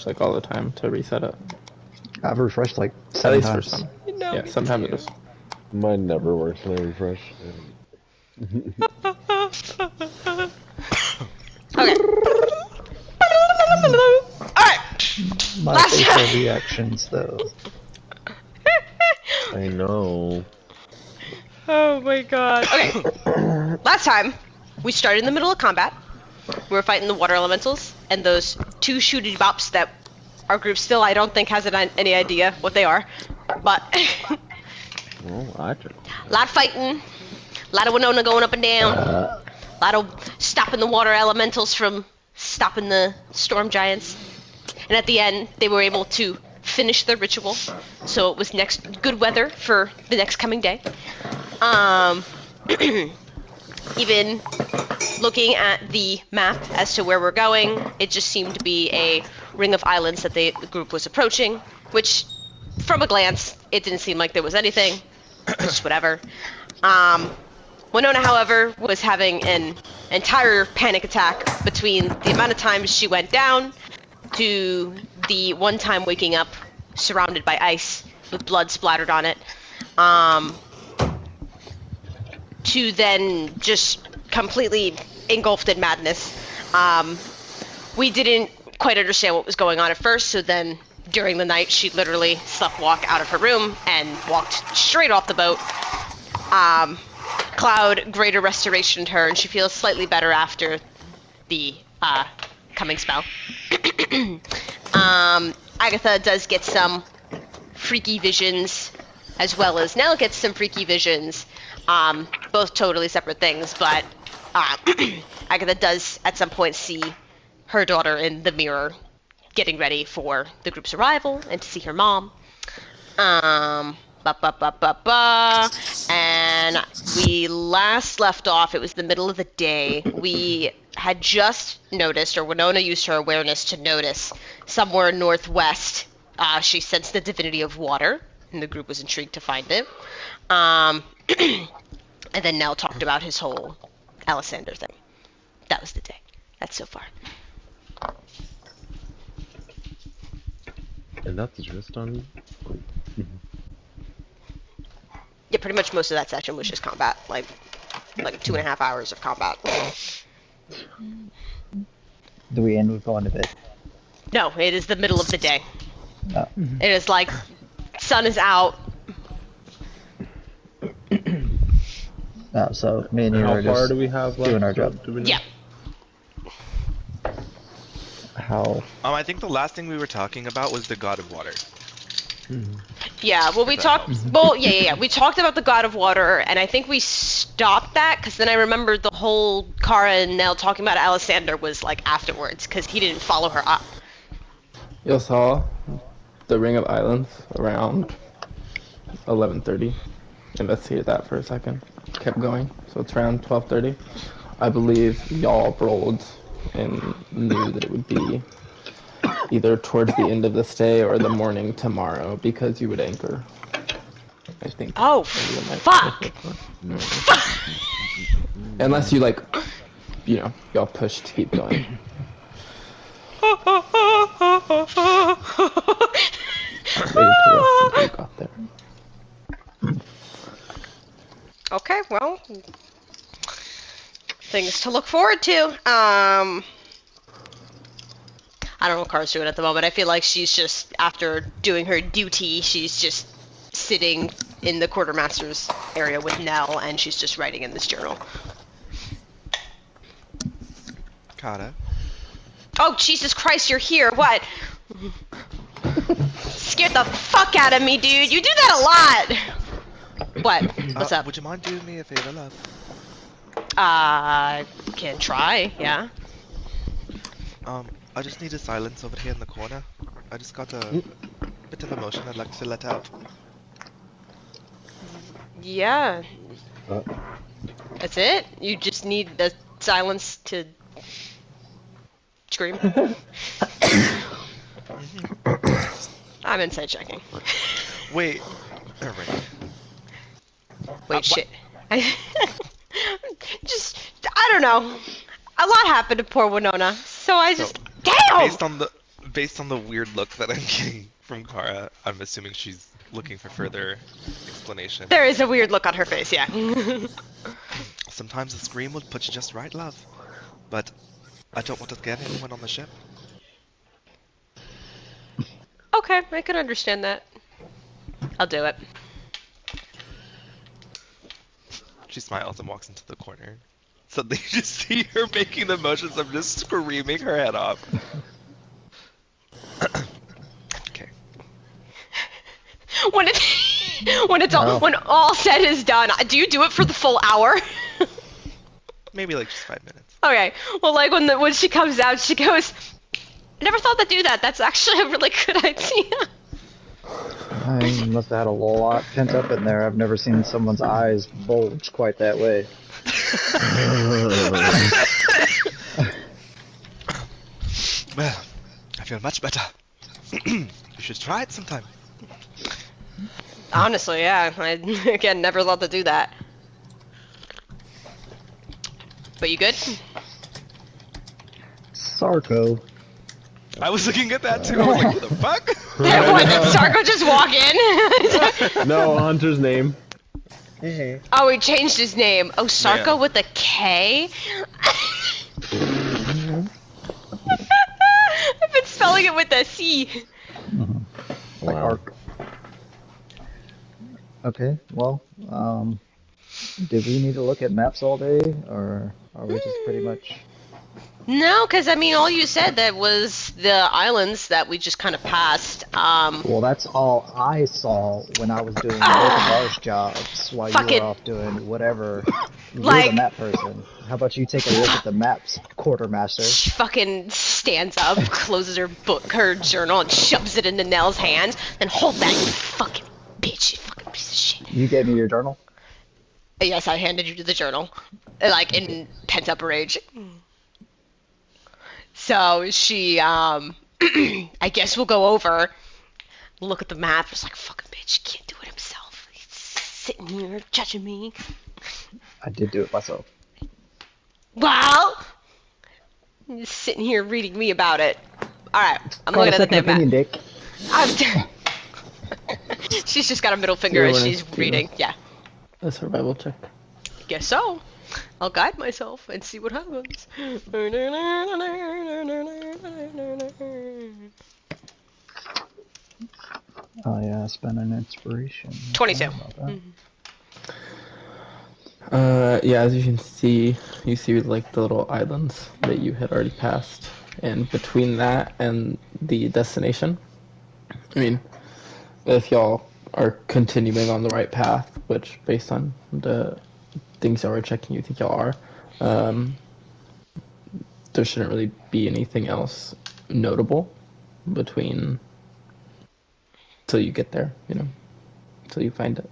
refresh like all the time to reset it. I've refreshed like At 7 least times. for some. You know, Yeah, sometimes it just. Mine never works when I refresh. Okay. Alright! My Last facial time. reactions, though. I know. Oh my god. Okay. Last time, we started in the middle of combat. We were fighting the water elementals, and those two shooty bops that our group still, I don't think, has any idea what they are. But, Oh, I lot of fighting, lot of Winona going up and down, lot of stopping the water elementals from stopping the storm giants. And at the end, they were able to finish the ritual, so it was good weather for the next coming day. Even looking at the map as to where we're going, it just seemed to be a ring of islands that the group was approaching, which, from a glance, it didn't seem like there was anything. Just whatever. Winona, however, was having an entire panic attack between the amount of times she went down to the one time waking up surrounded by ice with blood splattered on it, to then just completely engulfed in madness. We didn't quite understand what was going on at first, so then during the night she literally sleptwalked out of her room and walked straight off the boat. Cloud greater restoration to her, and she feels slightly better after the coming spell. Agatha does get some freaky visions, as well as Nell gets some freaky visions. Both totally separate things, but Agatha does at some point see her daughter in the mirror getting ready for the group's arrival and to see her mom. And we last left off, it was the middle of the day. We had just noticed, or Winona used her awareness to notice, somewhere northwest, she sensed the divinity of water, and the group was intrigued to find it. And then Nell talked about his whole Alessander thing. That was the day. That's so far. And that's just on. Yeah, pretty much most of that session was just combat, like 2.5 hours of combat. Do we end with going to bed? No, it is the middle of the day. Oh. It is like, sun is out. Oh, so me and you How are far just do we have left? doing our job. Do we know? Yeah. How? I think the last thing we were talking about was the god of water. Yeah, well, we talked. Well, yeah. We talked about the God of Water, and I think we stopped that because then I remembered the whole Kara and Nell talking about Alessander was like afterwards because he didn't follow her up. You saw the Ring of Islands around 11:30. Investigated that for a second. Kept going, so it's around 12:30. I believe y'all rolled and knew that it would be either towards the end of this day or the morning tomorrow because you would anchor. I think. Oh, fuck! Unless you y'all push to keep going. Waiting till the rest of you got there. Okay, well, things to look forward to. I don't know what Kara's doing at the moment. I feel like she's just, after doing her duty, she's just sitting in the quartermaster's area with Nell, and she's just writing in this journal. Kara? Oh, Jesus Christ, you're here. What? Scared the fuck out of me, dude. You do that a lot. What? What's up? Would you mind doing me a favor, love? Can try, yeah. I just need a silence over here in the corner. I just got a bit of emotion I'd like to let out. Yeah. That's it? You just need the silence to scream? I'm inside checking. Wait. Right. Wait, shit. I don't know. A lot happened to poor Winona, so I just... Damn! Based on the weird look that I'm getting from Kara, I'm assuming she's looking for further explanation. There is a weird look on her face, yeah. Sometimes a scream would put you just right, love. But I don't want to scare anyone on the ship. Okay, I can understand that. I'll do it. She smiles and walks into the corner. Suddenly you just see her making the motions of just screaming her head off. Okay. When when all said is done, do you do it for the full hour? Maybe like just 5 minutes. Okay. Well, like when she comes out, she goes, "I never thought to do that. That's actually a really good idea." I must have had a lot pent up in there. I've never seen someone's eyes bulge quite that way. Well, I feel much better. You should try it sometime. Honestly, yeah. I again never thought to do that. But you good? Sarko. I was looking at that too. I was like, what the fuck? What, did Sarko just walk in? No, Hunter's name. Hey. Oh, he changed his name. Oh, Sarko Yeah. with a K? I've been spelling it with a C. Like Wow. arc. Okay, well, did we need to look at maps all day, or are we just pretty much... No, because I mean, all you said that was the islands that we just kind of passed. Well, that's all I saw when I was doing both of ours jobs while you Fucking- were off doing whatever. You're Like- the map person. How about you take a look at the maps, quartermaster? She fucking stands up, closes her journal, and shoves it into Nell's hands. Then hold that, you fucking bitch, you fucking piece of shit. You gave me your journal? Yes, I handed you the journal, like in pent up rage. So she, I guess we'll go over, look at the map. It's like, fucking bitch, he can't do it himself. He's sitting here judging me. I did do it myself. Well, he's sitting here reading me about it. All right, I'm Got a looking at second the map. opinion, Dick. She's just got a middle finger as she's reading. Yeah, A survival check. guess so. I'll guide myself and see what happens. Oh yeah, I spent an inspiration. 22. How about that? Yeah, as you can see, you see like the little islands that you had already passed, and between that and the destination, I mean, if y'all are continuing on the right path, which based on the things y'all are checking, you think y'all are, there shouldn't really be anything else notable between till you get there, you know, till you find it.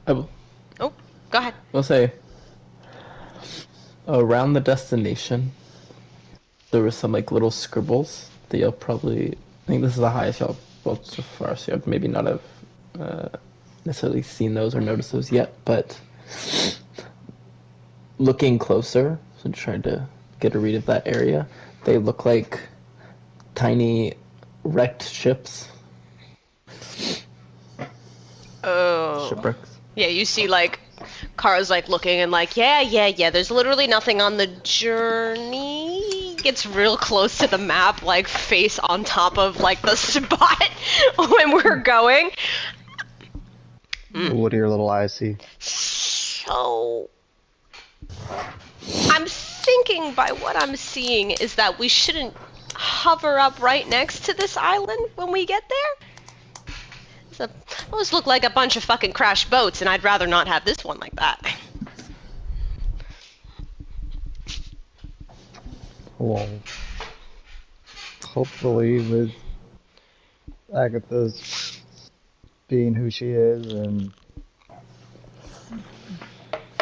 I will Oh, go ahead. say around the destination there were some like little scribbles that you'll probably, I think this is the highest y'all both so far, so you'll maybe not have necessarily seen those or noticed those yet, but looking closer, so trying to get a read of that area, they look like tiny wrecked ships, Oh. shipwrecks. Yeah, you see, like, Kara's, like, looking and, like, yeah, there's literally nothing on the journey. Gets real close to the map, like, face on top of, like, the spot when we're going. What do your little eyes see? So, I'm thinking by what I'm seeing is that we shouldn't hover up right next to this island when we get there. So, those look like a bunch of fucking crashed boats, and I'd rather not have this one like that. Well, hopefully with Agatha's being who she is and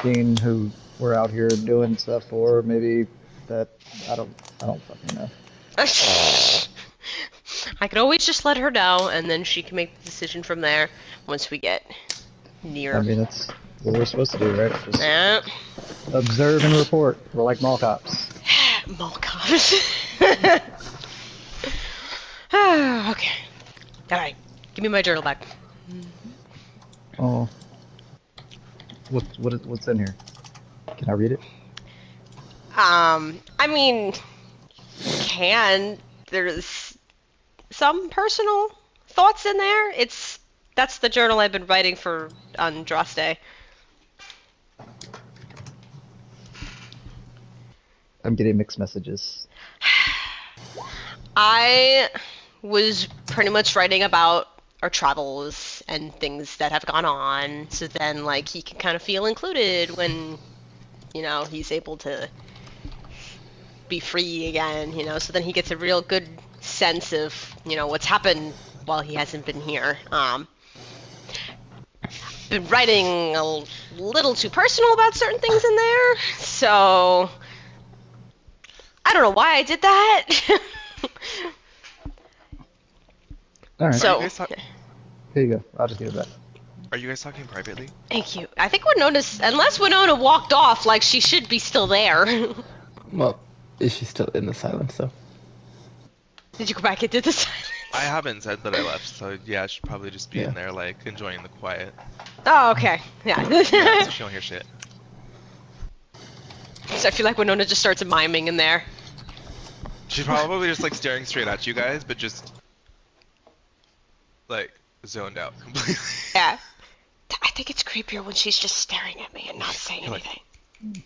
being who we're out here doing stuff for, maybe that I don't fucking know. I could always just let her know, and then she can make the decision from there once we get near. I mean, that's what we're supposed to do, right? Just Yeah. observe and report. We're like mall cops. Molkov. Okay. Alright. Give me my journal back. Oh. What's in here? Can I read it? I mean, can. There's some personal thoughts in there. That's the journal I've been writing for on Droste. I'm getting mixed messages. I was pretty much writing about our travels and things that have gone on, so then like he can kind of feel included when, he's able to be free again, so then he gets a real good sense of, what's happened while he hasn't been here. Been writing a little too personal about certain things in there, so I don't know why I did that. Alright. So, Here you go. I'll just give it back. Are you guys talking privately? thank you. I think unless Winona walked off, like, she should be still there. Well, is she still in the silence though? Did you go back into the silence? I haven't said that I left, so yeah, I should probably just be Yeah. in there, like, enjoying the quiet. Oh, okay. Yeah. Yeah, so she don't hear shit. So I feel like Winona just starts miming in there. She's probably just, like, staring straight at you guys, but just, like, zoned out completely. Yeah. I think it's creepier when she's just staring at me and not saying You're like- anything.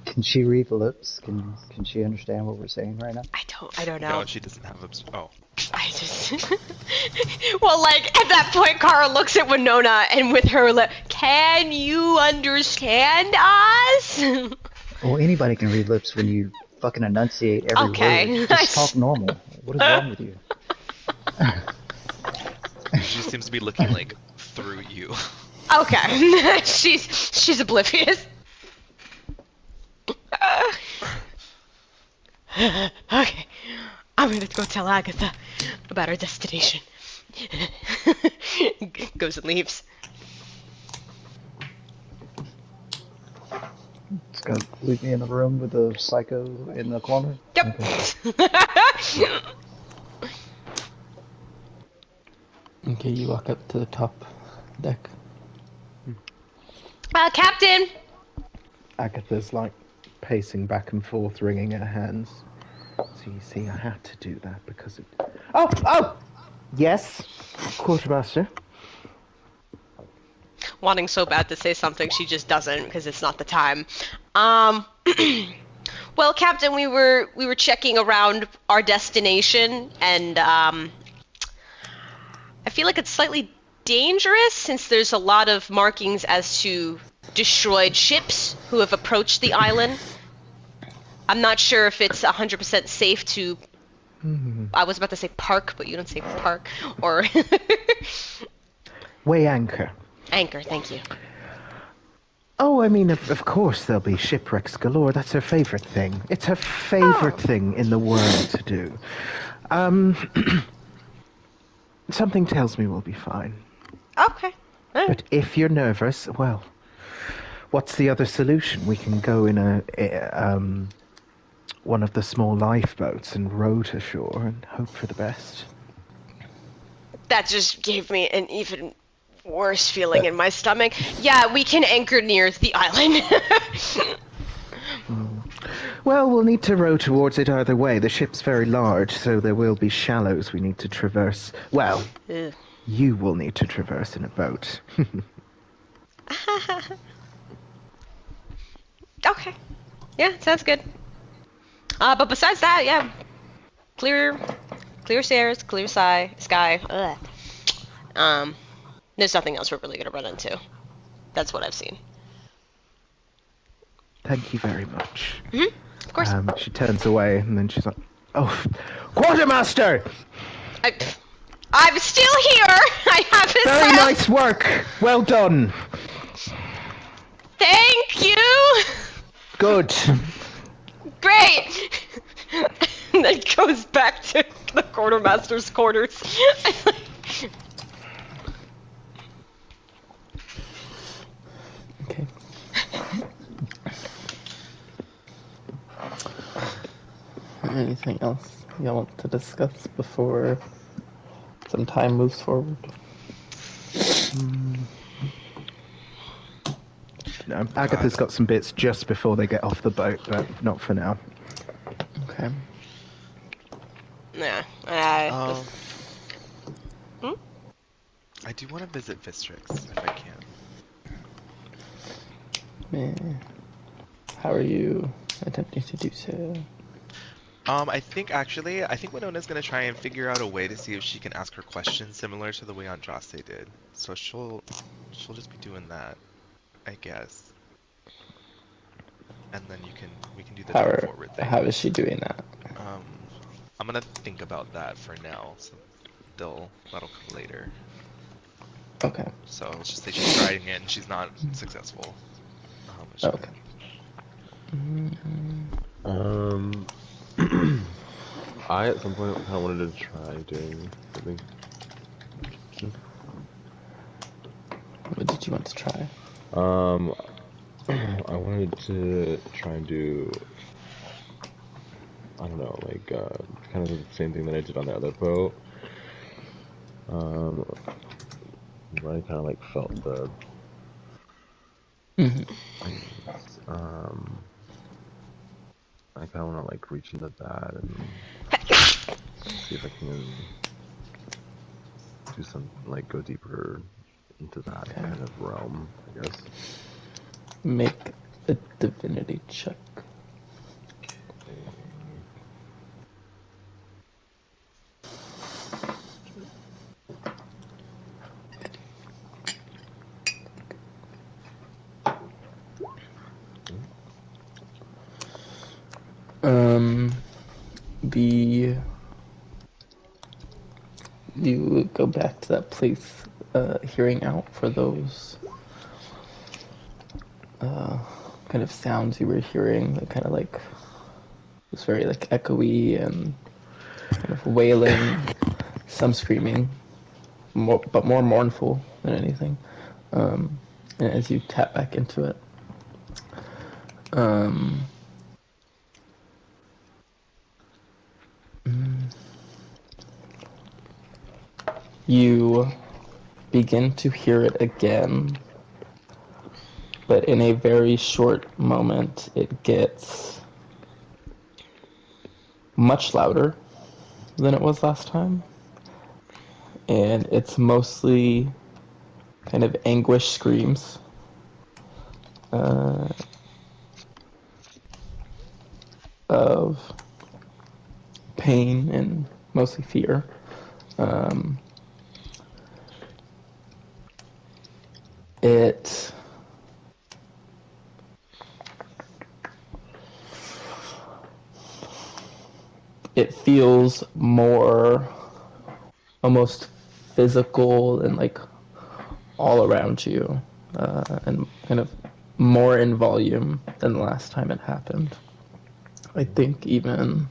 Can she read the lips? Can she understand what we're saying right now? I don't know. No, she doesn't have oh. I just... Well, like, at that point, Kara looks at Winona, and with her lip, can you understand us? Well, anybody can read lips when you fucking enunciate every Okay. word. Just talk normal. What is wrong with you? She seems to be looking, like, through you. Okay. she's oblivious. Okay. I'm gonna go tell Agatha about our destination. Goes and leaves. Just gonna leave me in a room with a psycho in the corner? Yep. Okay. Okay, you walk up to the top deck. Captain! Agatha's like pacing back and forth, wringing her hands. So you see, I had to do that because it. Oh! Yes, Quartermaster. Wanting so bad to say something, she just doesn't because it's not the time. Well, Captain, we were checking around our destination, and I feel like it's slightly dangerous since there's a lot of markings as to destroyed ships who have approached the island. I'm not sure if it's 100% safe to... I was about to say park, but you don't say park. Or... Weigh anchor. Anchor, thank you. Oh, I mean, of course there'll be shipwrecks galore. That's her favorite thing. It's her favorite thing in the world to do. Something tells me we'll be fine. Okay. But if you're nervous, well, what's the other solution? We can go in one of the small lifeboats and row to shore and hope for the best. That just gave me an even worse feeling in my stomach. Yeah, we can anchor near the island. Well, we'll need to row towards it either way. The ship's very large, so there will be shallows we need to traverse. Well, Ugh. you will need to traverse in a boat. Okay. Yeah, sounds good. But besides that, yeah, clear stairs, clear sky. Ugh. There's nothing else we're really gonna run into. That's what I've seen. Thank you very much. Of course. She turns away, and then she's like, "Oh, Quartermaster! I'm still here. I haven't Very left. nice work. Well done. Thank you. Good." Great. And then goes back to the quartermaster's quarters. Okay. Anything else y'all want to discuss before some time moves forward? No, Agatha's got some bits just before they get off the boat, but not for now. Okay. Yeah. I do want to visit Vistrix if I can. How are you attempting to do so? I think Winona's gonna try and figure out a way to see if she can ask her questions similar to the way Andraste did. So she'll just be doing that, I guess. And then we can do the jump forward thing. How is she doing that? I'm gonna think about that for now, so that'll come later. Okay. So let's just say she's trying it and she's not successful. Okay. I at some point kind of wanted to try doing something. What did you want to try? I wanted to try and do, I don't know, like, kind of the same thing that I did on the other boat. Where I kind of like felt the, I kind of want to like reach into that and see if I can do some, like, go deeper into that kind of realm, I guess. Make a divinity check. You go back to that place, hearing out for those kind of sounds you were hearing, that kind of like, it's very like echoey and kind of wailing, some screaming, but more mournful than anything. And as you tap back into it, you begin to hear it again, but in a very short moment, it gets much louder than it was last time. And it's mostly kind of anguish screams. Of pain and mostly fear. It feels more almost physical and like all around you, and kind of more in volume than the last time it happened. I think even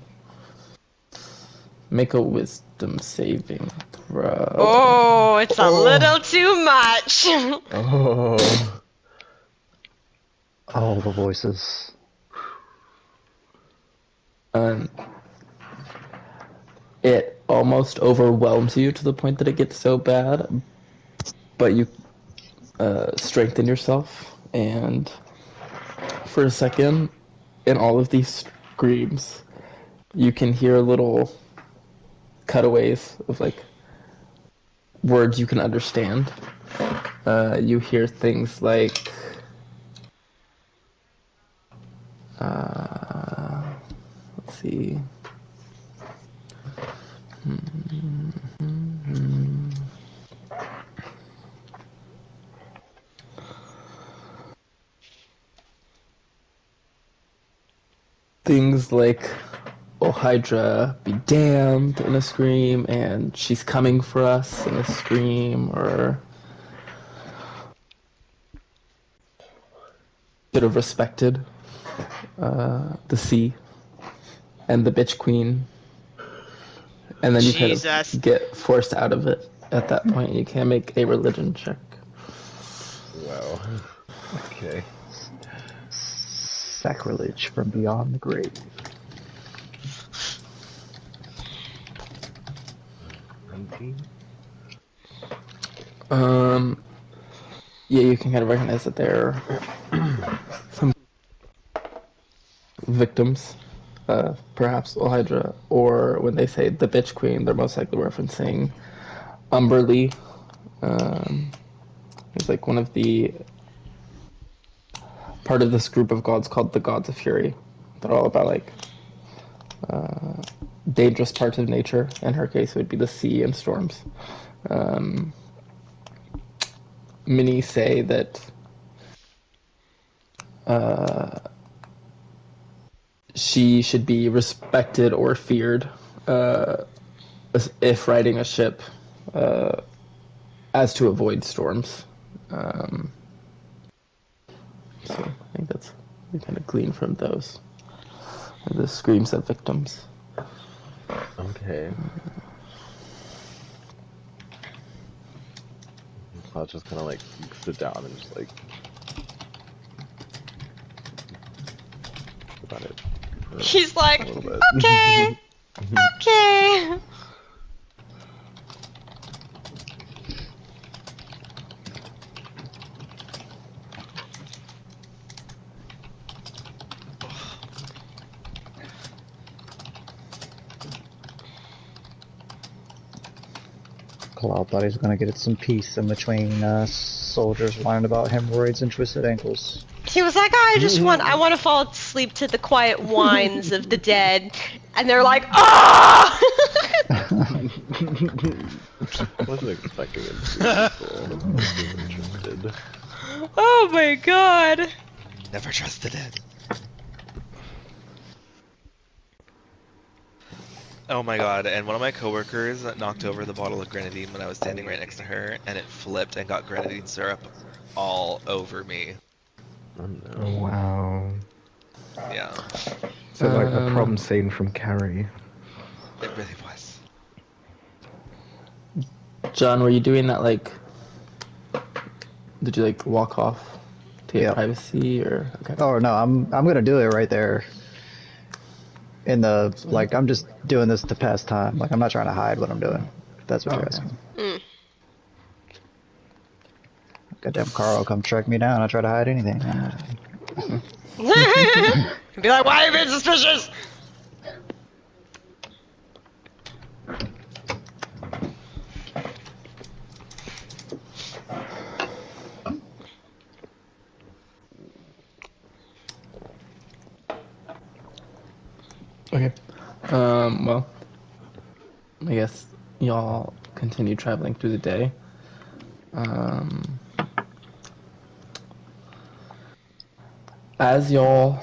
make a wisdom saving throw. Oh, it's a little too much. Oh. All the voices. It almost overwhelms you to the point that it gets so bad, but you strengthen yourself, and for a second, in all of these screams, you can hear little cutaways of like words you can understand. You hear things like let's see. Things like, "Oh, Hydra, be damned," in a scream, and "She's coming for us," in a scream, or should have respected the sea and the bitch queen. And then you kind Jesus. of get forced out of it at that point. You can't make a religion check. Wow. Okay. Sacrilege from beyond the grave. 17? Yeah, you can kind of recognize that they're some victims, perhaps Ohydra, or when they say the bitch queen, they're most likely referencing Umberly. He's like one of the part of this group of gods called the Gods of Fury. They're all about like dangerous parts of nature. In her case, it would be the sea and storms. Many say that she should be respected or feared if riding a ship, as to avoid storms. So I think that's we kind of glean from those. The screams of victims. Okay. I'll just kind of like sit down and just like think about it for He's like, a little bit. okay, okay. Kalal thought he was going to get some peace in between soldiers whining about hemorrhoids and twisted ankles. He was like, I want to fall asleep to the quiet whines of the dead. And they're like, ah! Wasn't expecting it to be so interested. Oh my god. Never trust the dead. Oh my god, and one of my coworkers knocked over the bottle of grenadine when I was standing right next to her, and it flipped and got grenadine syrup all over me. Oh no. Oh, wow. Yeah, So like the prom scene from Carrie. it really was. John, were you doing that like? Did you like walk off to get Yeah. privacy or? Okay. Oh no, I'm gonna do it right there. In the like, I'm just doing this to pass time. Like, I'm not trying to hide what I'm doing. If that's what you're Okay. asking. Goddamn Carl, come track me down. I try to hide anything. Be like, why are you being suspicious? Okay. Well, I guess y'all continue traveling through the day. As y'all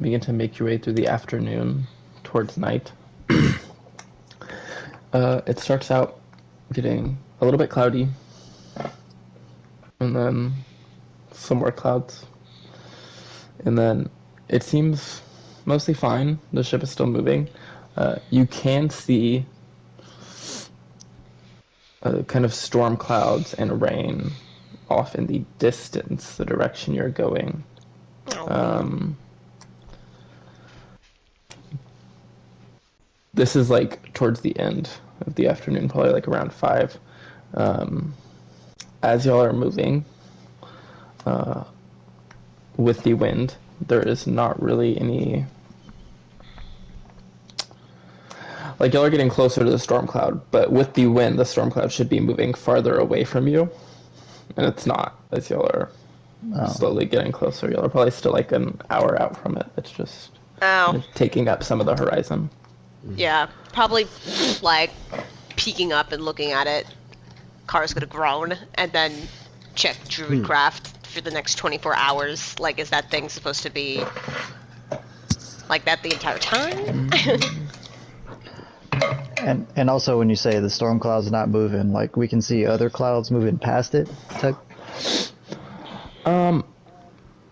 begin to make your way through the afternoon towards night, it starts out getting a little bit cloudy, and then some more clouds, and then it seems mostly fine. The ship is still moving. You can see kind of storm clouds and rain off in the distance, the direction you're going. This is like towards the end of the afternoon, probably like around 5. As y'all are moving with the wind, there is not really any... Like, y'all are getting closer to the storm cloud, but with the wind, the storm cloud should be moving farther away from you. And it's not, as y'all are slowly getting closer. Y'all are probably still like an hour out from it. It's just taking up some of the horizon. Yeah, probably like peeking up and looking at it. Car's gonna groan and then check Druidcraft for the next 24 hours. Like, is that thing supposed to be like that the entire time? And also, when you say the storm cloud's not moving, like, we can see other clouds moving past it. Type.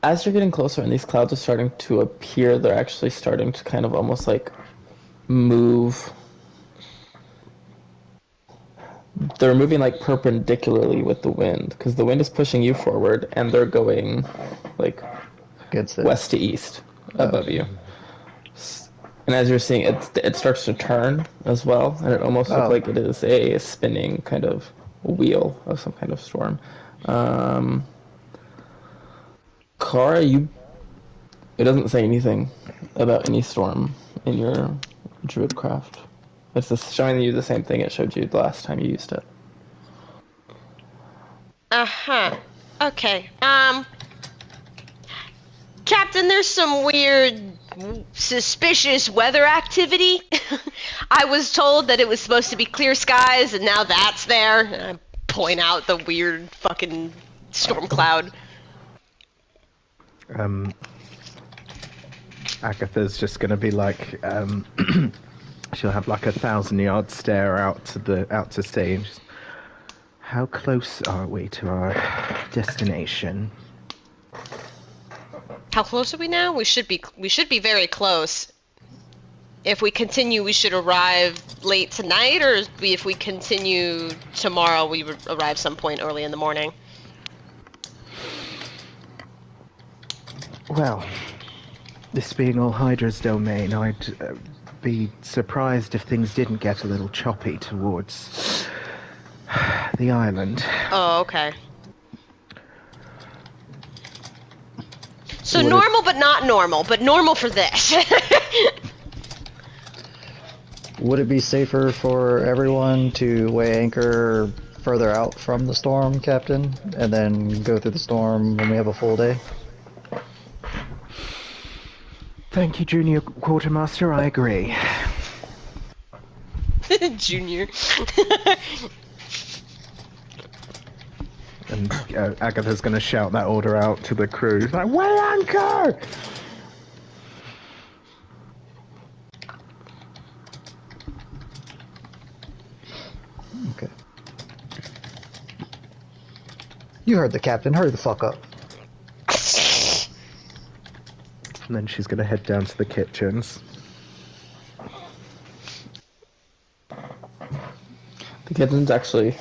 As you're getting closer and these clouds are starting to appear, they're actually starting to kind of almost like move. They're moving like perpendicularly with the wind, because the wind is pushing you forward and they're going like Against it. west to east above you. And as you're seeing, it starts to turn as well, and it almost looks Oh. like it is a spinning kind of wheel of some kind of storm. Kara, it doesn't say anything about any storm in your druidcraft. It's just showing you the same thing it showed you the last time you used it. Uh-huh. Okay. Captain, there's some weird, suspicious weather activity. I was told that it was supposed to be clear skies, and now that's there. And I point out the weird fucking storm cloud. Agatha's just gonna be like, she'll have like 1,000-yard stare out to sea. And just, how close are we to our destination? How close are we now? We should be very close. If we continue, we should arrive late tonight, or if we continue tomorrow, we would arrive some point early in the morning. Well, this being all Hydra's domain, I'd be surprised if things didn't get a little choppy towards the island. Oh, okay. So Would it- normal, but not normal, but normal for this. Would it be safer for everyone to weigh anchor further out from the storm, Captain, and then go through the storm when we have a full day? Thank you, Junior Quartermaster. I agree. Junior. And Agatha's going to shout that order out to the crew. Like, weigh anchor! Okay. You heard the captain. Hurry the fuck up. And then she's going to head down to the kitchens. The kitchen's actually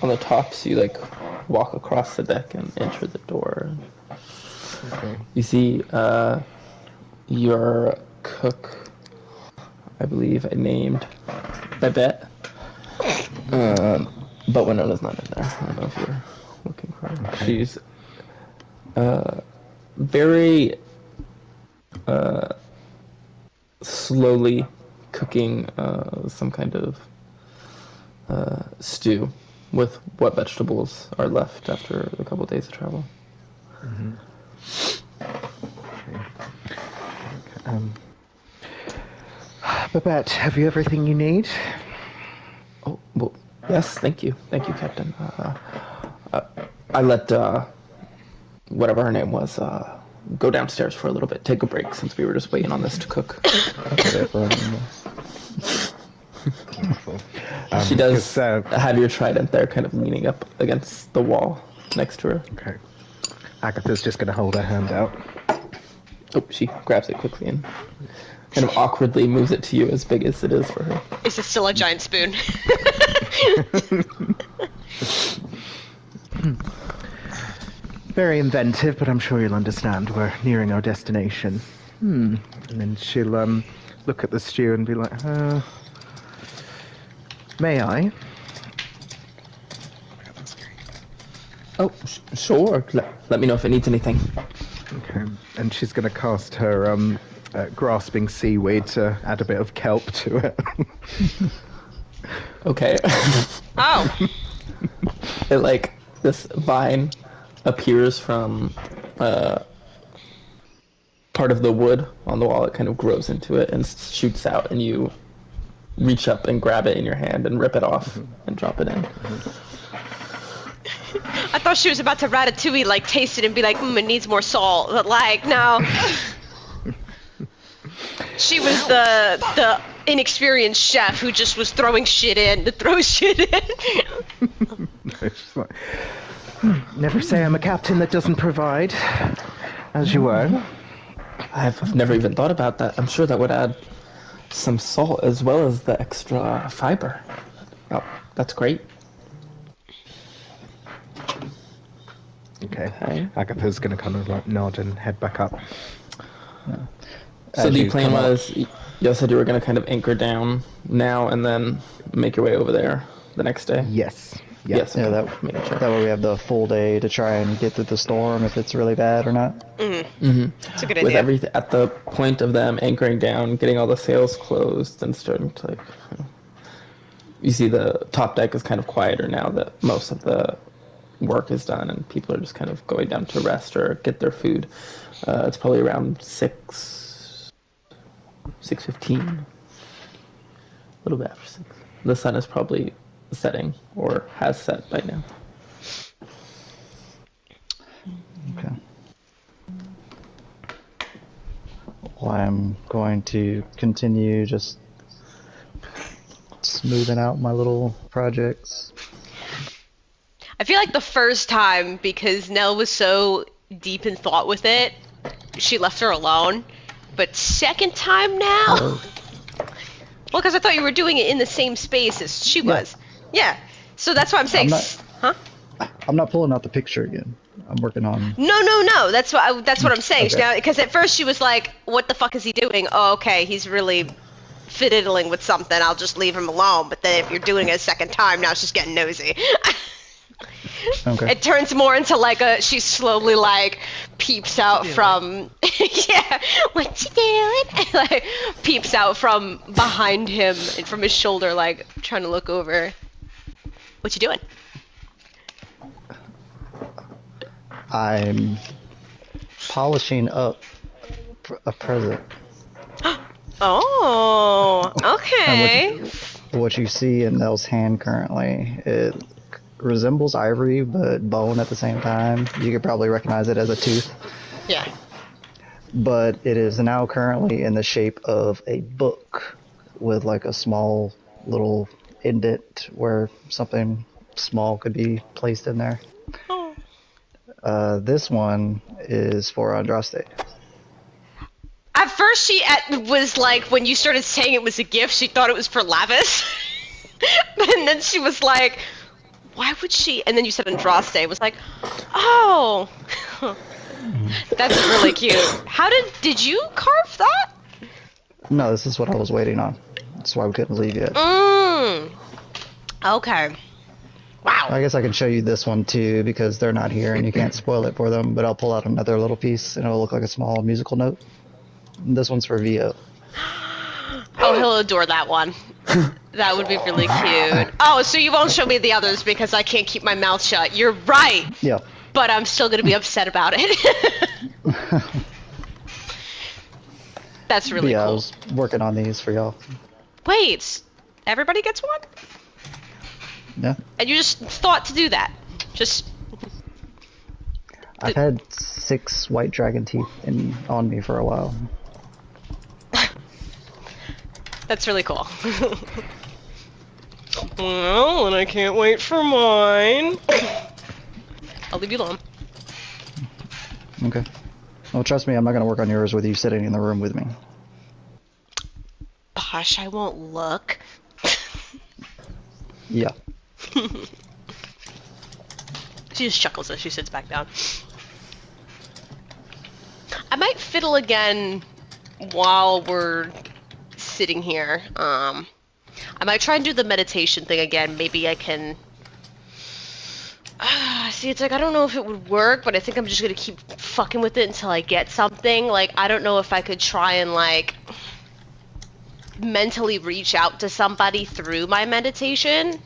on the top, so you like walk across the deck and enter the door. Okay. You see your cook, I believe, named Babette. But Winona's not in there. I don't know if you're looking for her. Okay. She's very slowly cooking some kind of stew with what vegetables are left after a couple days of travel. Babette, have you everything you need? Oh, well, yes, thank you. Thank you, Captain. I let, whatever her name was, go downstairs for a little bit, take a break, since we were just waiting on this to cook. She does have your trident there, kind of leaning up against the wall next to her. Okay. Agatha's just going to hold her hand out. Oh, she grabs it quickly and kind of awkwardly moves it to you as big as it is for her. Is it still a giant spoon? Very inventive, but I'm sure you'll understand. We're nearing our destination. And then she'll look at the stew and be like, may I? Oh, sure. Let me know if it needs anything. Okay. And she's going to cast her grasping seaweed to add a bit of kelp to it. Okay. Oh. It, like, this vine appears from part of the wood on the wall. It kind of grows into it and shoots out, and you reach up and grab it in your hand and rip it off and drop it in. I thought she was about to ratatouille, like, taste it and be like, it needs more salt. But, like, no. She was the inexperienced chef who just was throwing shit in to throw shit in. She's like, never say I'm a captain that doesn't provide, as you were. I've never even thought about that. I'm sure that would add some salt as well as the extra fiber. Oh, that's great. Okay. Agatha's going to kind of like nod and head back up. So As the you plan come up- was You said you were going to kind of anchor down now and then make your way over there the next day? Yes. Yeah. Yes. Yeah, Okay. that Making sure. that way we have the full day to try and get through the storm if it's really bad or not. It's a good With idea. everything at the point of them anchoring down, getting all the sails closed, and starting to like, you see the top deck is kind of quieter now that most of the work is done, and people are just kind of going down to rest or get their food. It's probably around 6:15, a little bit after 6. The sun is probably setting or has set by now. Okay. Well, I'm going to continue just smoothing out my little projects. I feel like the first time, because Nell was so deep in thought with it, she left her alone. But second time now? Oh. Well, because I thought you were doing it in the same space as she Yeah. was. Yeah. So that's why I'm saying. I'm not- Huh? I'm not pulling out the picture again. I'm working on. No. That's what I'm saying. Okay. Now, because at first she was like, "What the fuck is he doing?" Oh, okay, he's really fiddling with something. I'll just leave him alone. But then if you're doing it a second time, now she's getting nosy. Okay. It turns more into like she slowly like peeps out from yeah, what you doing? Like peeps out from behind him and from his shoulder, like trying to look over. What you doing? I'm polishing up a present. Oh, okay. And what you see in Nell's hand currently, it resembles ivory but bone at the same time. You could probably recognize it as a tooth. Yeah. But it is now currently in the shape of a book with like a small little indent where something small could be placed in there. Oh. This one is for Andraste. At first, she was like, when you started saying it was a gift, she thought it was for Lavis. And then she was like, why would she? And then you said Andraste. Was like, oh. That's really cute. How did you carve that? No, this is what I was waiting on. That's why we couldn't leave yet. Okay. Wow. I guess I can show you this one too because they're not here and you can't spoil it for them, but I'll pull out another little piece and it'll look like a small musical note. This one's for Vio. Oh, he'll adore that one. That would be really cute. Oh, so you won't show me the others because I can't keep my mouth shut. You're right. Yeah. But I'm still going to be upset about it. That's really Yeah, I cool. was working on these for y'all. Wait, everybody gets one? Yeah. And you just thought to do that? Just... I've had 6 white dragon teeth on me for a while. That's really cool. Well, and I can't wait for mine. I'll leave you alone. Okay. Well, trust me, I'm not going to work on yours with you sitting in the room with me. Gosh, I won't look. Yeah. She just chuckles as she sits back down. I might fiddle again while we're sitting here. I might try and do the meditation thing again. Maybe I can... see, it's like, I don't know if it would work, but I think I'm just gonna keep fucking with it until I get something. Like, I don't know if I could try and, like, mentally reach out to somebody through my meditation.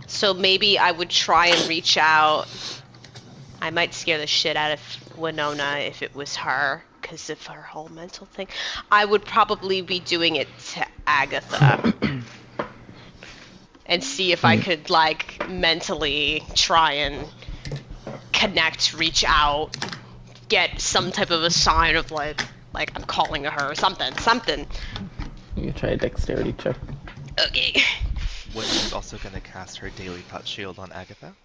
So maybe I would try and reach out. I might scare the shit out of Winona if it was her, because of her whole mental thing. I would probably be doing it to Agatha. And see if I could, like, mentally try and connect, reach out, get some type of a sign of, like I'm calling to her or something. You can try a dexterity check. Okay. Winnie's also going to cast her Daily Thought Shield on Agatha.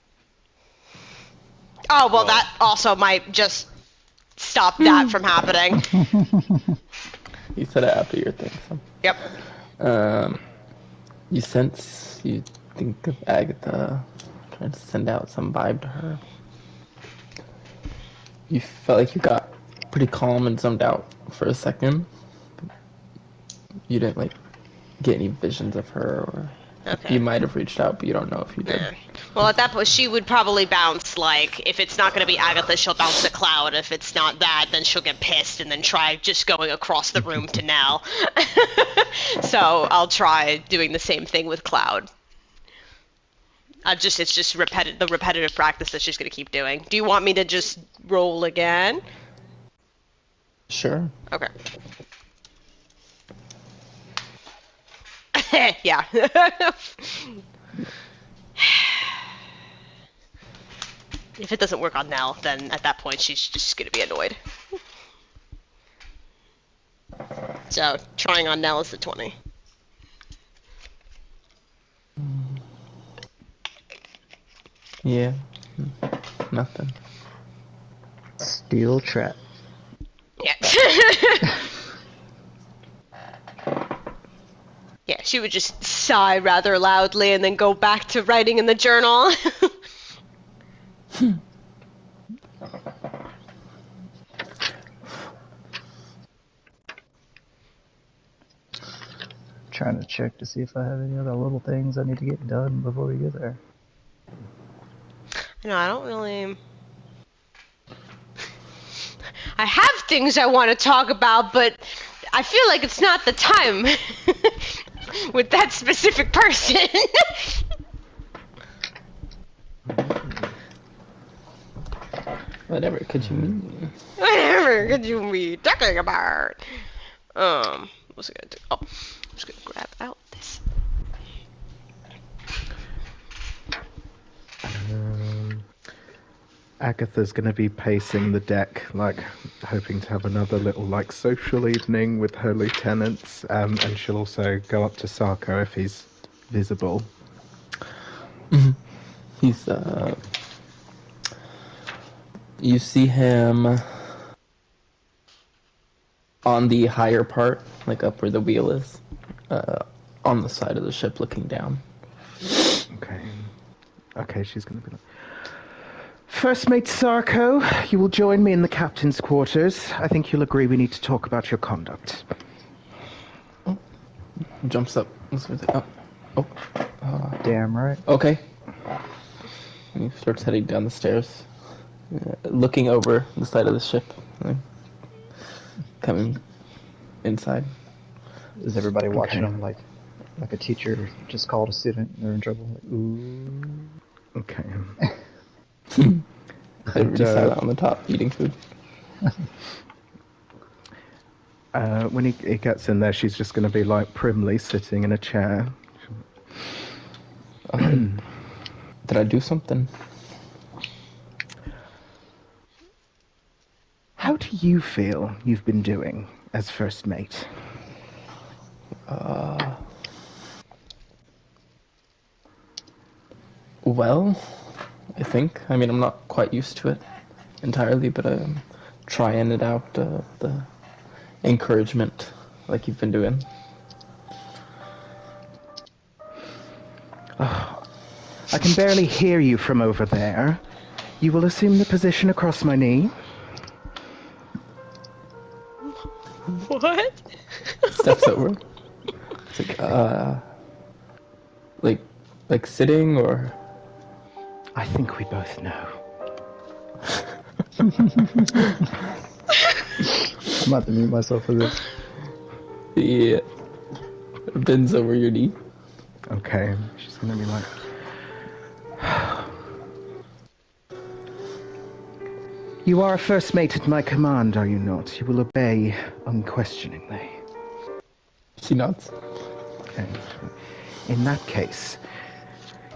Oh, well, that also might just stop that from happening. You said it after your thing, so. Yep. You think of Agatha, trying to send out some vibe to her. You felt like you got pretty calm and zoned out for a second. you didn't like get any visions of her, or Okay. you might have reached out, but you don't know if you did. Yeah. Well, at that point, she would probably bounce, like, if it's not going to be Agatha, she'll bounce to Cloud. If it's not that, then she'll get pissed and then try just going across the room to Nell. So I'll try doing the same thing with Cloud. It's just the repetitive practice that she's going to keep doing. Do you want me to just roll again? Sure. Okay. Yeah. If it doesn't work on Nell, then at that point she's just gonna be annoyed. So trying on Nell is the 20. Yeah. Nothing. Steel trap. Yeah. Yeah, she would just sigh rather loudly and then go back to writing in the journal. Trying to check to see if I have any other little things I need to get done before we get there. No, I don't really... I have things I want to talk about, but I feel like it's not the time with that specific person. Whatever could you mean? Whatever could you be talking about? What's I gonna do? Oh, I'm just gonna grab out this. Agatha's going to be pacing the deck, like, hoping to have another little, like, social evening with her lieutenants, and she'll also go up to Sarko if he's visible. He's, you see him on the higher part, like up where the wheel is, on the side of the ship looking down. Okay, she's going to be like, First Mate Sarko, you will join me in the captain's quarters. I think you'll agree we need to talk about your conduct. Oh. Jumps up. Damn right. Okay. And he starts heading down the stairs, looking over the side of the ship, coming inside. Is everybody watching him like a teacher just called a student and they're in trouble? Like, ooh. Okay. Everybody sat on the top eating food. When he gets in there, she's just going to be like primly sitting in a chair. Did I do something? How do you feel you've been doing as First Mate? Well, I think. I mean, I'm not quite used to it entirely, but I'm trying it out, the encouragement like you've been doing. I can barely hear you from over there. You will assume the position across my knee. What? Steps over. It's like sitting or... I think we both know. I'm about to mute myself for this. Yeah. Bends over your knee. Okay, she's gonna be like... You are a First Mate at my command, are you not? You will obey unquestioningly. She nods. Okay. In that case,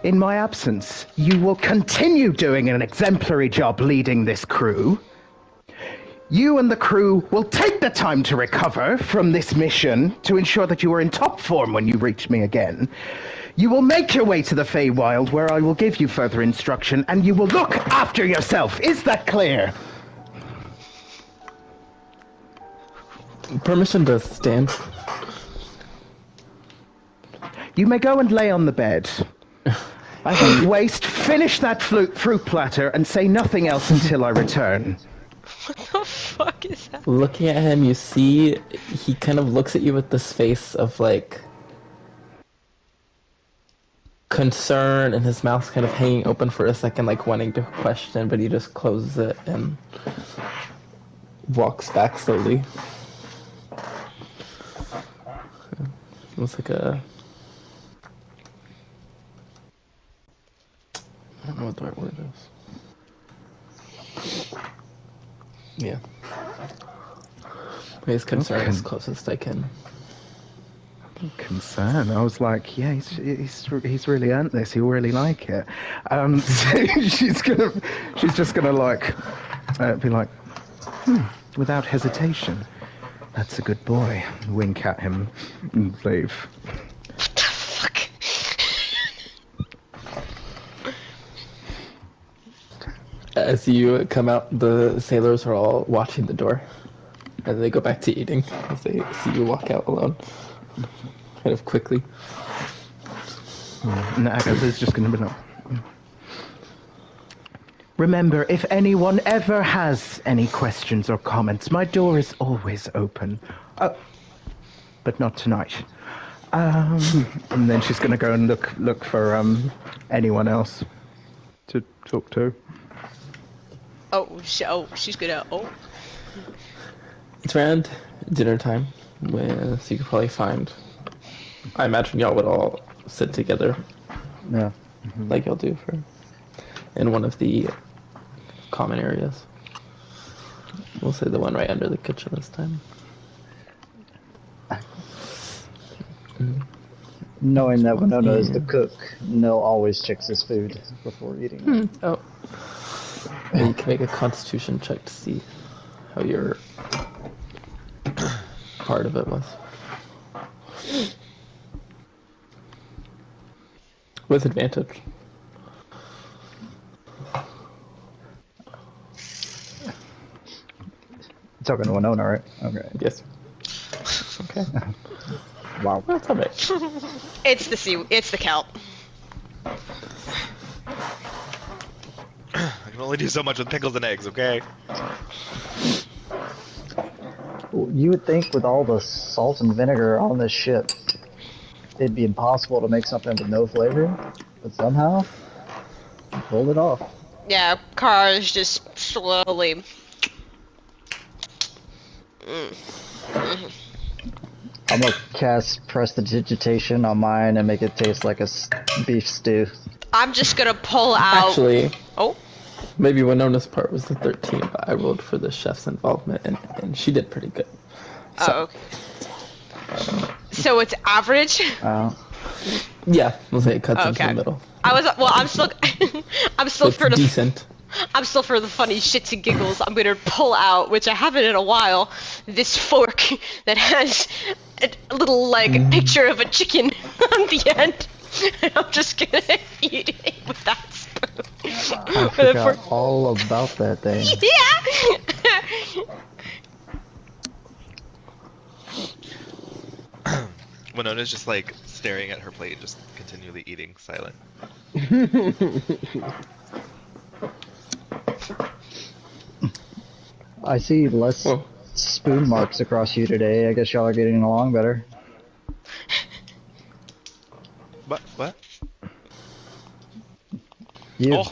in my absence, you will continue doing an exemplary job leading this crew. You and the crew will take the time to recover from this mission to ensure that you are in top form when you reach me again. You will make your way to the Feywild, where I will give you further instruction, and you will look after yourself. Is that clear? Permission to stand. You may go and lay on the bed. I won't waste. Finish that fruit platter and say nothing else until I return. What the fuck is that? Looking at him, you see he kind of looks at you with this face of like concern, and his mouth's kind of hanging open for a second, like wanting to question, but he just closes it and walks back slowly. Looks like a... I don't know what the right word is. Yeah. He's concerned as closest I can. Concern. I was like, yeah, he's really earned this. He'll really like it. So she's just gonna like be like, without hesitation. That's a good boy. Wink at him and leave. Fuck. As you come out, the sailors are all watching the door. And they go back to eating as they see you walk out alone. Kind of quickly. And Agatha's just going to be like... Remember, if anyone ever has any questions or comments, my door is always open. But not tonight. And then she's going to go and look for anyone else to talk to. She's gonna. It's around dinner time, so you could probably find... I imagine y'all would all sit together. Yeah. Like y'all do in one of the common areas. We'll say the one right under the kitchen this time. Knowing that Winona is the cook, Nell always checks his food before eating. Oh. And you can make a constitution check to see how your part of it was. With advantage. Talking to Winona, right? Okay. Yes. Okay. Wow. That's alright. It's the kelp. I can only do so much with pickles and eggs, okay? You would think with all the salt and vinegar on this ship, it'd be impossible to make something with no flavor, but somehow, you pulled it off. Yeah, Kara is just slowly. I'm gonna cast prestidigitation on mine and make it taste like a beef stew. I'm just gonna pull out. Actually, Oh. maybe Winona's part was the 13, but I rolled for the chef's involvement, and she did pretty good. So, Oh. Okay. So it's average. yeah, we'll say it cuts into Okay. the middle. I'm still It's for the decent. I'm still for the funny shits and giggles. I'm gonna pull out, which I haven't in a while, this fork that has a little like picture of a chicken on the end, and I'm just gonna eat it with that spoon. I forgot all about that thing. Yeah. Winona's just like staring at her plate, just continually eating, silent. I see less spoon marks across you today. I guess y'all are getting along better. What?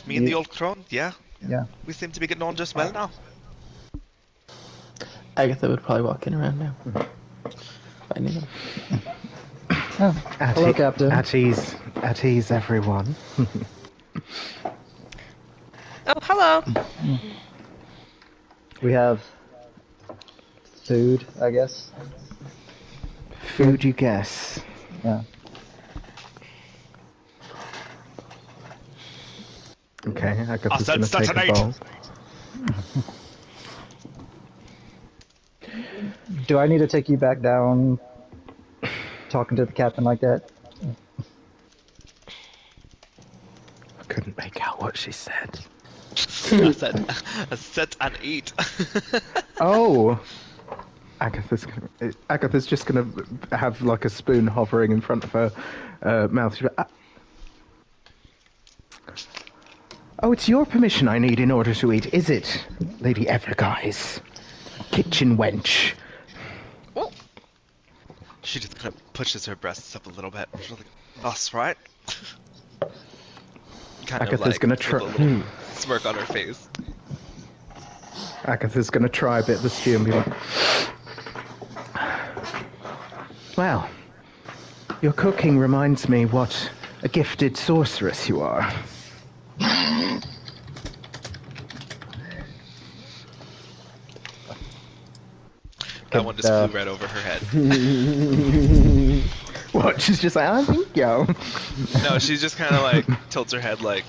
Me and the old crone? Yeah. Yeah. We seem to be getting on just well now. Agatha would probably walk in around now. Finding them. Hello, Captain. At ease, everyone. Oh, hello. We have food, I guess. Food, you guess. Yeah. Okay, I guess I it's said gonna take a bowl. Do I need to take you back down talking to the captain like that? I couldn't make out what she said. I said, sit and eat. Oh! Agatha's just gonna have like a spoon hovering in front of her mouth. She's like, oh, it's your permission I need in order to eat, is it, Lady Everguise? kitchen wench. Oh, She just kind of pushes her breasts up a little bit. She's like, "That's right." Kind Agatha's of like gonna with try. a little smirk on her face. Agatha's gonna try a bit of the stew and be like, "Well, your cooking reminds me what a gifted sorceress you are." That one just flew right over her head. What? She's just like, I think yo. No, she just kind of like tilts her head like,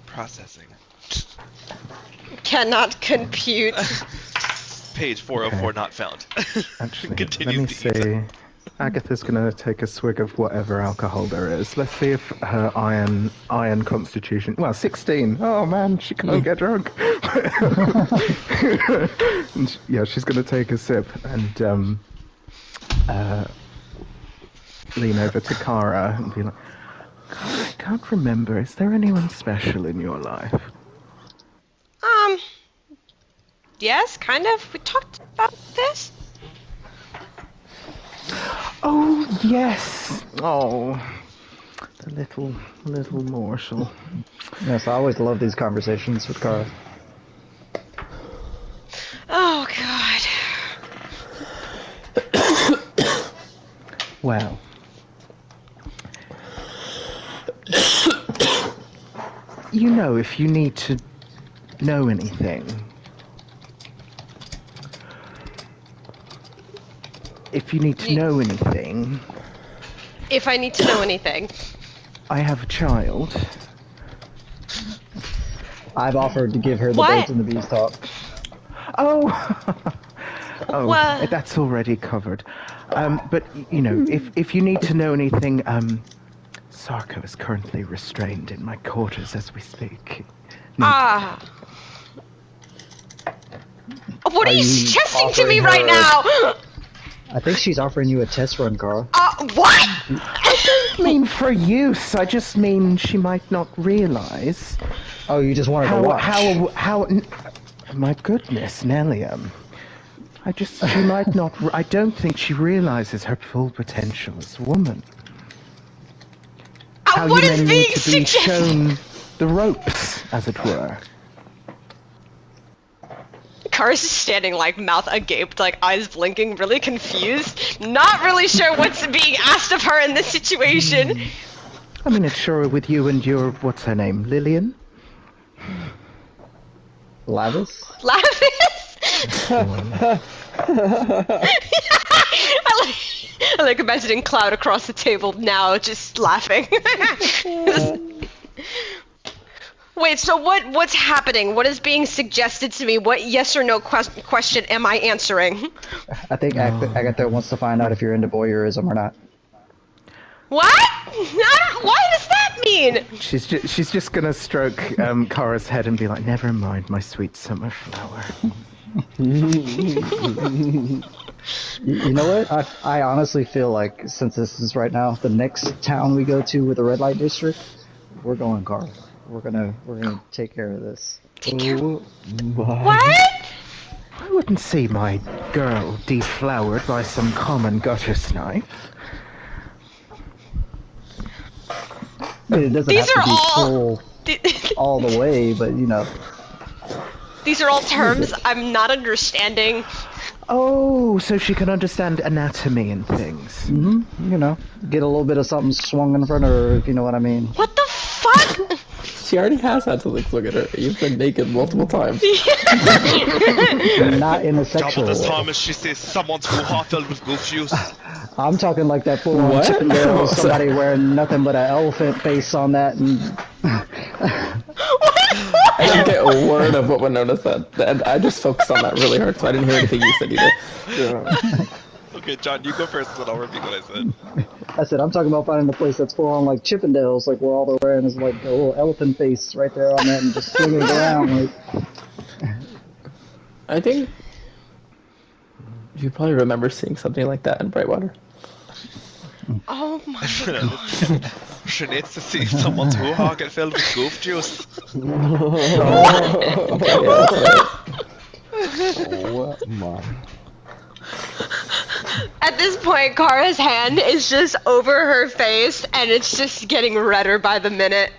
processing. cannot compute. Page 404 not found. Actually, let Continues me to eat. see. Agatha's gonna take a swig of whatever alcohol there is. Let's see if her iron constitution. Well, 16. Oh man, she can't get drunk. And yeah, she's gonna take a sip and lean over to Kara and be like, "Kara, I can't remember. Is there anyone special in your life?" Yes, kind of. We talked about this. Oh yes. Oh, the little morsel. Yes, I always love these conversations with Kara. Oh God. Well. You know, if you need to know anything, if I need to know anything. I have a child. I've offered to give her the What? birds and the bees talk. Oh, oh, What? that's already covered. But you know, if you need to know anything, Sarko is currently restrained in my quarters as we speak. Ah. What are you you suggesting to me offering right her- now? I think she's offering you a test run, Kara. What? I mean for use. I just mean she might not realize Oh, you just wanted to watch. how. My goodness, Nellium. She might not. I don't think she realizes her full potential as a woman. How What you is men being need to be suggested? shown the ropes, as it were. Kara's just standing like mouth agape, like eyes blinking, really confused, not really sure what's being asked of her in this situation. I mean, it's sure with you and your what's her name, Lillian. Lavis? I like imagining Cloud across the table now, just laughing. Wait, so what's happening? What is being suggested to me? What yes or no question am I answering? I think Agatha wants to find out if you're into voyeurism or not. What? What does that mean? She's just gonna stroke Kara's head and be like, "Never mind, my sweet summer flower." You know what? I honestly feel like, since this is right now, the next town we go to with the red light district, we're going, Carl. We're gonna take care of this. What? I wouldn't see my girl deflowered by some common gutter snipe. I mean, it doesn't These have to are be all- full all the way, but you know. These are all terms I'm not understanding. Oh, so she can understand anatomy and things. You know, get a little bit of something swung in front of her, if you know what I mean. What the fuck? She already has had to look at her. You've been naked multiple times. Not in a sexual Double this way. time as she says someone's full heart filled with goof juice. I'm talking like that full-on What? Chippendale, somebody wearing nothing but an elephant face on that, and I didn't get a word of what Winona said. And I just focused on that really hard, so I didn't hear anything you said either. Okay, John, you go first, then I'll repeat what I said. I said I'm talking about finding a place that's full-on like Chippendales, like where all they're wearing is like a little elephant face right there on that, and just swinging it around. Like, I think you probably remember seeing something like that in Brightwater. Oh my. She needs to see someone's hoo-ha get filled with goof juice. Okay, yeah, that's right. Oh my. At this point, Kara's hand is just over her face, and it's just getting redder by the minute.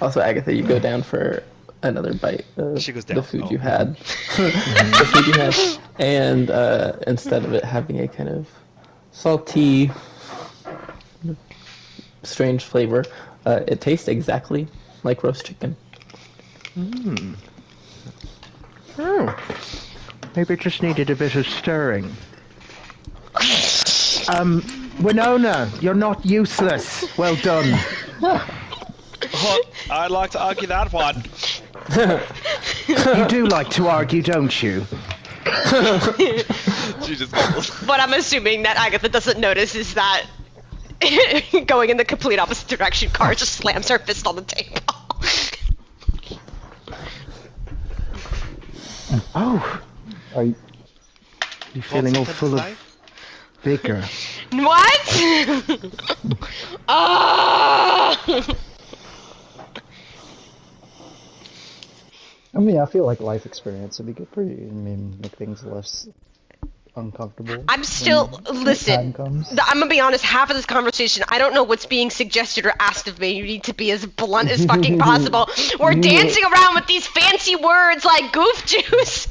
Also, Agatha, you go down for another bite of She goes down. the food Oh. you had. The food you had. And instead of it having a kind of salty, strange flavor, it tastes exactly like roast chicken. Oh. Maybe it just needed a bit of stirring. Winona, you're not useless. Well done. I'd like to argue that one. You do like to argue, don't you? She just gobbles. What I'm assuming that Agatha doesn't notice is that going in the complete opposite direction, Kara just slams her fist on the table. Oh, Are you, you're feeling all full of vigor. What? Ah! I mean, I feel like life experience would be good for you. I mean, make things less uncomfortable. I'm still when listen. time comes. I'm gonna be honest. Half of this conversation, I don't know what's being suggested or asked of me. You need to be as blunt as fucking possible. We're dancing around with these fancy words like goof juice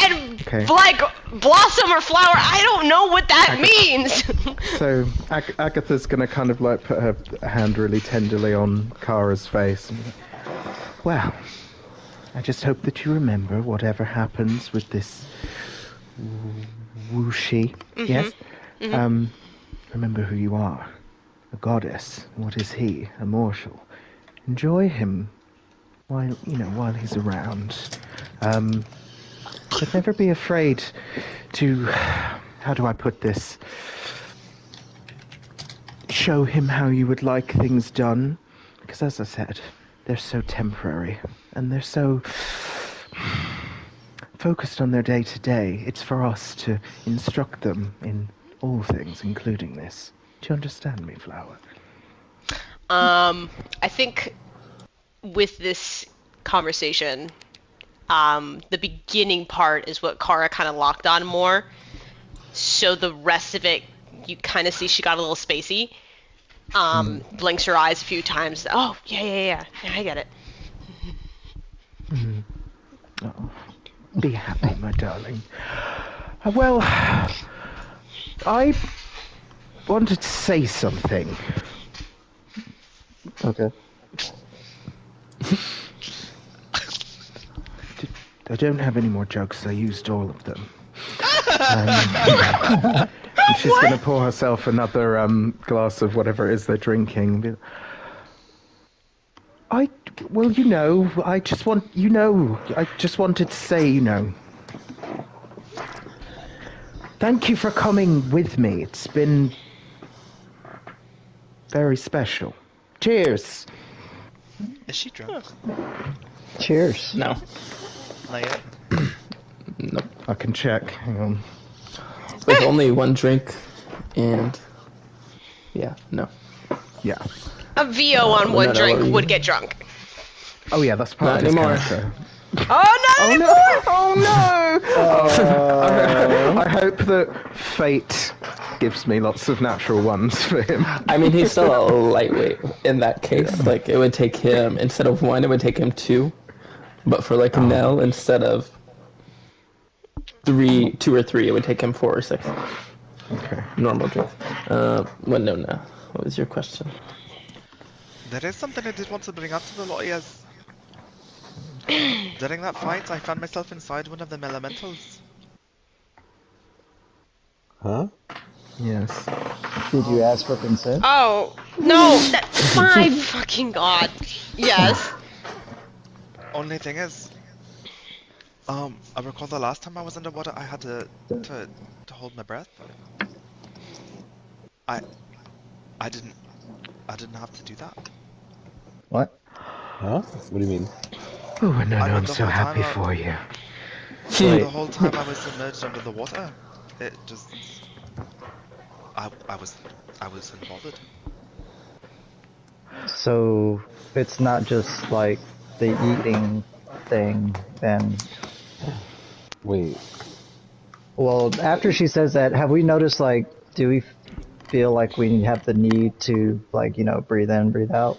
and Okay. like blossom or flower. I don't know what that means. So Agatha's gonna kind of like put her hand really tenderly on Kara's face. Well, I just hope that you remember whatever happens with this Wuxi. Yes? Remember who you are. A goddess. What is he? A mortal. Enjoy him while he's around. But never be afraid to, how do I put this? Show him how you would like things done. Because as I said, they're so temporary. And they're so focused on their day-to-day. It's for us to instruct them in all things, including this. Do you understand me, Flower? I think with this conversation, the beginning part is what Kara kind of locked on more. So the rest of it, you kind of see she got a little spacey. Blinks her eyes a few times. Oh, yeah, I get it. Oh, be happy, my darling. Well, I wanted to say something. Okay. I don't have any more jokes. I used all of them. And she's going to pour herself another glass of whatever it is they're drinking. I just wanted to say, thank you for coming with me. It's been very special. Cheers. Is she drunk? Cheers. No. Not yet. Nope. I can check. Hang on. With only one drink, and yeah, no. Yeah. A VO on one no, drink no. would get drunk. Oh yeah, that's part Not of his anymore. character. Oh no! Oh no! I hope that fate gives me lots of natural ones for him. I mean, he's still a lightweight in that case. Like, it would take him, instead of one, it would take him two. But for like Nell, instead of two or three, it would take him 4 or 6. Okay. Normal drinks. No. What was your question? There is something I did want to bring up to the lawyers. During that fight, I found myself inside one of them elementals. Huh? Yes. Did you ask for consent? Oh no! My fucking god! Yes. Only thing is, I recall the last time I was underwater, I had to hold my breath. I didn't have to do that. What? Huh? What do you mean? Oh, no, I I'm mean, the so whole happy time for you. The whole time I was submerged under the water, it just, I was unbothered. So it's not just like the eating thing, then Wait. Well, after she says that, have we noticed, like, do we feel like we have the need to, like, breathe in, breathe out?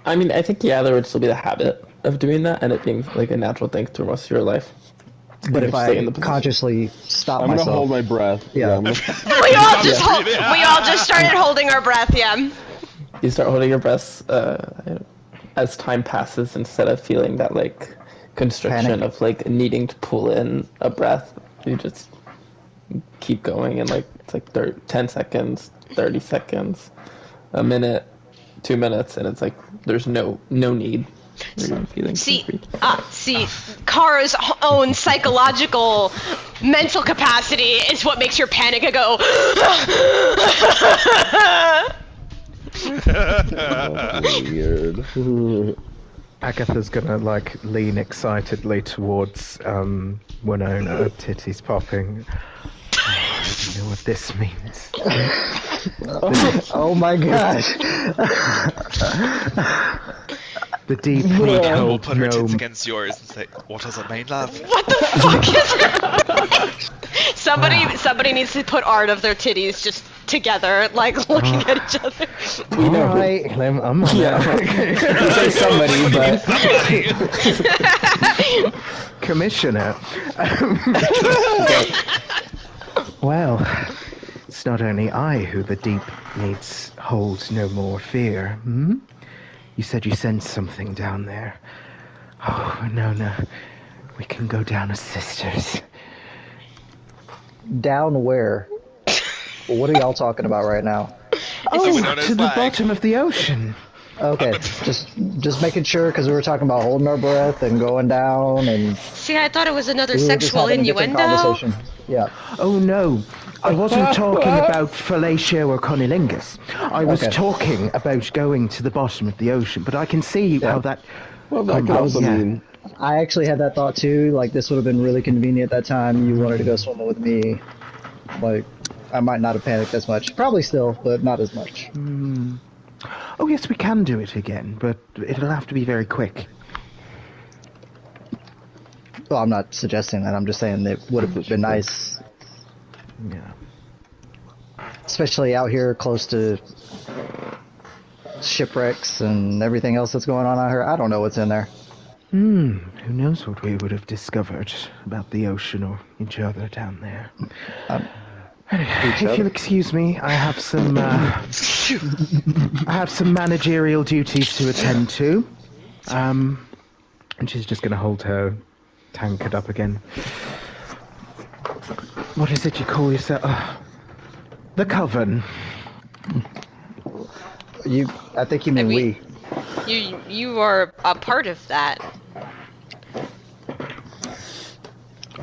I mean, I think, yeah, there would still be the habit of doing that and it being like a natural thing through most of your life. But You if just stay I in the position. consciously stop I'm gonna myself, hold my breath. Yeah. I'm gonna... We all just started holding our breath. Yeah. You start holding your breath as time passes instead of feeling that like constriction Panic. of like needing to pull in a breath. You just keep going and like it's like 10 seconds, 30 seconds, a minute, 2 minutes, and it's like there's no need. See, Kara's own psychological, mental capacity is what makes your panic go. Weird. Agatha's gonna like lean excitedly towards Winona, titties popping. Oh, you know what this means? Oh my gosh. The deep need We'll hold put her no. tits against yours and say, "What does it mean, love?" What the fuck is somebody needs to put art of their titties just together, like looking at each other. Alright, I'm on Say somebody, but Commissioner. Well, it's not only I who the deep needs hold no more fear. Hmm? You said you sensed something down there. Oh, no. We can go down as sisters. Down where? What are y'all talking about right now? Oh, Winona's to the like- bottom of the ocean. Okay, just making sure, because we were talking about holding our breath and going down, and See, I thought it was another we were just sexual having a different innuendo. conversation. Yeah. Oh, no. I wasn't talking about fellatio or cunnilingus. I was Okay. talking about going to the bottom of the ocean, but I can see how that... Well, that could also Yeah. mean... I actually had that thought too. Like, this would have been really convenient at that time. You wanted to go swimming with me. Like, I might not have panicked as much. Probably still, but not as much. Oh, yes, we can do it again, but it'll have to be very quick. Well, I'm not suggesting that. I'm just saying that would have been nice, Yeah. especially out here close to shipwrecks and everything else that's going on out here. I don't know what's in there. Who knows what we would have discovered about the ocean or each other down there. If you'll excuse me, I have some managerial duties to attend to. And she's just gonna hold her tankard up again. What is it you call yourself? The Coven. I think you mean we. You are a part of that.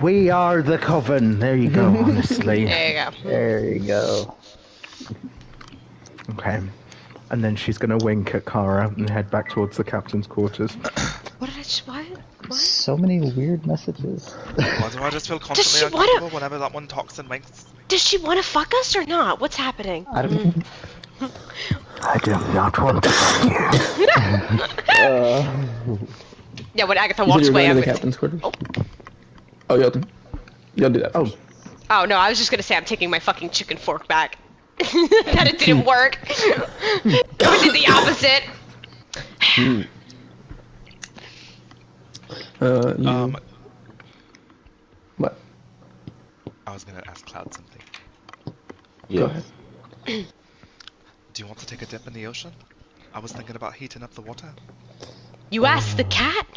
We are the Coven. There you go, honestly. There you go. There you go. Okay. And then she's gonna wink at Kara and head back towards the captain's quarters. What did what? So many weird messages. Why do I just feel she constantly wanna- uncomfortable whenever that one talks and winks? Does she want to fuck us or not? What's happening? I don't. I do not want to fuck you. Yeah, when Agatha you walks said you're away, going I'm to the gonna... captain's quarters. Oh, you'll do that. Oh. first. Oh no, I was just gonna say I'm taking my fucking chicken fork back. That it didn't work. We did the opposite. You... What? I was gonna ask Cloud something. Go ahead. Do you want to take a dip in the ocean? I was thinking about heating up the water. You asked the cat?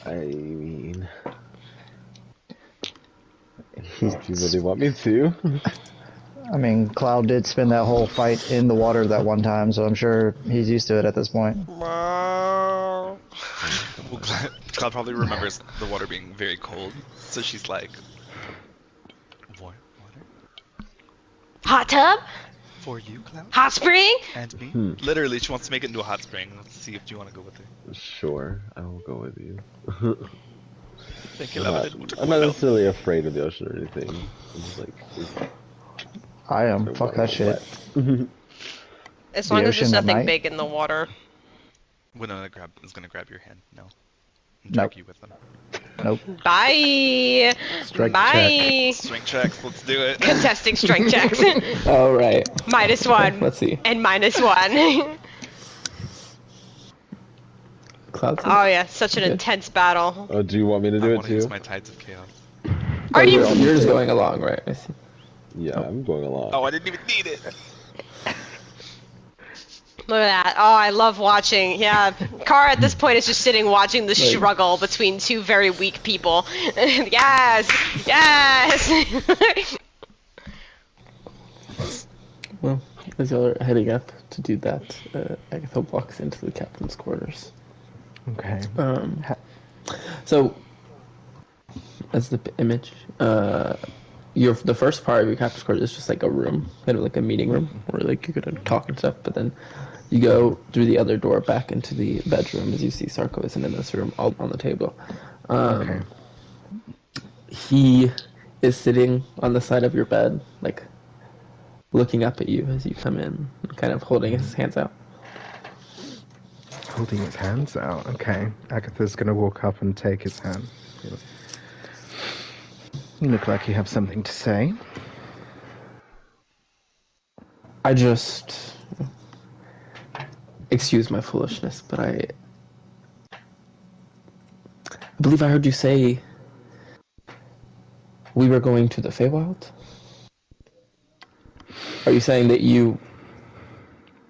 I mean... Do you really want me to? I mean, Cloud did spend that whole fight in the water that one time, so I'm sure he's used to it at this point. Well, Cloud probably remembers the water being very cold, so she's like, Water? Hot tub? For you, Cloud? Hot spring? And me? Literally, she wants to make it into a hot spring. Let's see if you want to go with her. Sure, I will go with you. Thank you, I'm Love. not necessarily afraid of the ocean or anything. I'm just like... I am. Fuck that shit. As long as ocean there's at nothing night? big in the water. Winona is gonna grab your hand. No. And Nope. drag you with them. Nope. Bye. Strength Bye. Strength checks. Let's do it. Contesting strength checks. All right. -1. Let's see. And -1. Clouds. Oh yeah, such an Good. intense battle. Oh, do you want me to I do it want to use too? my tides of chaos. Are you? You're just going along, right? I see. Yeah, I'm going along. Oh, I didn't even need it. Look at that. Oh, I love watching. Yeah, Kara at this point is just sitting watching the struggle between two very weak people. Yes! Yes! Well, as y'all are heading up to do that, Agatha walks into the captain's quarters. Okay. So, as the image, the first part of your captain's quarters is just like a room, kind of like a meeting room, where like you're gonna talk and stuff. But then you go through the other door back into the bedroom, as you see Sarko isn't in this room, all on the table. Okay. He is sitting on the side of your bed, like looking up at you as you come in, kind of holding his hands out. Holding his hands out. Okay. Agatha's gonna walk up and take his hand. You look like you have something to say. I just... Excuse my foolishness, but I believe I heard you say we were going to the Feywild? Are you saying that you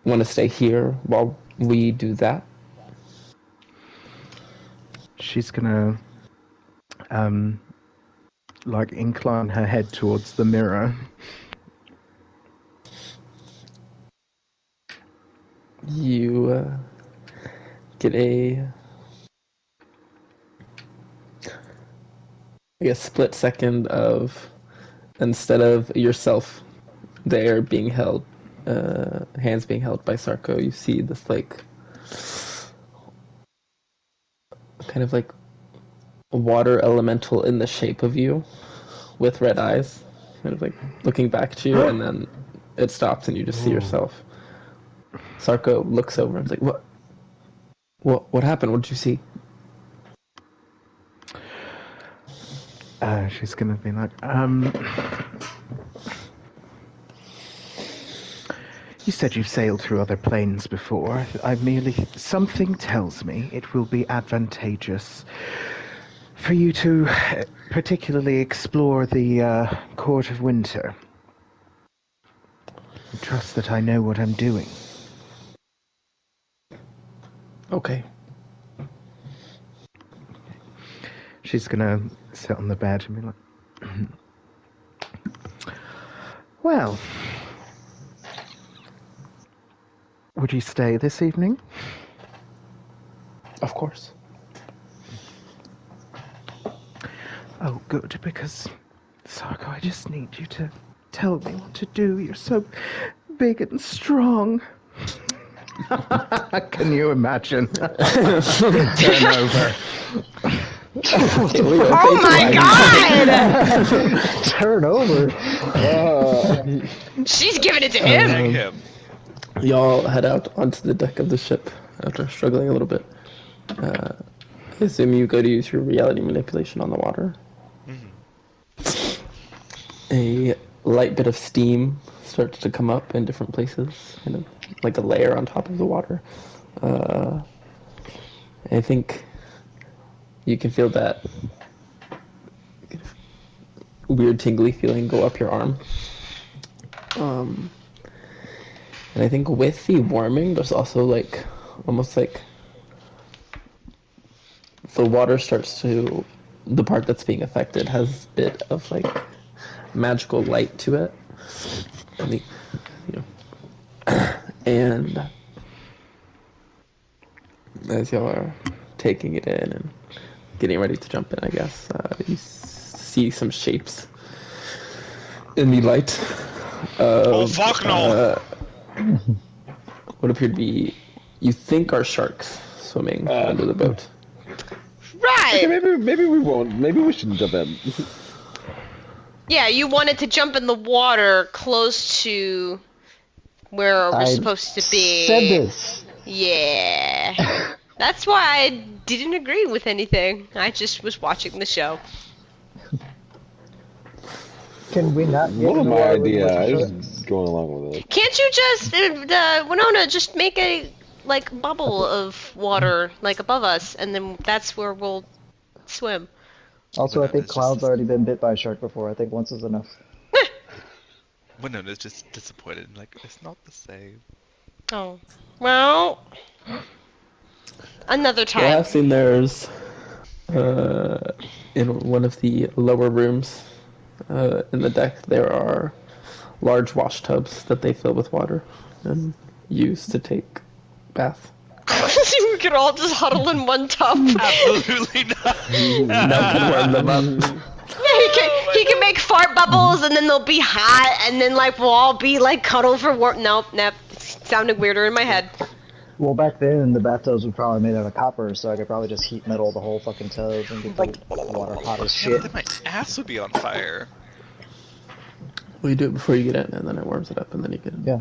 want to stay here while we do that? She's gonna, like, incline her head towards the mirror. You get a split second of, instead of yourself there being held, hands being held by Sarko, you see this like kind of like water elemental in the shape of you with red eyes, kind of like looking back at you, and then it stops and you just see yourself. Sarko looks over and is like, what happened? What did you see? She's gonna be like, you said you've sailed through other planes before. Something tells me it will be advantageous for you to particularly explore the Court of Winter. Trust that I know what I'm doing. Okay. She's gonna sit on the bed and be like, well, would you stay this evening? Of course. Oh, good, because, Sarko, I just need you to tell me what to do. You're so big and strong. Can you imagine? Turn over. Oh my god! Turn over. She's giving it to him! Tag him. Y'all head out onto the deck of the ship after struggling a little bit. I assume you go to use your reality manipulation on the water. A light bit of steam starts to come up in different places, kind of like a layer on top of the water. I think you can feel that weird tingly feeling go up your arm. And I think with the warming, there's also like, almost like the water starts to, the part that's being affected has a bit of like magical light to it. And as y'all are taking it in and getting ready to jump in, I guess, you see some shapes in the light. Oh, fuck no! What appear to be, you think, are sharks swimming under the boat. Right! Okay, maybe we won't. Maybe we shouldn't jump in. Yeah, you wanted to jump in the water close to where we're supposed to be. Said this. Yeah. Okay. That's why I didn't agree with anything. I just was watching the show. Can we not get What into my water with idea? I was sharks? going along with it. Can't you just, Winona, just make a, like, bubble of water, like, above us, and then that's where we'll swim. Also, I Winona's think just- Cloud's already been bit by a shark before. I think once is enough. Winona's just disappointed. Like, it's not the same. Oh. Well, another time. Well, I've seen theirs in one of the lower rooms. In the deck, there are large wash tubs that they fill with water and use to take baths. We could all just huddle in one tub. Absolutely not. That could warm them up. He can make fart bubbles, and then they'll be hot, and then, like, we'll all be, like, cuddle for warm. Nope. Sounded weirder in my head. Well, back then, the bathtubs were probably made out of copper, so I could probably just heat metal the whole fucking tub and get the water hot as Yeah, shit. but then my ass would be on fire. Well, you do it before you get in, and then it warms it up, and then you get in. Yeah.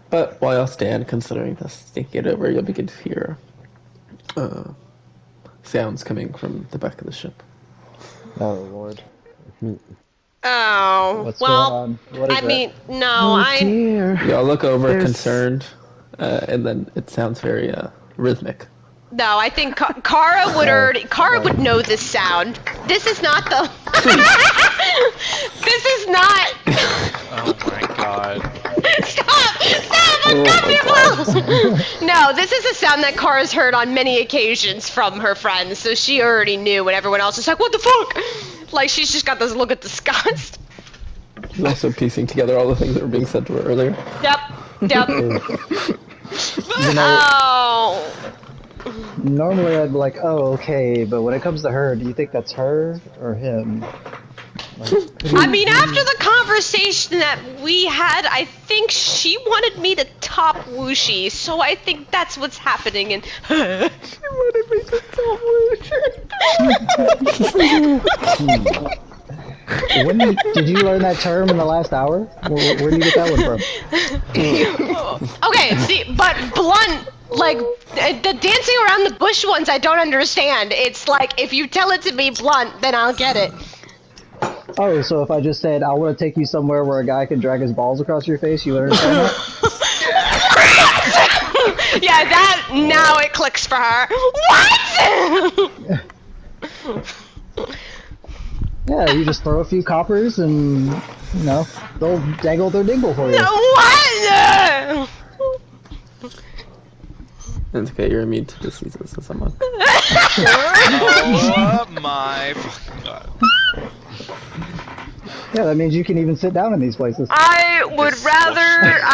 But while y'all stand considering this, thinking it over, you'll begin to hear sounds coming from the back of the ship. Oh, Lord. Oh, What's well, going on? What is I that? mean, no, Dear. Y'all look over There's- concerned, and then it sounds very rhythmic. No, I think Kara would know this sound. This is not the. This is not. Oh my god. Stop! That's Oh not my it well. No, this is a sound that Kara's heard on many occasions from her friends, so she already knew, and everyone else is like, "What the fuck?" Like she's just got this look of disgust. She's also piecing together all the things that were being said to her earlier. Yep. Oh. Normally I'd be like, oh, okay, but when it comes to her, do you think that's her or him? I mean, after the conversation that we had, I think she wanted me to top Wooshie, so I think that's what's happening. And She wanted me to top Wooshie. When did you learn that term in the last hour? Where did you get that one from? okay, see, but blunt, like the dancing around the bush ones, I don't understand. It's like if you tell it to me blunt, then I'll get it. Oh, so if I just said, I want to take you somewhere where a guy can drag his balls across your face, you would understand that? Yeah, that now it clicks for her. What? Yeah, you just throw a few coppers and, you know, they'll dangle their dingle for you. What? It's okay, you're immune to diseases as someone. Oh my fucking god. Yeah, that means you can even sit down in these places. I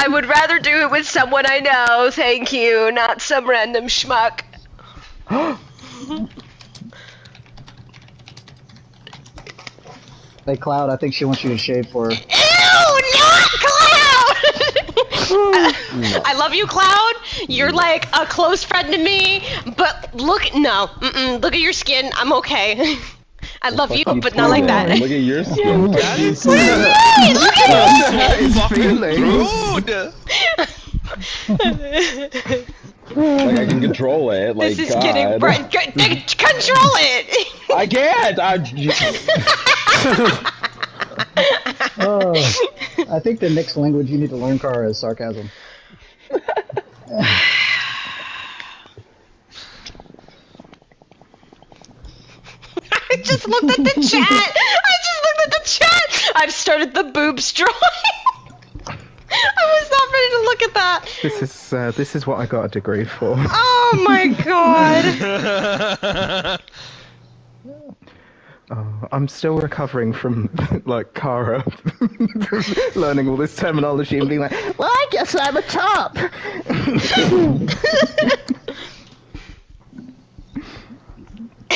would rather do it with someone I know, thank you, not some random schmuck. Hey, Cloud, I think she wants you to shave for her. Ew, not Cloud! I love you, Cloud. You're like a close friend to me, but look at your skin. I'm okay. I love you, but not like that. Look at your skin. That is Look at It's fucking feeling. rude. Like I can control it. Like This is God. getting bright. Control it. I can't. Oh, I think the next language you need to learn, Kara, is sarcasm. I just looked at the chat. I've started the boobs drawing. I was not ready to look at that. This is what I got a degree for. Oh my god. Oh, I'm still recovering from like Kara learning all this terminology and being like, well, I guess I'm a top.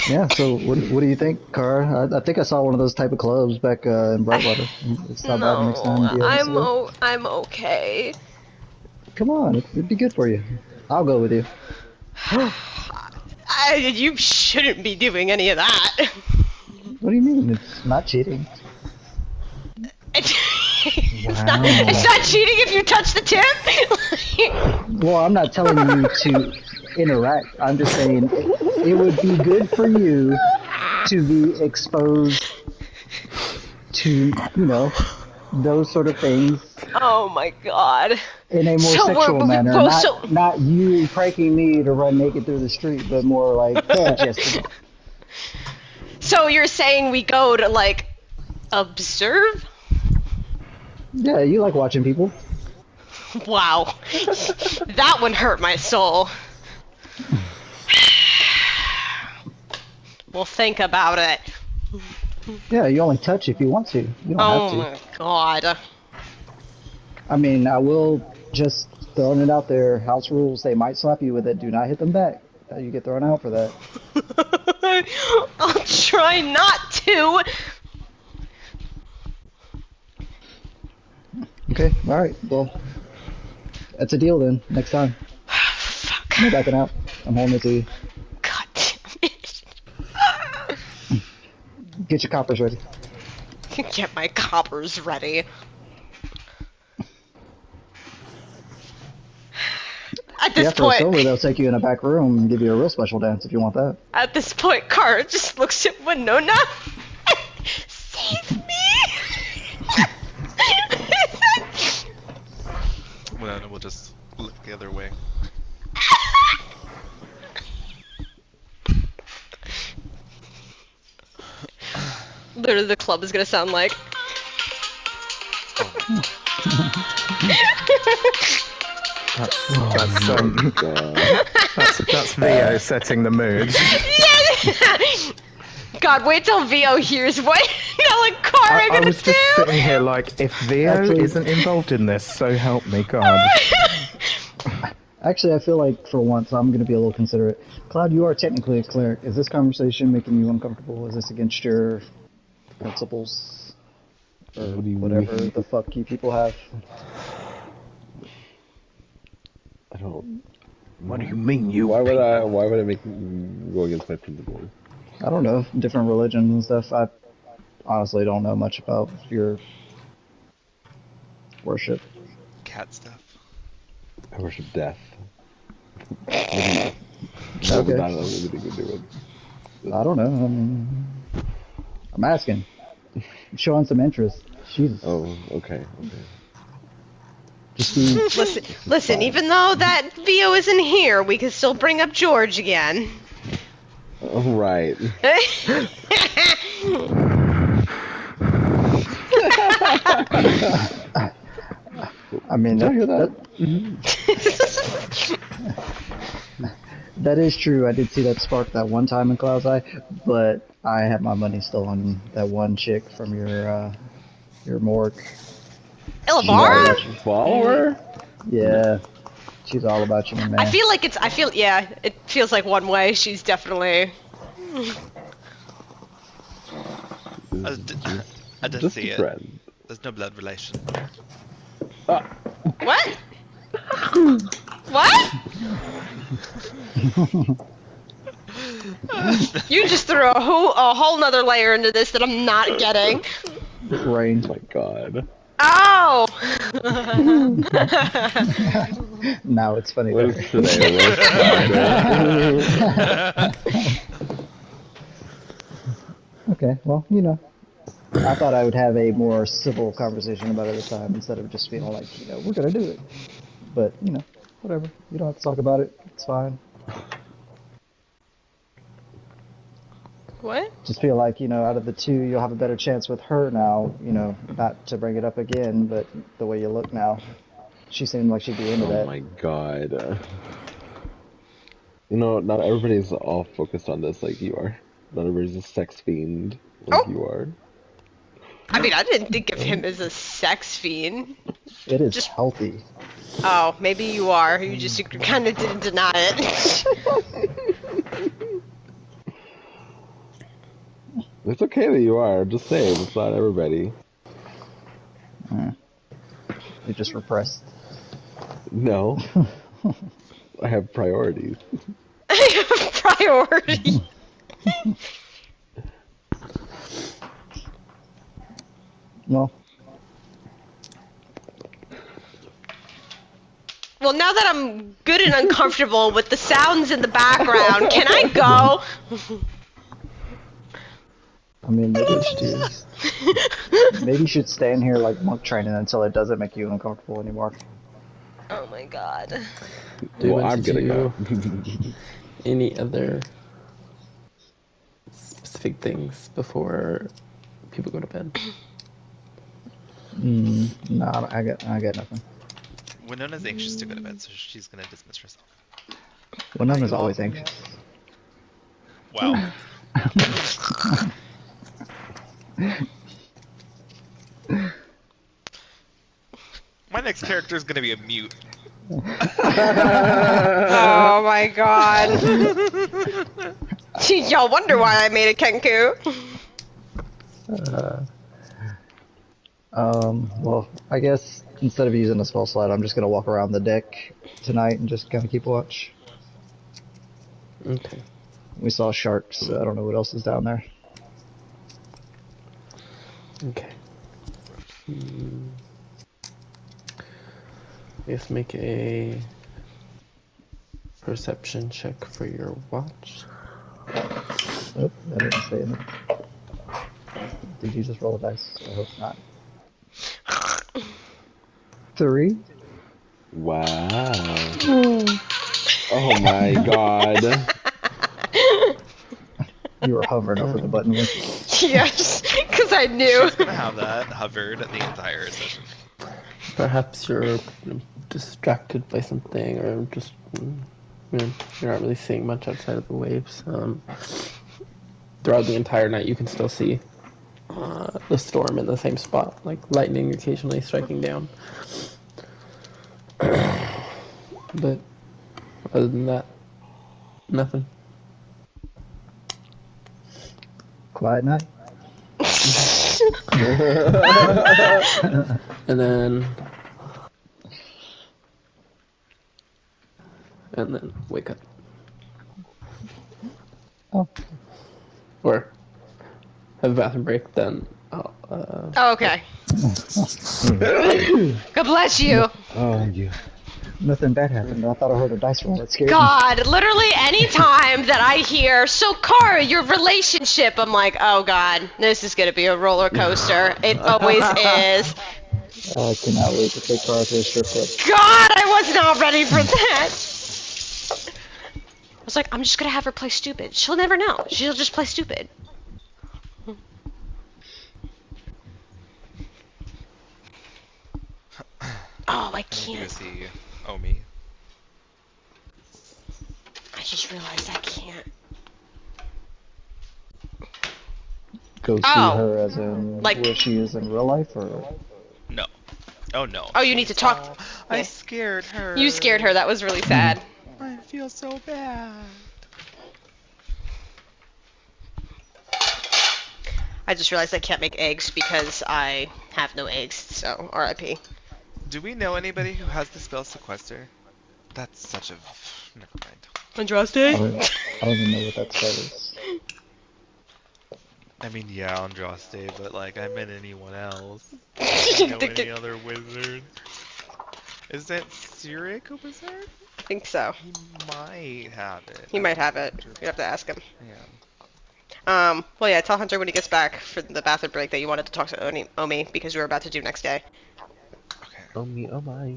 Yeah, so what do you think, Kara? I think I saw one of those type of clubs back in Brightwater. It's not bad next time. I'm okay. Come on, it'd be good for you. I'll go with you. You shouldn't be doing any of that. What do you mean? It's not cheating. It's not cheating if you touch the tip. Well, I'm not telling you to interact. I'm just saying it would be good for you to be exposed to, those sort of things Oh my god. in a more So sexual we're manner. both so. Not you pranking me to run naked through the street, but more like suggesting. So you're saying we go to like observe? Yeah, you like watching people. Wow. That one hurt my soul. We'll think about it. Yeah, you only touch if you want to. You don't have Oh to. my god. I mean, I will just throwing it out there. House rules: they might slap you with it. Do not hit them back. You get thrown out for that. I'll try not to. Okay. All right. Well, that's a deal then. Next time. Fuck. No backing out. I'm holding it to you. God damn it. Get your coppers ready. Get my coppers ready. At this Yeah, for a point, silver, they'll take you in a back room and give you a real special dance if you want that. at this point, Kara just looks at Winona. Save me! Winona will just look the other way. Literally, the club is gonna sound like. That's Theo setting the mood. Yeah! God, wait till Vio hears what Nell and Kara are I gonna was just do! sitting here like, if Theo Actually- isn't involved in this, so help me God. Actually, I feel like for once I'm going to be a little considerate. Cloud, you are technically a cleric. Is this conversation making you uncomfortable? Is this against your principles? Or What do you whatever mean? the fuck you people have? I don't. What do you mean, you Why would people? Why would I make go against my principles? I don't know. Different religions and stuff. I honestly don't know much about your worship. Cat stuff. I worship death. Okay. That has anything to do with. I don't know. I mean, I'm asking. I'm showing some interest. Jesus. Oh, okay. Just be. Listen, even though that Vio isn't here, we can still bring up George again. Oh, right. I mean, Did you hear that? that is true. I did see that spark that one time in Cloud's Eye, but I have my money still on that one chick from your morgue. Ilabara? Follower? Yeah, she's all about you, man. I feel like it feels like one way. She's definitely. I didn't Just see a it. friend. There's no blood relation. What? What? You just threw a whole nother layer into this that I'm not getting. Rain. Oh my god. Oh! Now it's funny. What There. is today? Okay, well, I thought I would have a more civil conversation about it this time instead of just feeling like, we're gonna do it. But, whatever. You don't have to talk about it. It's fine. What? Just feel like, out of the two, you'll have a better chance with her now, not to bring it up again, but the way you look now, she seemed like she'd be into that. Oh my god. Not everybody's all focused on this like you are. Not everybody's a sex fiend like you are. I mean, I didn't think of him as a sex fiend. It is Just- healthy. Oh, maybe you are. You just kind of didn't deny it. It's okay that you are. Just saying, it's not everybody. You're just repressed. No. I have priorities. Priority. Well, Well, now that I'm good and uncomfortable with the sounds in the background, can I go? I mean, maybe you should stay in here like monk training until it doesn't make you uncomfortable anymore. Oh my god. Do you Well, want I'm to gonna do go. any other specific things before people go to bed? No, I got nothing. Winona's anxious to go to bed, so she's gonna dismiss herself. One of them Are is you all- always anxious. Wow. My next character is gonna be a mute. Oh my god. Y'all wonder why I made a Kenku. Well, I guess instead of using a spell slot, I'm just gonna walk around the deck tonight and just kind of keep watch. Okay. We saw sharks, so I don't know what else is down there. Okay. I guess make a perception check for your watch. Oh, I didn't say anything. Did you just roll a dice? I hope not. 3? Wow. Oh my god. You were hovering over the button. weren't you? Yes, because I knew. She's gonna have that hovered the entire session. Perhaps you're distracted by something, or just you're not really seeing much outside of the waves. Throughout the entire night, you can still see the storm in the same spot, like lightning occasionally striking down. But other than that, nothing. Quiet night. And then wake up. Oh. Or have a bathroom break, then Oh, okay. God bless you. Oh, you. Nothing bad happened. I thought I heard a dice roll. That scared me. God, literally any time that I hear, so Kara, your relationship, I'm like, oh god, this is gonna be a roller coaster. It always is. I cannot wait to take Cara to a strip club. God, I was not ready for that. I was like, I'm just gonna have her play stupid. She'll never know. She'll just play stupid. Oh, I I need to go can't. see Omi. I just realized I can't. Go see Oh. her as in Like- where she is in real life, or No. Oh no. Oh, you need to talk. Oh, I Yeah. scared her. You scared her. That was really sad. I feel so bad. I just realized I can't make eggs because I have no eggs, so RIP. Do we know anybody who has the spell sequester? That's such a. Never mind. I Andraste? don't even know what that spell is. I mean, yeah, Andraste, but like, I meant anyone else. I know any other wizard. Is that Cyric a wizard? I think so. He might have it. He might have it. You have to ask him. Yeah. Well, yeah, tell Hunter when he gets back for the bathroom break that you wanted to talk to Omi because we were about to do next day. Okay. Oh me, oh my.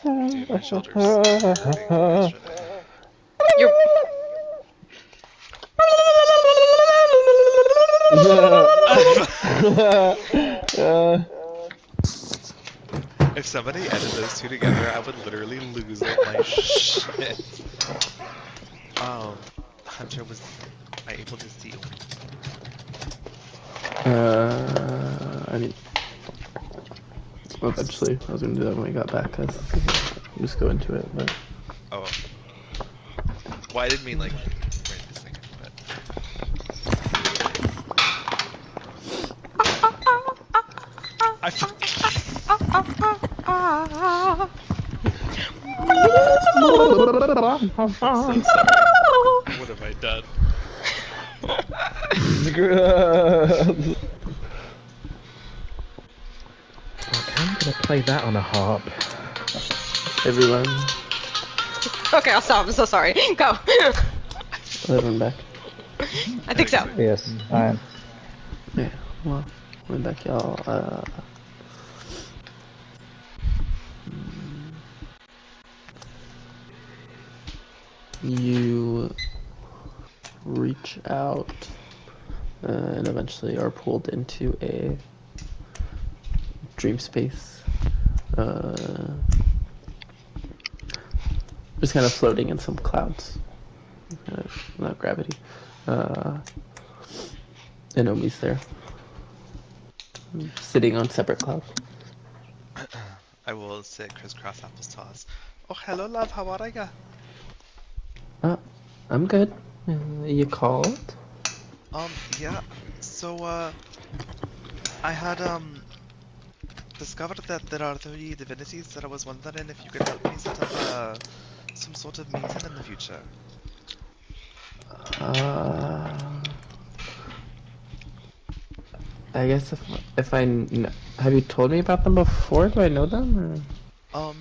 Dude, my shoulders are hurting yesterday. You're... If somebody edited those two together, I would literally lose my shit. Hunter, was I able to see? I need. Well, eventually, I was gonna do that when we got back. Cause just go into it, but. Oh. Well, I didn't mean like right this second, but. I so sorry. What have I done? play that on a harp. Everyone, Okay, I'll stop. I'm so sorry. Go. everyone back. I think so. Yes, I am. Yeah, well, we're back, y'all. You reach out and eventually are pulled into a dream space. Just kind of floating in some clouds. Not gravity. And Omi's there. Sitting on separate clouds. I will sit crisscross applesauce. Oh, hello, love. How are ya? I'm good. You called? Yeah. So, I had, discovered that there are 3 divinities that I was wondering if you could help me set up, some sort of meeting in the future. I guess have you told me about them before? Do I know them? Or?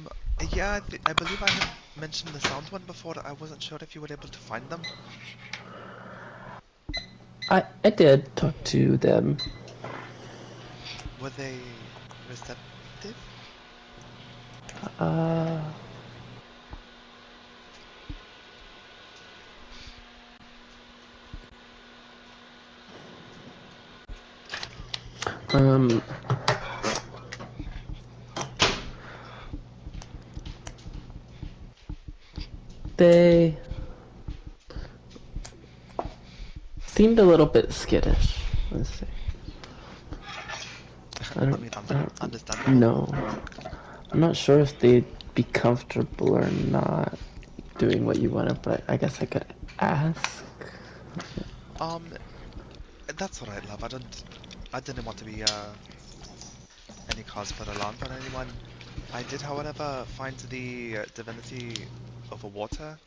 Yeah, I believe I had mentioned the sound one before. I wasn't sure if you were able to find them. I did talk to them. Were they receptive? Uh, um, they seemed a little bit skittish, let's say. I don't Understandable. know. I'm not sure if they'd be comfortable or not doing what you wanted, but I guess I could ask. That's alright, love. I didn't want to be, any cause for alarm for anyone. I did, however, find the divinity over water,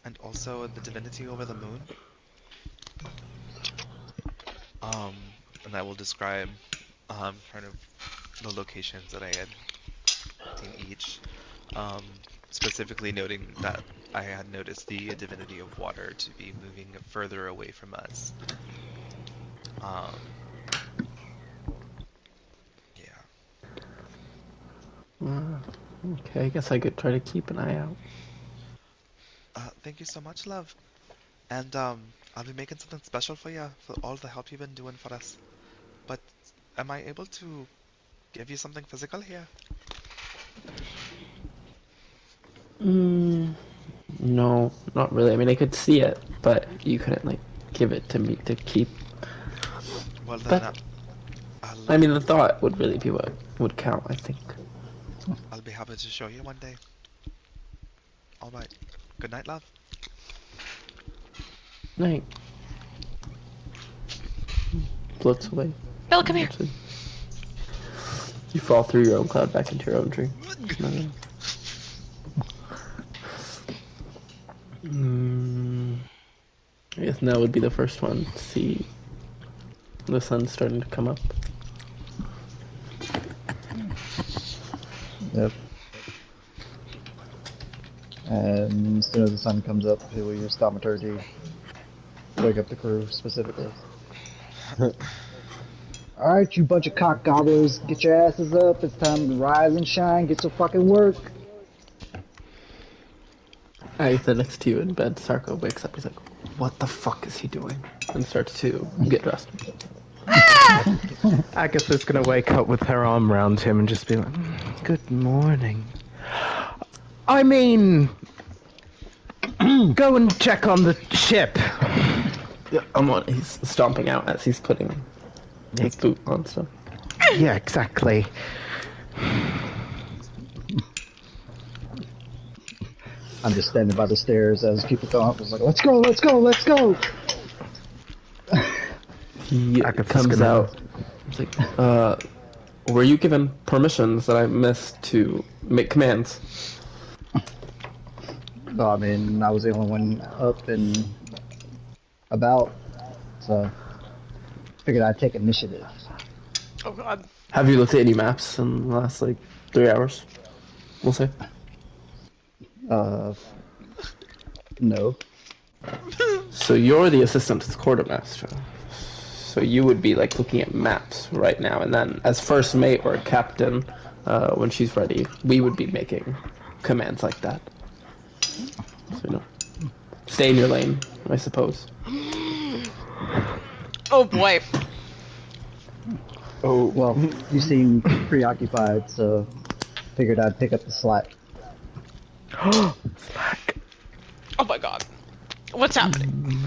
and also the divinity over the moon. And I will describe, kind of the locations that I had seen each. Specifically noting that I had noticed the divinity of water to be moving further away from us. Yeah. Okay, I guess I could try to keep an eye out. Thank you so much, love. And, I'll be making something special for you for all the help you've been doing for us. But am I able to give you something physical here? No, not really. I mean, I could see it, but you couldn't, like, give it to me to keep. Well then, But, I'll I mean, the thought would really be what would count, I think. I'll be happy to show you one day. All right. Good night, love. Night. Floats away. Bill, come here. Eventually. You fall through your own cloud back into your own dream. I guess now would be the first one to see the sun starting to come up. Yep. And as soon as the sun comes up, he will use thaumaturgy. Wake up the crew specifically. Alright, you bunch of cock gobblers, get your asses up. It's time to rise and shine, get to fucking work. Agatha next to you in bed, Sarko wakes up. He's like, what the fuck is he doing? And starts to get dressed. Agatha's gonna wake up with her arm around him and just be like, good morning. I mean, go and check on the ship. Yeah, he's stomping out as he's putting his boot on stuff. Yeah, exactly. I'm just standing by the stairs as people come up. It's like, let's go, let's go, let's go. He Agatha's comes gonna- out. He's like, were you given permissions that I missed to make commands? No, I mean, I was the only one up and about, so figured I'd take initiative. Oh god. Have you looked at any maps in the last, like, 3 hours? We'll say. Uh, no. So you're the assistant to the quartermaster. So you would be, like, looking at maps right now, and then as first mate or captain, when she's ready, we would be making commands like that. So, you know, stay in your lane, I suppose. Oh boy. Oh, Well, you seem preoccupied, so figured I'd pick up the slack. slack. Oh my god. What's happening?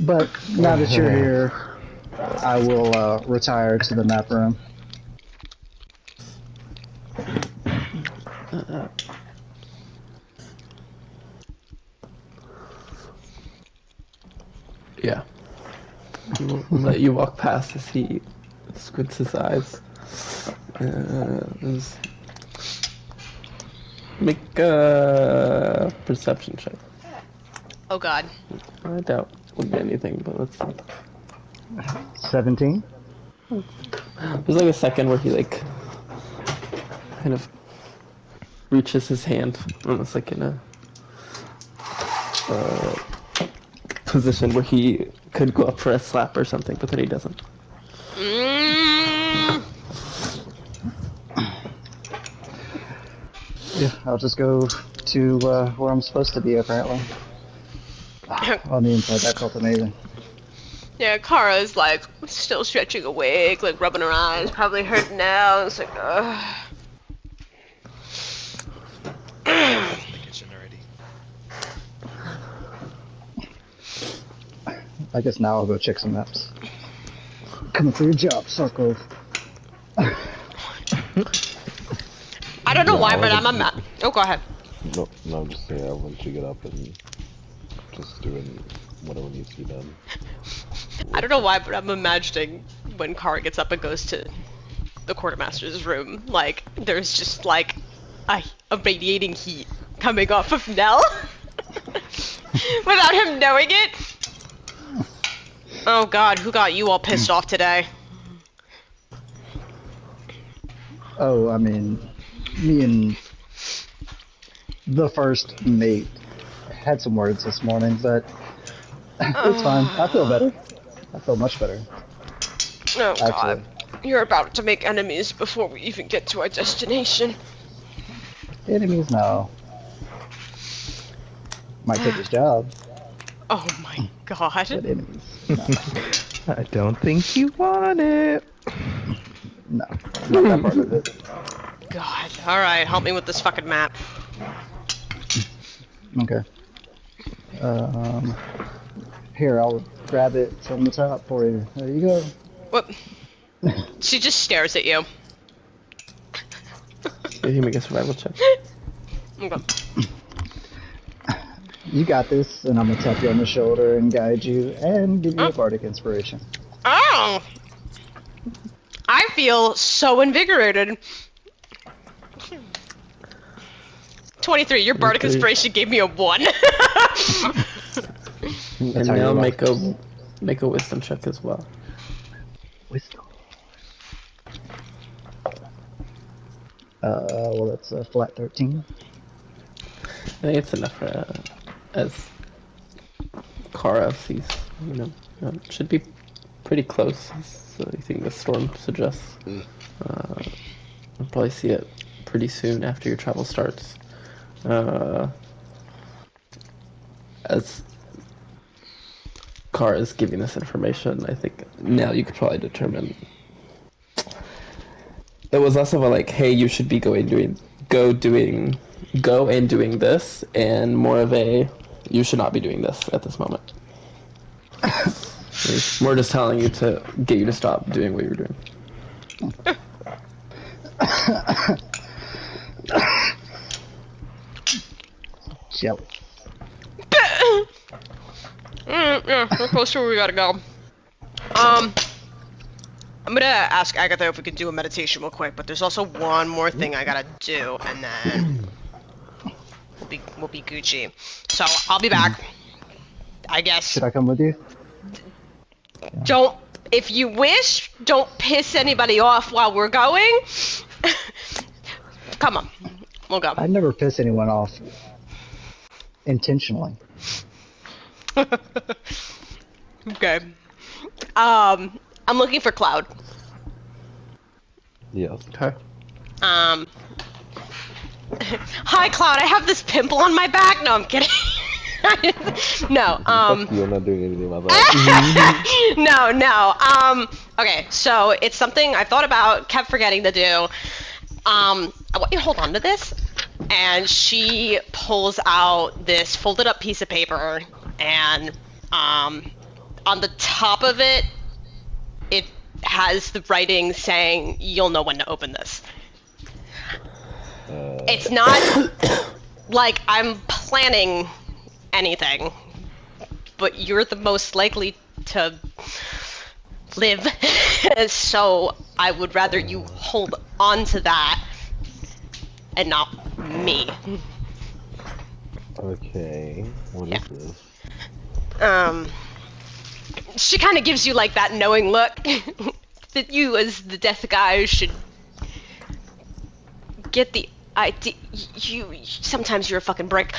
But now that you're here, I will retire to the map room. Yeah. We'll let you walk past as he squints his eyes. Make a perception check. Oh god. I doubt would be anything, but let's see. 17? There's like a second where he like kind of reaches his hand, almost like in a position where he could go up for a slap or something, but then he doesn't. Yeah, I'll just go to where I'm supposed to be, apparently. On the inside, that felt amazing. Yeah, Kara's like still stretching awake, like rubbing her eyes, probably hurting now. It's like, ugh. In the kitchen already. I guess now I'll go check some maps. Coming for your job, Sarko. I don't know Yeah, why, I but I'm a wasn't- Oh, go ahead. No, I'm just saying I want you to get up and just doing whatever needs to be done. I don't know why, but I'm imagining when Kara gets up and goes to the quartermaster's room, like there's just like a radiating heat coming off of Nell without him knowing it. Oh god, who got you all pissed off today? Oh, I mean, me and the first mate had some words this morning, but it's fine. I feel better. I feel much better. Oh god. Actually. You're about to make enemies before we even get to our destination. Enemies now. Might take his job, Oh my god. but enemies. No, I don't think you want it. no, not that part of it. God. Alright, help me with this fucking map. Okay. Here, I'll grab it from the top for you. There you go. What? She just stares at you. Yeah, he make a survival check. Okay. You got this, and I'm gonna tap you on the shoulder and guide you, and give you a bardic inspiration. Oh! I feel so invigorated. 23, your bardic Okay. inspiration gave me a 1. And how now you make a wisdom check as well. Wisdom. Well, that's a flat 13. I think it's enough for as Kara sees, you know, should be pretty close. So I think the storm suggests. We'll probably see it pretty soon after your travel starts. As Kara is giving this information, I think now you could probably determine it was less of a like, hey, you should be go and doing this, and more of a you should not be doing this at this moment. We're just telling you to get you to stop doing what you're doing. Jealous. Yeah, we're close to where we gotta go. I'm gonna ask Agatha if we could do a meditation real quick, but there's also one more thing I gotta do, and then we'll be Gucci. So I'll be back. I guess. Should I come with you? Don't, if you wish, don't piss anybody off while we're going. Come on, we'll go. I never piss anyone off intentionally. Okay. I'm looking for Cloud. Yes. Okay. Hi, Cloud. I have this pimple on my back. No, I'm kidding. No. You're not doing anything about that. No. Okay. So it's something I thought about, kept forgetting to do. I want you to hold on to this. And she pulls out this folded up piece of paper, and on the top of it, it has the writing saying, "You'll know when to open this." It's not like I'm planning anything, but you're the most likely to live, so I would rather you hold on to that and not me. Okay. What is this? She kind of gives you like that knowing look that you, as the death guy, should get the idea. Sometimes you're a fucking brick.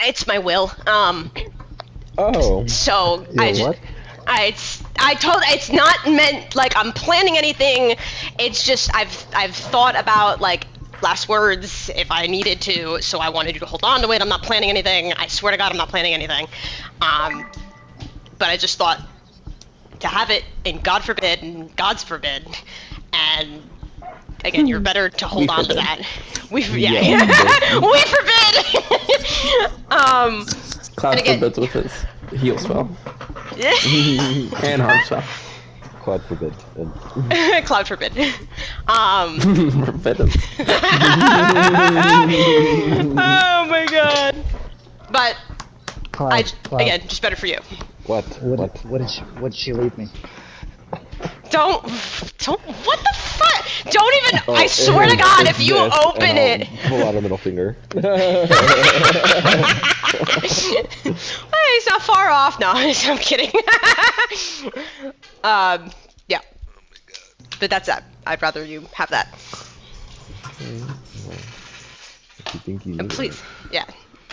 It's my will. Oh. So What? it's not meant like I'm planning anything. It's just I've thought about like last words if I needed to, so I wanted you to hold on to it. I'm not planning anything. I swear to God, I'm not planning anything. But I just thought to have it, and God forbid, and God's forbid, and again, you're better to hold on to that. We forbid. Cloud and again- forbids with his heal spell. And harm spell. Cloud forbid. Cloud forbid. Forbidden. Oh my God. But Cloud, Cloud. again, just better for you. What? What did she leave me? Don't, what the fuck? Don't even, I swear to God, if you open it. Pull out a middle finger. Hey, it's not far off. No, I'm kidding. Yeah. But that's that. I'd rather you have that. If you think you need And please, it. yeah.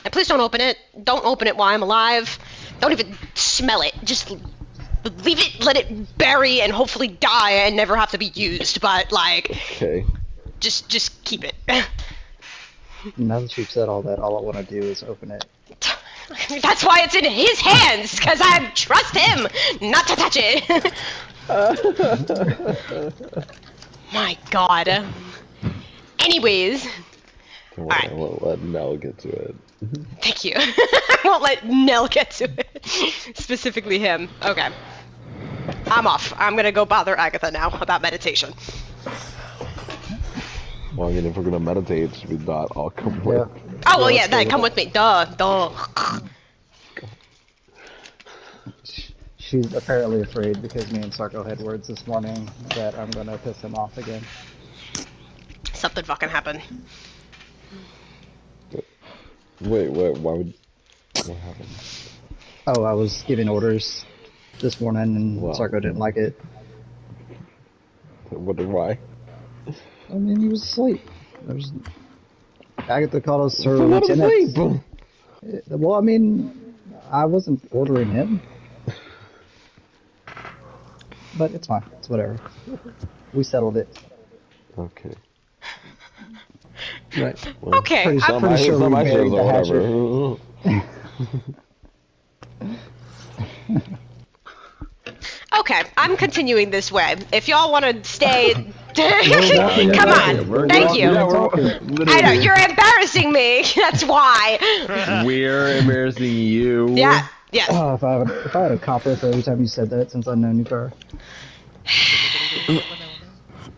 And please don't open it. Don't open it while I'm alive. Don't even smell it. Just leave it, let it bury, and hopefully die and never have to be used. But like, Okay. just keep it. Now that you've said all that, all I want to do is open it. That's why it's in his hands, because I trust him not to touch it. My God. Anyways. Don't worry, Alright. I won't let Nell get to it. Thank you. I won't let Nell get to it. Specifically him. Okay. I'm off. I'm gonna go bother Agatha now about meditation. Well, I mean, if we're gonna meditate, should we not all come with? Oh, well, yeah, then come with me. Duh. She's apparently afraid because me and Sarko had words this morning that I'm gonna piss him off again. Something fucking happened. Wait, why would... What happened? Oh, I was giving orders this morning and Wow. Sarko didn't like it. Why? I mean, he was asleep. Agatha called us her Not lieutenant. asleep! Well, I mean, I wasn't ordering him. But it's fine. It's whatever. We settled it. Okay. Right. Well, Okay. Pretty, I'm- pretty sure it's not we my buried show, the hatchet. whatever. Okay, I'm continuing this way. If y'all want to stay, walking come away. on. Thank you. Yeah, I know you're embarrassing me. That's why. We're embarrassing you. Yeah. Yes. Oh, if I had a copper for every time you said that since I've known you for.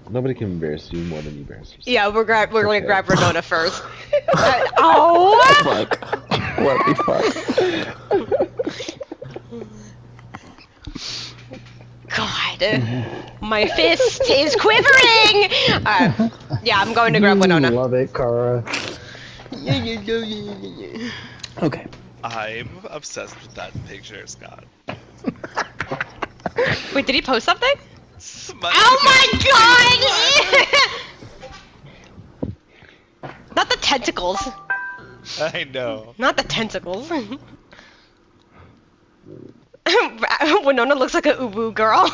Nobody can embarrass you more than you embarrass yourself. Yeah, we're gonna Okay. grab Ramona first. Oh. Fuck. What the fuck? God. My fist is quivering! Yeah, I'm going to grab Winona. Love it, Kara. Okay. I'm obsessed with that picture, Scott. Wait, did he post something? Smut- Oh my god! Not the tentacles. I know. Not the tentacles. Winona looks like a uwu girl.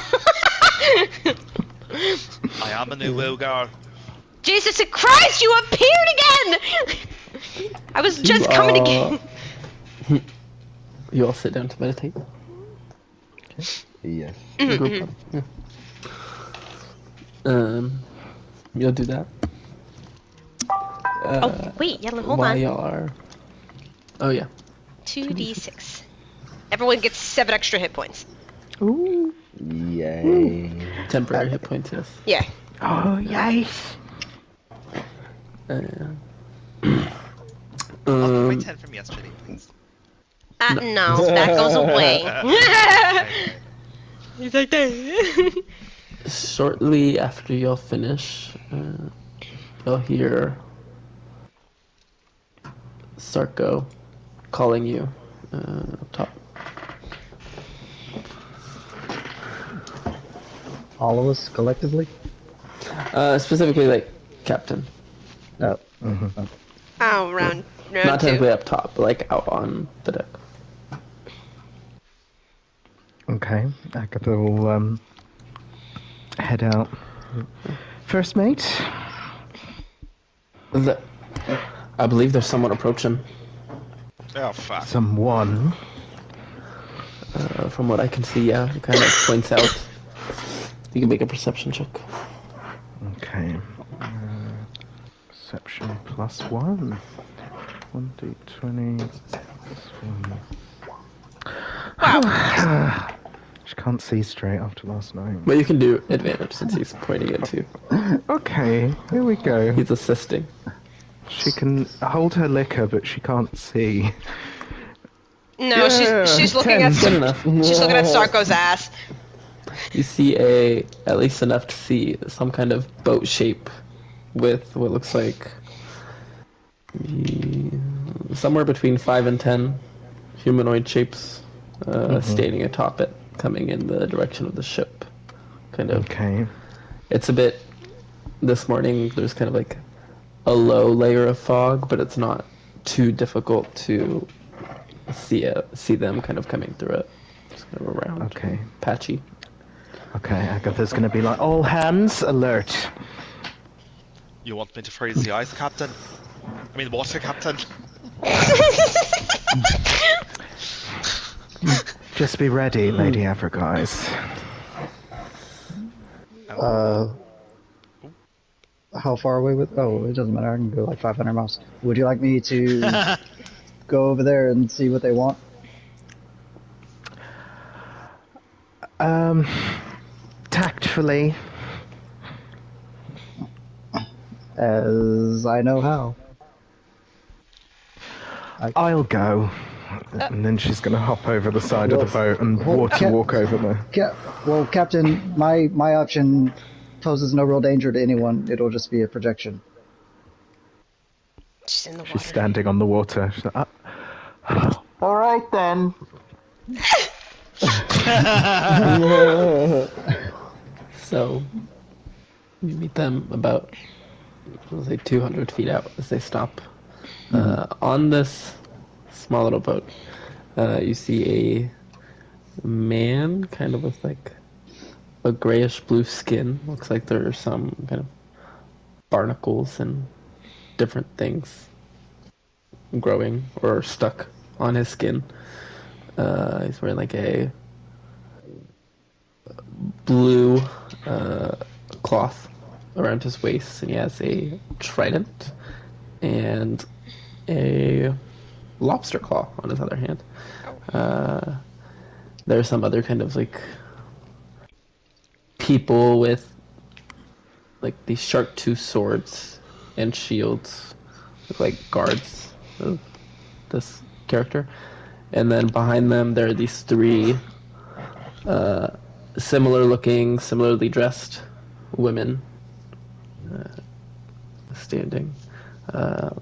I am a new girl. Jesus Christ, you appeared again! I was just coming again. You all sit down to meditate. Yes. Group up. Yeah. You'll do that. Oh, wait, Yellen, hold while on. y'all are... Oh, yeah. 2d6. Everyone gets 7 extra hit points. Ooh. Yay. Temporary hit points, yes. Yeah. Oh, yes. I'll keep my 10 from yesterday, please. No, that goes away. He's like that. Shortly after y'all finish, you'll hear Sarko calling you up top. All of us collectively? Specifically, like, Captain. Oh. Oh, round Not 2. technically up top, but like out on the deck. Okay, Agatha will head out. First mate? I believe there's someone approaching. Oh, fuck. Someone. From what I can see, yeah, it kind of points out. You can make a perception check. Okay. Perception +1. 1d20 +1. Wow. She can't see straight after last night. But you can do advantage since he's pointing at you. Okay, here we go. He's assisting. She can hold her liquor, but she can't see. No, she's looking 10, at good enough. she's looking at Sarko's ass. You see at least enough to see some kind of boat shape with what looks like somewhere between 5 and 10 humanoid shapes standing atop it, coming in the direction of the ship. Kind of. Okay. It's a bit. This morning, there's kind of like a low layer of fog, but it's not too difficult to see them kind of coming through it. Just kind of around. Okay. Patchy. Okay, Agatha's gonna be like, all hands alert. You want me to freeze the ice, Captain? I mean, water, Captain? Just be ready, Lady Everguise. How far away with... Oh, it doesn't matter. I can go like 500 miles. Would you like me to go over there and see what they want? Tactfully. As I know how. I'll go. And then she's gonna hop over the side of the boat and walk over there. Well, Captain, my option poses no real danger to anyone. It'll just be a projection. She's in the water. She's standing on the water. She's like, all right then. So, you meet them about, let's say, 200 feet out as they stop. On this small little boat, you see a man kind of with like a grayish blue skin. Looks like there are some kind of barnacles and different things growing or stuck on his skin. He's wearing like a blue cloth around his waist, and he has a trident and a lobster claw on his other hand. There's some other kind of like people with like these shark tooth swords and shields, look like guards of this character. And then behind them there are these three similar looking, similarly dressed women standing.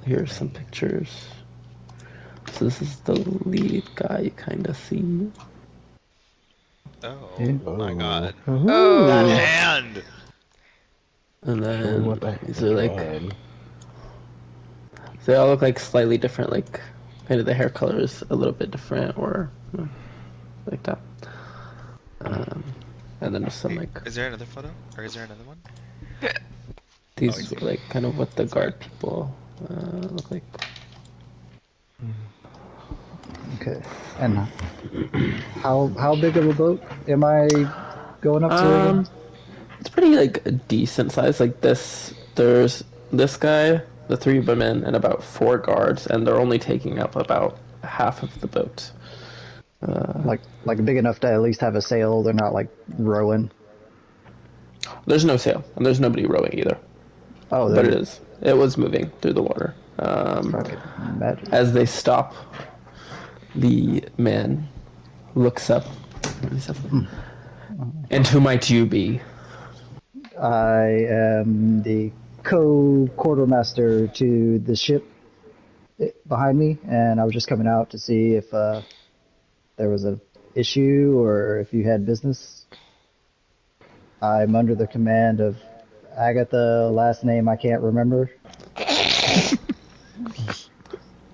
Here's some pictures. So this is the lead guy you kind of see. Oh my god. Oh. That hand! And Show me what then that these are like, man. so they all look like slightly different, like kind of the hair color is a little bit different or like that. And then just some Wait, like, is there another photo? Or is there another one? these I see. were like kind of what the guard people look like. Okay. And how big of a boat am I going up to again? It's pretty like a decent size. Like this, there's this guy, the 3 women, and about 4 guards, and they're only taking up about half of the boat. Like big enough to at least have a sail. They're not like rowing. There's no sail, and there's nobody rowing either. Oh, But it is. It was moving through the water. fucking magic. As they stop, the man looks up. And he says, "And who might you be?" I am the co-quartermaster to the ship behind me, and I was just coming out to see if there was a issue or if you had business. I'm under the command of Agatha, last name I can't remember.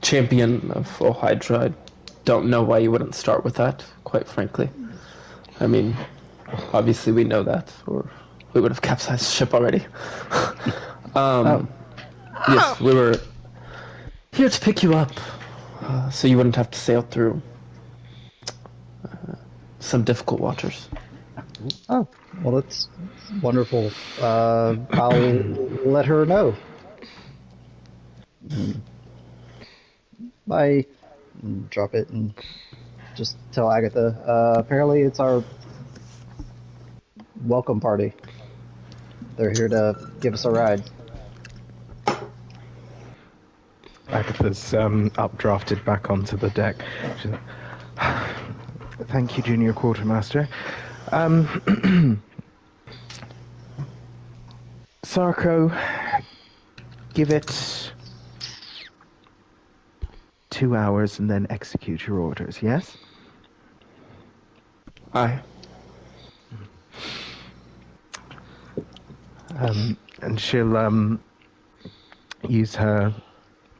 Champion of Ohydra. I don't know why you wouldn't start with that, quite frankly. I mean, obviously we know that, or we would have capsized the ship already. Yes, we were here to pick you up, so you wouldn't have to sail through some difficult waters. Oh, well, that's wonderful. I'll let her know. Bye. And drop it and just tell Agatha. Apparently, it's our welcome party. They're here to give us a ride. Agatha's updrafted back onto the deck. She's like, thank you, Junior Quartermaster. Sarko, give it 2 hours and then execute your orders, yes? Aye. And she'll use her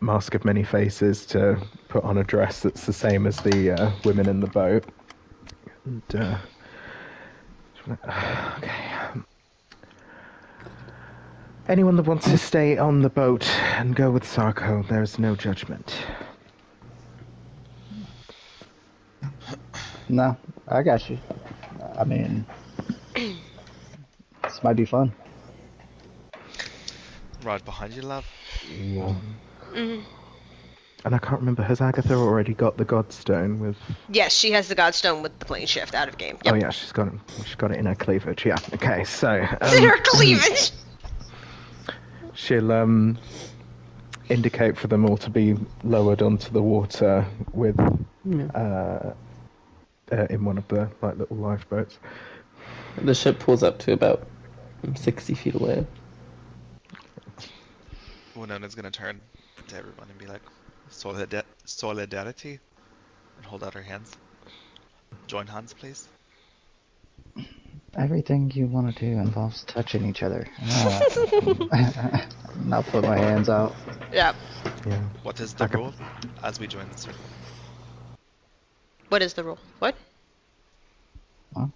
mask of many faces to put on a dress that's the same as the women in the boat. And, okay. Anyone that wants to stay on the boat and go with Sarko, there's no judgment. No, I got you. I mean, this might be fun. Right behind you, love. Mm-hmm. And I can't remember, has Agatha already got the Godstone with... Yes, she has the Godstone with the plane shift out of game. Yep. Oh yeah, she's got it in her cleavage, yeah. Okay, so... In her cleavage! She'll indicate for them all to be lowered onto the water with in one of the like little lifeboats. The ship pulls up to about 60 feet away. Winona's gonna turn to everyone and be like, solidarity, and hold out her hands. Join hands, please. Everything you want to do involves touching each other. And I'll put my hands out. Yep. Yeah. What is the rule as we join the circle? What is the rule? What? Huh?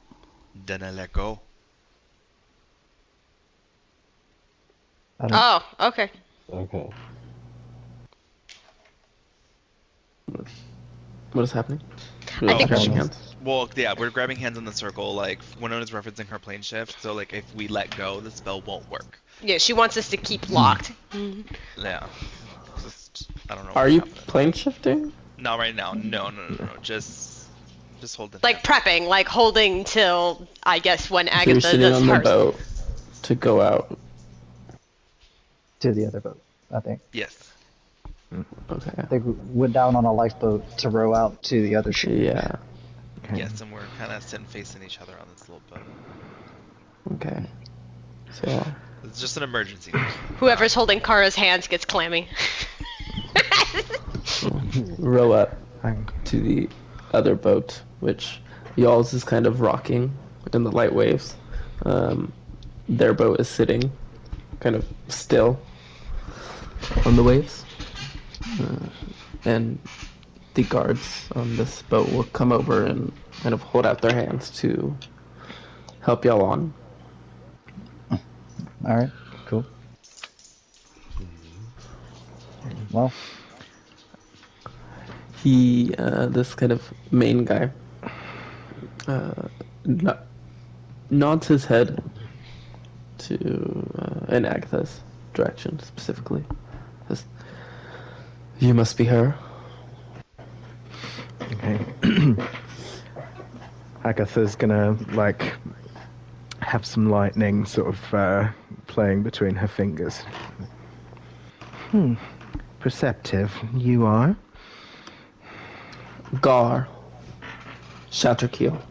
Then I let go. I don't, Oh, okay. Okay. What is happening? I We're think- grabbing hands. Well, yeah, we're grabbing hands in the circle. Like Winona's referencing her plane shift, so like if we let go, the spell won't work. Yeah, she wants us to keep locked. Yeah. Just, I don't know. Are what you happened. plane shifting? Not right now. No. Just hold the Like prepping, like holding till, I guess, when So you're Agatha sitting does on the hers. boat to go out. to the other boat, I think. Yes. Okay. They went down on a lifeboat to row out to the other ship. Yeah. Okay. Yes, and we're kind of sitting facing each other on this little boat. Okay. So It's just an emergency. Whoever's holding Kara's hands gets clammy. row up Thank- to the other boat, which y'all's is kind of rocking in the light waves. Their boat is sitting kind of still on the waves. And the guards on this boat will come over and kind of hold out their hands to help y'all on. All right, cool. Well, This kind of main guy, nods his head to in Agatha's direction specifically. Says, "You must be her." Okay. Agatha's gonna like have some lightning sort of playing between her fingers. Perceptive. You are? Gar, Shatterkeel.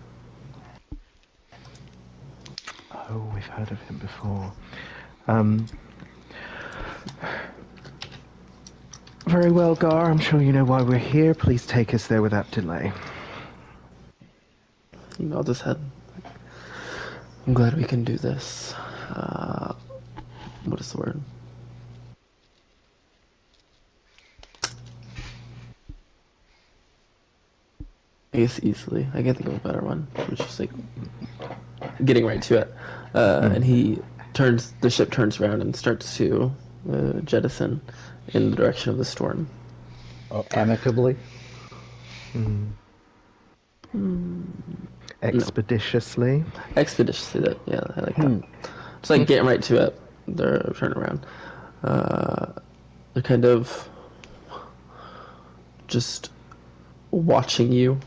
Oh, we've heard of him before. Very well, Gar. I'm sure you know why we're here. Please take us there without delay. He nods his head. I'm glad we can do this. What is the word? I guess easily. I can't think of a better one. It's just like getting right to it. And the ship turns around and starts to jettison in the direction of the storm. amicably. Expeditiously. Expeditiously, I like that. It's like getting right to it. They're turning around. They're kind of just watching you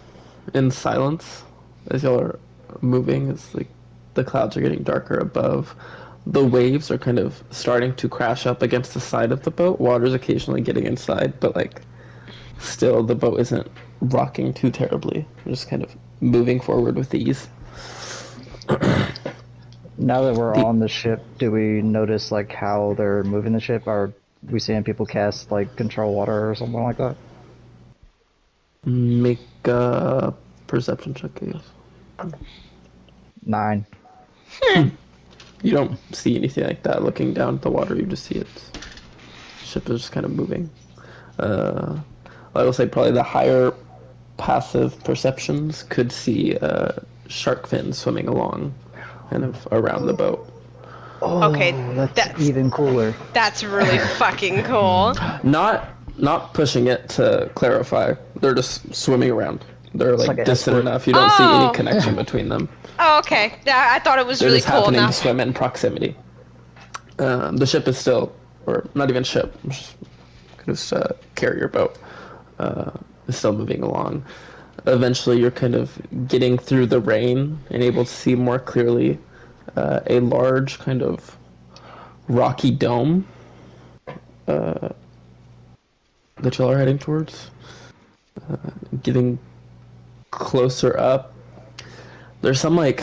in silence as y'all are moving. It's like the clouds are getting darker above. The waves are kind of starting to crash up against the side of the boat. Water's occasionally getting inside, but like still the boat isn't rocking too terribly. We're just kind of moving forward with ease. Now that we're on the ship, do we notice like how they're moving the ship? Are we seeing people cast like control water or something like that? Make a perception check, I guess. 9. You don't see anything like that. Looking down at the water, you just see its ship is just kind of moving. I will say probably the higher passive perceptions could see shark fins swimming along, kind of around the boat. Oh, Okay, that's even cooler. That's really fucking cool. Not pushing it to clarify. They're just swimming around. They're like like an distant escort. enough. You don't see Oh. any connection between them. Oh, okay. Yeah, I thought it was They're really just cool happening to enough. swim in proximity. The ship is still, or not even ship, just carrier boat, is still moving along. Eventually, you're kind of getting through the rain and able to see more clearly a large kind of rocky dome that y'all are heading towards. Getting closer up, there's some like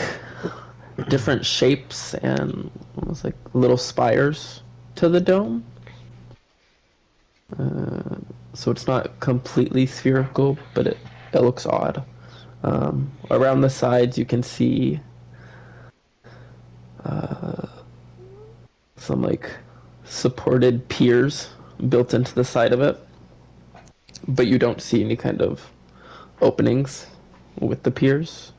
different shapes and almost like little spires to the dome. So it's not completely spherical, but it looks odd. Around the sides, you can see some like supported piers built into the side of it, but you don't see any kind of openings with the piers.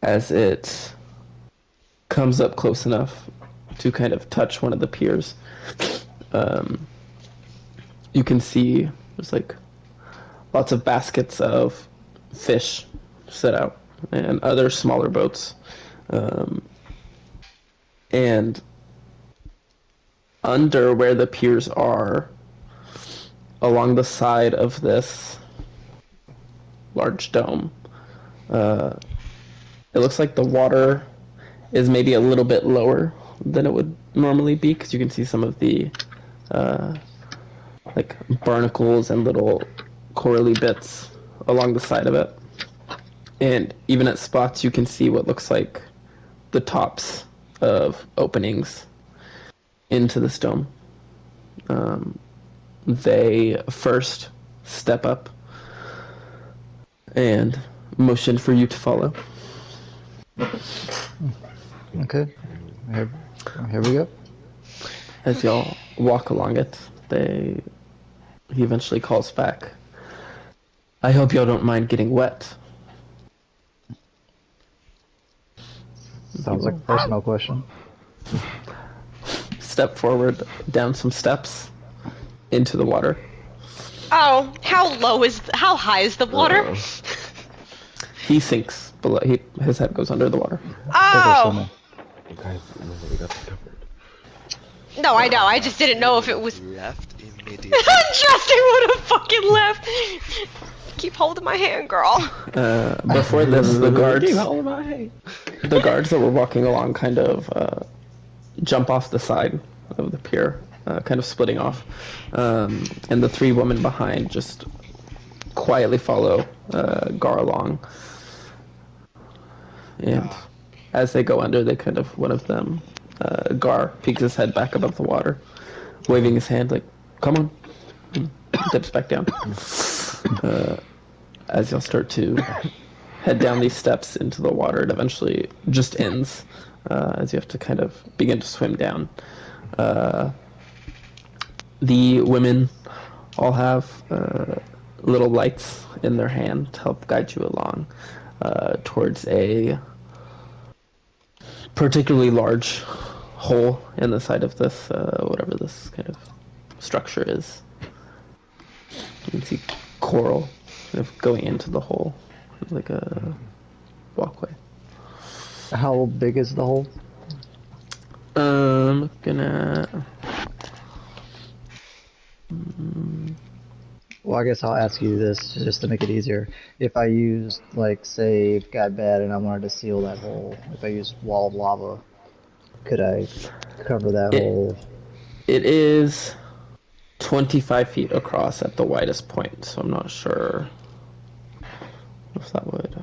As it comes up close enough to kind of touch one of the piers, you can see there's like lots of baskets of fish set out and other smaller boats. And under where the piers are, along the side of this large dome, it looks like the water is maybe a little bit lower than it would normally be, because you can see some of the like barnacles and little corally bits along the side of it. And even at spots, you can see what looks like the tops of openings into the stone. They first step up and motion for you to follow. Okay. Here we go. As y'all walk along it, he eventually calls back. I hope y'all don't mind getting wet. Sounds like a personal question. Step forward, down some steps, into the water. Oh, how high is the water? He sinks below. His head goes under the water. Oh! Guys, remember we got this covered. No, I know. I just didn't know if it was. Left immediately. Justin would have fucking left. Keep holding my hand, girl. Before this, the guards that were walking along kind of jump off the side of the pier, kind of splitting off, and the three women behind just quietly follow Gar along. And as they go under, one of them, Gar, peeks his head back above the water, waving his hand like, come on, and dips back down. As you'll start to head down these steps into the water, it eventually just ends, as you have to kind of begin to swim down. The women all have little lights in their hand to help guide you along towards a particularly large hole in the side of this, whatever this kind of structure is. You can see coral kind of going into the hole, like a walkway. How big is the hole? Looking at... Well, I guess I'll ask you this just to make it easier. If I used, like, say, it got bad and I wanted to seal that hole, if I used wall of lava, could I cover that hole? It is 25 feet across at the widest point, so I'm not sure if that would...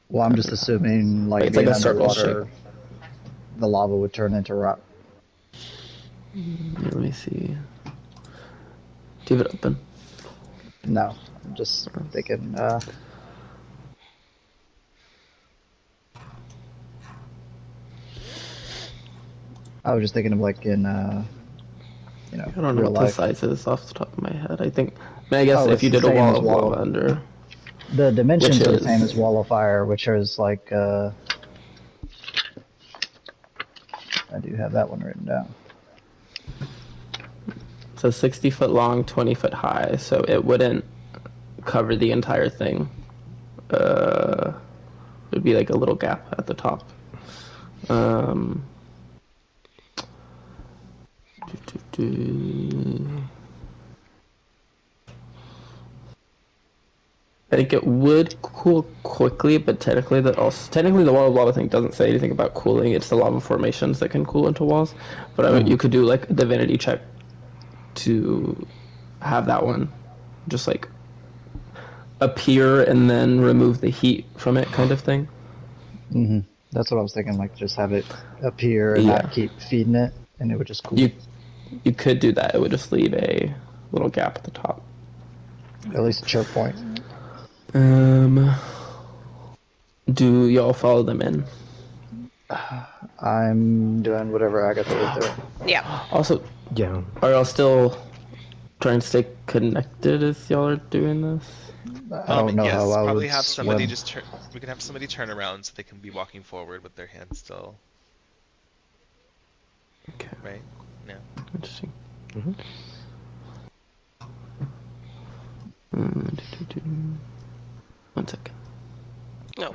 Well, I'm just assuming, like, It's like being a circle underwater, the lava would turn into rock. Let me see. Do you have it open? No, I'm just thinking, I was just thinking of, like, in, you know, I don't know real what the life. size is off the top of my head. I guess Oh, if it's you the did a same wall as of wall lava of- under... The dimensions Which are the is- same as Wall of Fire, which is like, I do have that one written down. So 60 foot long, 20 foot high, so it wouldn't cover the entire thing. It would be like a little gap at the top. I think it would cool quickly, but technically the wall of lava thing doesn't say anything about cooling. It's the lava formations that can cool into walls. But you could do like a divinity check to have that one just like appear and then remove the heat from it, kind of thing. Mm-hmm. That's what I was thinking, like just have it appear and not keep feeding it, and it would just cool. You could do that. It would just leave a little gap at the top. At least a choke point. Do y'all follow them in? I'm doing whatever I got to do. Yeah. Also, Yeah. are y'all still trying to stay connected as y'all are doing this? I don't know yes, how I probably would have somebody swim. we can have somebody turn around so they can be walking forward with their hands still. Okay. Right? Yeah. Interesting. One second. No.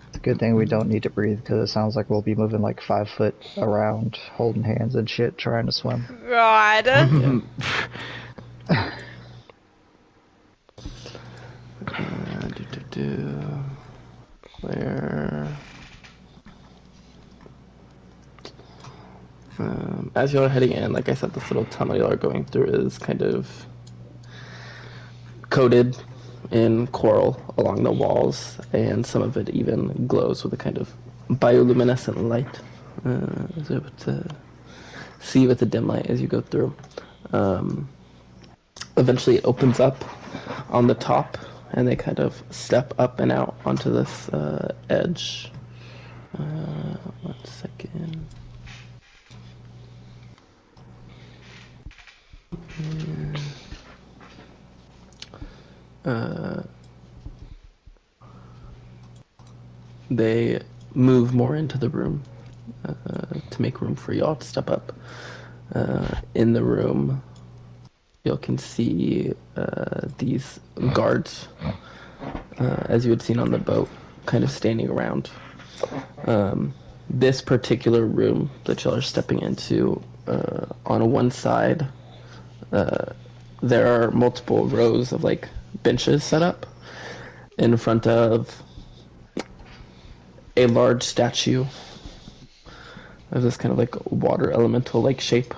It's a good thing we don't need to breathe, because it sounds like we'll be moving like 5 foot around, holding hands and shit, trying to swim. God. Where? As y'all are heading in, like I said, this little tunnel y'all are going through is kind of coated in coral along the walls, and some of it even glows with a kind of bioluminescent light. So able to see with the dim light as you go through. Eventually it opens up on the top, and they kind of step up and out onto this edge. 1 second. They move more into the room to make room for y'all to step up. In the room, you can see these guards, as you had seen on the boat, kind of standing around. This particular room that y'all are stepping into, on one side, there are multiple rows of like benches set up in front of a large statue of this kind of like water elemental like shape,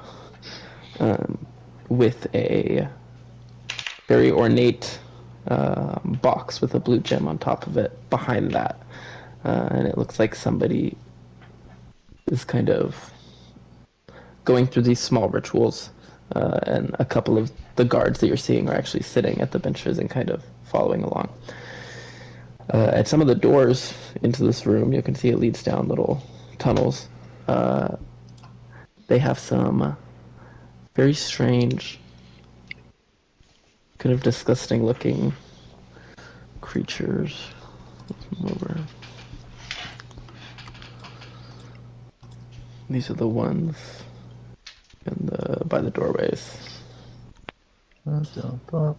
with a very ornate box with a blue gem on top of it behind that, and it looks like somebody is kind of going through these small rituals, and a couple of the guards that you're seeing are actually sitting at the benches and kind of following along. At some of the doors into this room, you can see it leads down little tunnels. They have some very strange, kind of disgusting looking creatures. Over. These are the ones by the doorways. What the fuck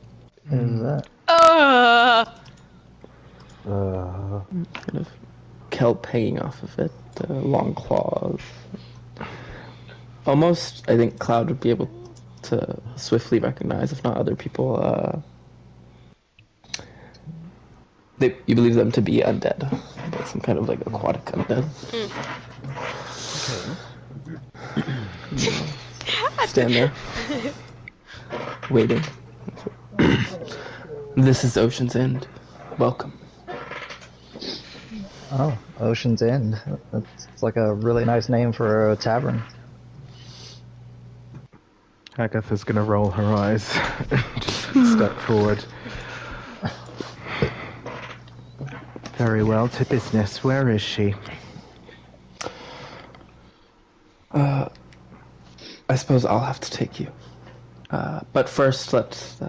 is that? Kind of kelp hanging off of it, long claws. Almost, I think Cloud would be able to swiftly recognize, if not other people, you believe them to be undead, but some kind of like aquatic undead. Stand there, waiting. This is Ocean's End. Welcome. Oh, Ocean's End. It's like a really nice name for a tavern. Agatha's gonna roll her eyes, just step forward. Very well, to business. Where is she? I suppose I'll have to take you. But first, let's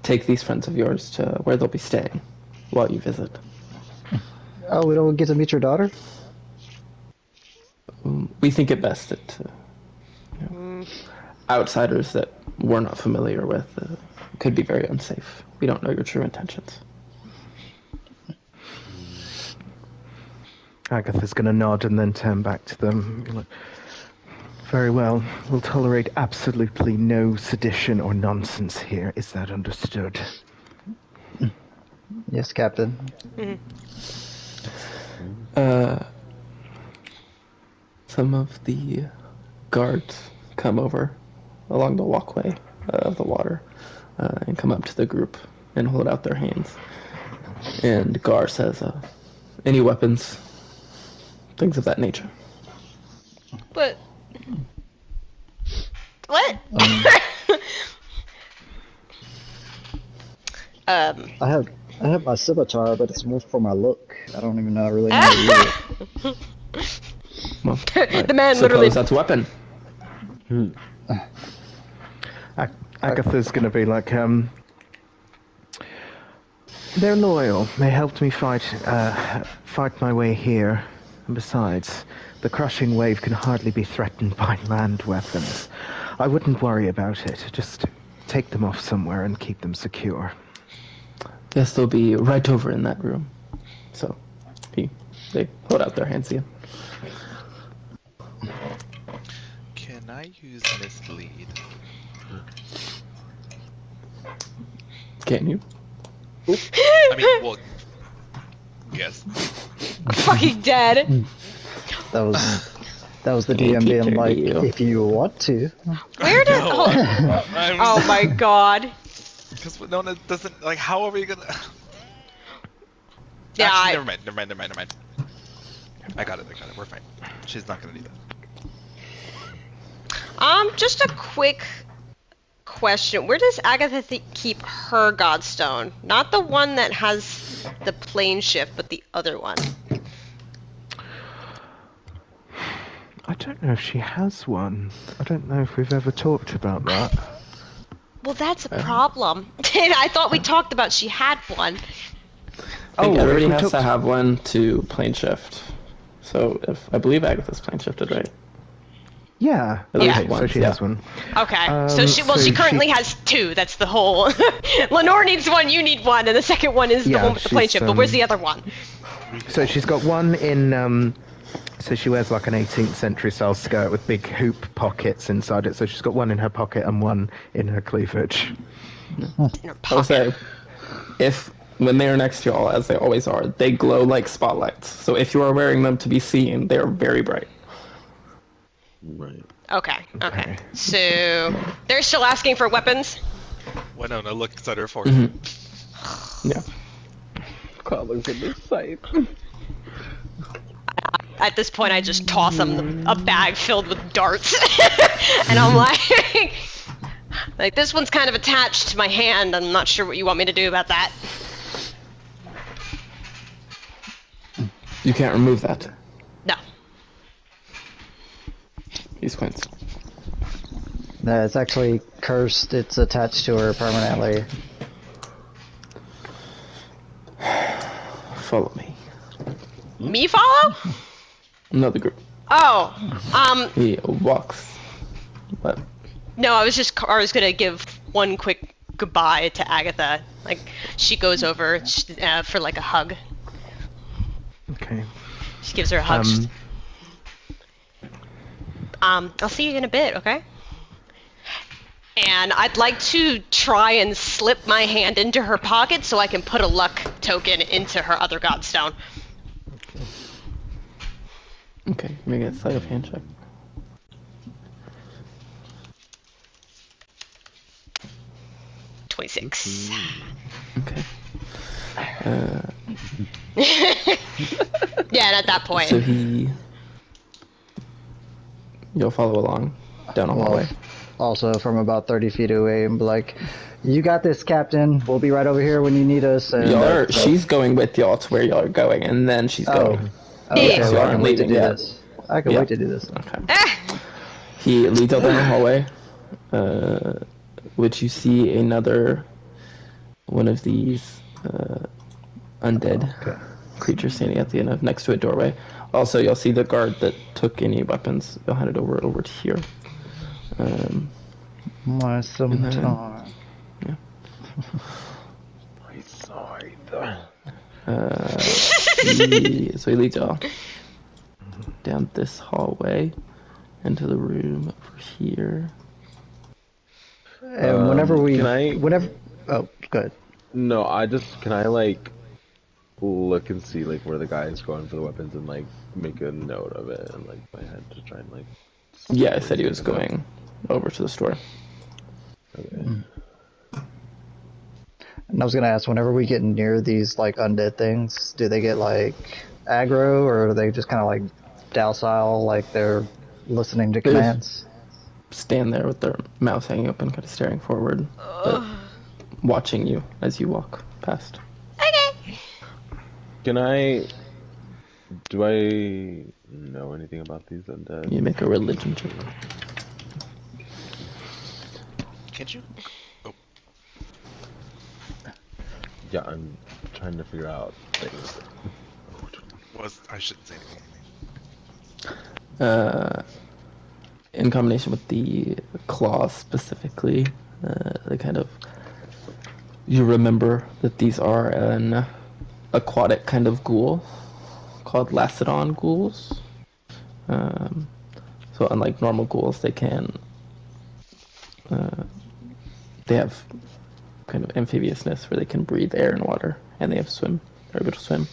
take these friends of yours to where they'll be staying while you visit. Oh, we don't get to meet your daughter? We think it best that outsiders that we're not familiar with could be very unsafe. We don't know your true intentions. Agatha's gonna nod and then turn back to them. Be like, very well. We'll tolerate absolutely no sedition or nonsense here. Is that understood? Yes, Captain. Some of the guards come over along the walkway of the water and come up to the group and hold out their hands. And Gar says, any weapons? Things of that nature. But... What? I have my scimitar, but it's more for my look. I don't even know really know how to use it. Well, The man literally... that's a weapon. Agatha's gonna be like, they're loyal. They helped me fight my way here. And besides, the crushing wave can hardly be threatened by land weapons. I wouldn't worry about it. Just take them off somewhere and keep them secure. Yes, they'll be right over in that room. So, they hold out their hands again. Can I use mislead? Can you? I mean, well, yes. I'm fucking dead. That was That was the Can't DM keep being track of like, you. if you want to. Where did? No. Oh, oh my god. Because Winona doesn't like. How are we gonna? Yeah. Actually, never mind. I got it. We're fine. She's not gonna do that. Just a quick question. Where does Agatha keep her godstone? Not the one that has the plane shift, but the other one. I don't know if she has one. I don't know if we've ever talked about that. Well, that's a problem. I thought we talked about she had one. I think everybody if we has talked- to have one to plane shift. So I believe Agatha's plane shifted, right? Yeah. At least Okay, so once, she yeah. has one. Okay. So she so she currently has two. That's the whole. Lenore needs one. You need one, and the second one is the Yeah, one with the plane she's, shift. But where's the other one? So she's got one in. So she wears like an 18th century style skirt with big hoop pockets inside it. So she's got one in her pocket and one in her cleavage. In her I will pocket. say, when they are next to y'all, as they always are, they glow like spotlights. So if you are wearing them to be seen, they are very bright. Right. Okay. So they're still asking for weapons. Winona looks at her forehead. Yeah. Colors in this sight. At this point, I just toss them a bag filled with darts, and I'm like, this one's kind of attached to my hand. I'm not sure what you want me to do about that. You can't remove that. No. He squints. No, it's actually cursed. It's attached to her permanently. Follow me. Me follow? Another group. Oh, He walks. What? no, I was gonna give one quick goodbye to Agatha. Like, she goes over for like a hug. Okay. She gives her a hug. I'll see you in a bit, okay? And I'd like to try and slip my hand into her pocket so I can put a luck token into her other godstone. Okay, make a sleight of hand check. $26. Okay. Yeah, and at that point, So you'll follow along down a hallway. Also from about 30 feet away and be like, you got this, Captain. We'll be right over here when you need us. And, She's going with y'all to where y'all are going, and then she's going. Okay, Yeah. well, I can wait to Leaving do yet. this. I can Yeah. wait to do this. Okay. He leads y'all down the hallway, which you see another one of these undead creatures standing at the end of next to a doorway. Also, you'll see the guard that took any weapons. You'll hand it over to here. My sometime. My side. So he leads y'all down this hallway into the room over here. And whenever oh, good. No, can I like look and see like where the guy is going for the weapons and like make a note of it and like my head to try and like. Yeah, I said he was going over to the store. Okay. And I was gonna ask, whenever we get near these like undead things, do they get like aggro, or are they just kind of like docile, like they're listening to commands? Stand there with their mouths hanging open, kind of staring forward, but watching you as you walk past. okay. Do I know anything about these undead? You make a religion check. Can't you? Oh, Yeah, I'm trying to figure out things. I shouldn't say anything. In combination with the claws specifically, they kind of... You remember that these are an aquatic kind of ghoul called Lacedon ghouls. So unlike normal ghouls, they can... they have kind of amphibiousness where they can breathe air and water, and they have swim. They're able to swim.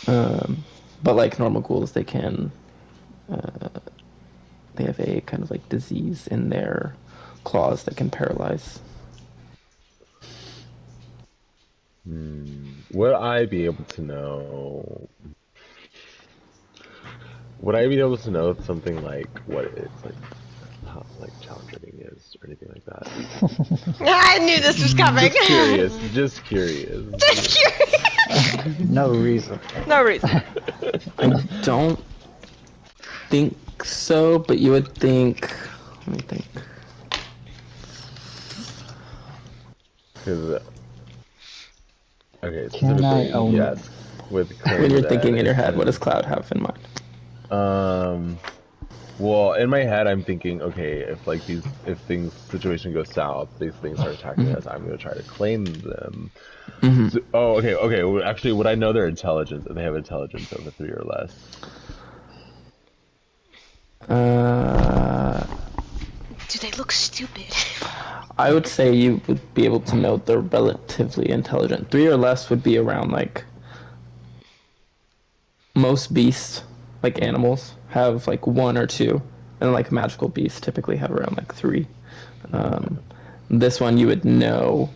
But like normal ghouls, they can They have a kind of like disease in their claws that can paralyze. Would I be able to know? Would I be able to know something like what it's like, how like challenge rating is, or anything like that? I knew this was coming. Just curious. Just curious. Just curious. No reason. No reason. I don't think so, but you would think. Let me think. Because okay, Can I specifically, own yes. With When you're that, thinking in your it's head, what kind does Cloud have in mind? well, in my head, I'm thinking, okay, if situation goes south, these things start attacking us, I'm gonna try to claim them. So, okay. Well, actually, would I know their intelligence? If they have intelligence over 3 or less? Do they look stupid? I would say you would be able to know they're relatively intelligent. 3 or less would be around like most beasts, like animals, have like 1 or 2, and like magical beasts typically have around like 3. This one you would know.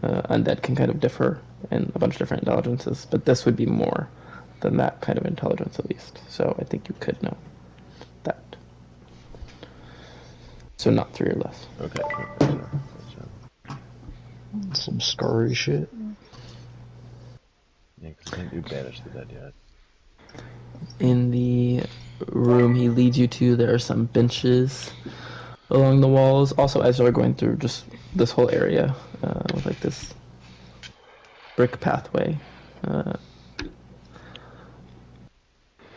Undead can kind of differ in a bunch of different intelligences, but this would be more than that kind of intelligence at least. So I think you could know that. So not 3 or less. Okay. Gotcha. Some scary shit. Yeah, because I can't do Banish the Dead yet. In the room he leads you to, there are some benches along the walls. Also, as you're going through just this whole area, with like this brick pathway,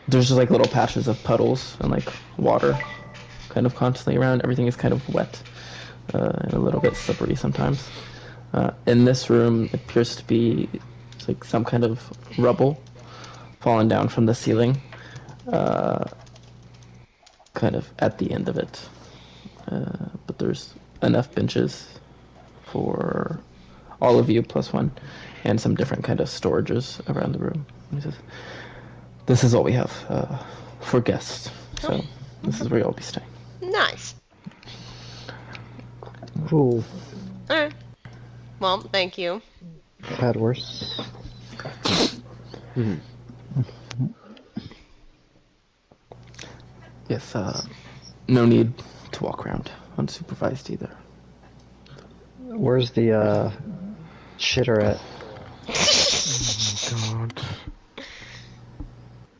there's just like little patches of puddles and like water kind of constantly around. Everything is kind of wet and a little bit slippery sometimes. In this room, it appears to be like some kind of rubble fallen down from the ceiling, kind of at the end of it. But there's enough benches for all of you plus 1, and some different kind of storages around the room. He says, "This is all we have for guests, so this is where you'll be staying." Nice. Cool. Alright. Well, thank you. I've had worse. Yes, no need to walk around unsupervised either. Where's the shitter at?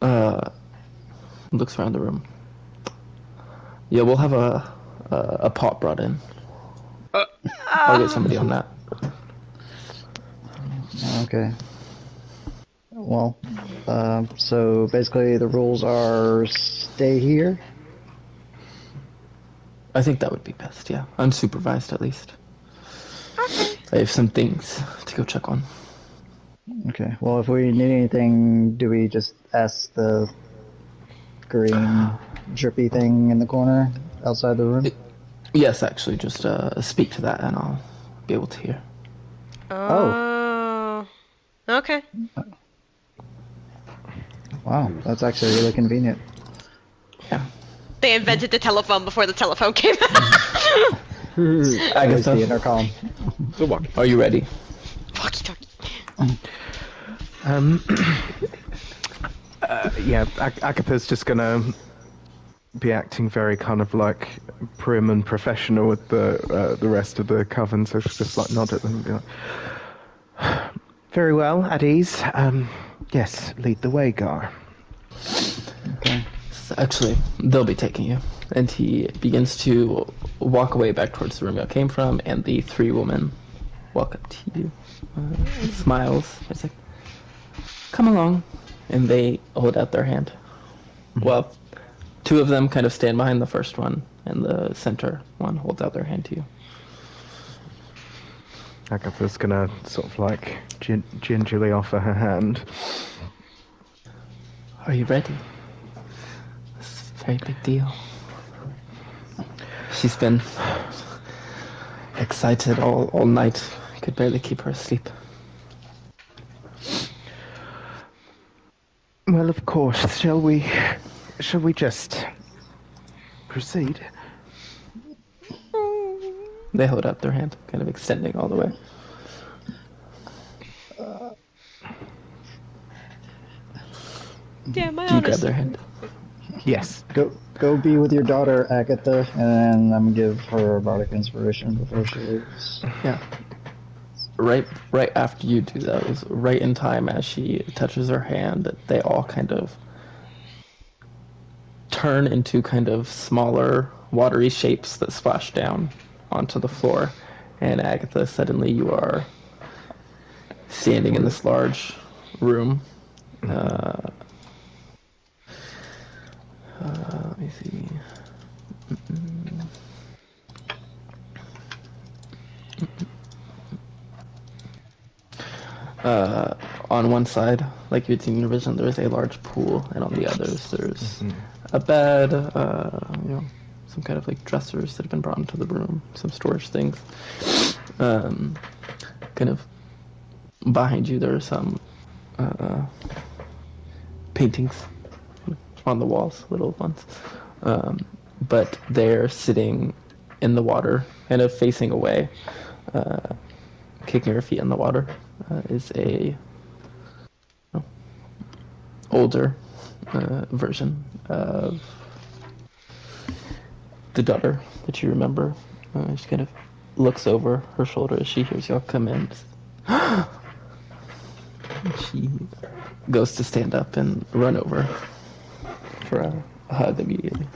God. Looks around the room. Yeah, we'll have a pot brought in. I'll get somebody on that. Okay. Well, so basically the rules are stay here. I think that would be best, yeah. Unsupervised, at least. Okay. I have some things to go check on. Okay. Well, if we need anything, do we just ask the green drippy thing in the corner outside the room? Yes, actually, just speak to that and I'll be able to hear. Oh. Okay. Wow, that's actually really convenient. Yeah. They invented the telephone before the telephone came out. Where's the Agatha, intercom? are you ready? Walkie-talkie. Yeah, Agatha's just gonna be acting very kind of like prim and professional with the rest of the coven, so she'll just like nod at them and be like, "Very well, at ease. Yes, lead the way, Gar." Okay. So actually, they'll be taking you. And he begins to walk away back towards the room you came from, and the 3 women walk up to you. Smiles. It's like, "Come along." And they hold out their hand. Well, 2 of them kind of stand behind the first one, and the center one holds out their hand to you. Agatha's gonna sort of like gingerly offer her hand. Are you ready? This is a very big deal. She's been excited all night. I could barely keep her asleep. Well, of course. Shall we just Proceed. They hold out their hand, kind of extending all the way. Damn, my Do you grab honest. their hand? Yes. Go be with your daughter, Agatha, and I'm gonna give her a bardic inspiration before she leaves. Yeah. Right after you do those, right in time as she touches her hand, they all kind of turn into kind of smaller, watery shapes that splash down onto the floor. And Agatha, suddenly you are standing in this large room. Let me see. On one side, like you had seen in your vision, there's a large pool, and on the others, there's a bed, some kind of like dressers that have been brought into the room, some storage things. Kind of behind you, there are some paintings on the walls, little ones. But they're sitting in the water, kind of facing away, kicking her feet in the water, is a older version of the daughter that you remember. She kind of looks over her shoulder as she hears y'all come in. She goes to stand up and run over for a hug immediately.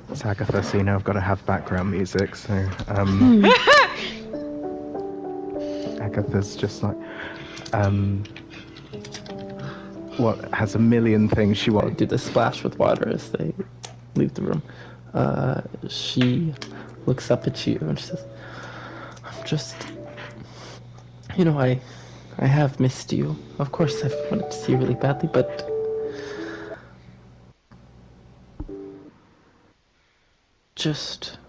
It's Agatha, so you know I've got to have background music, so Agatha's just like has a million ththings she wants. Do the splash with water as they leave the room. She looks up at you and she says, I'm just, I have missed you. Of course I've wanted to see you really badly, but just,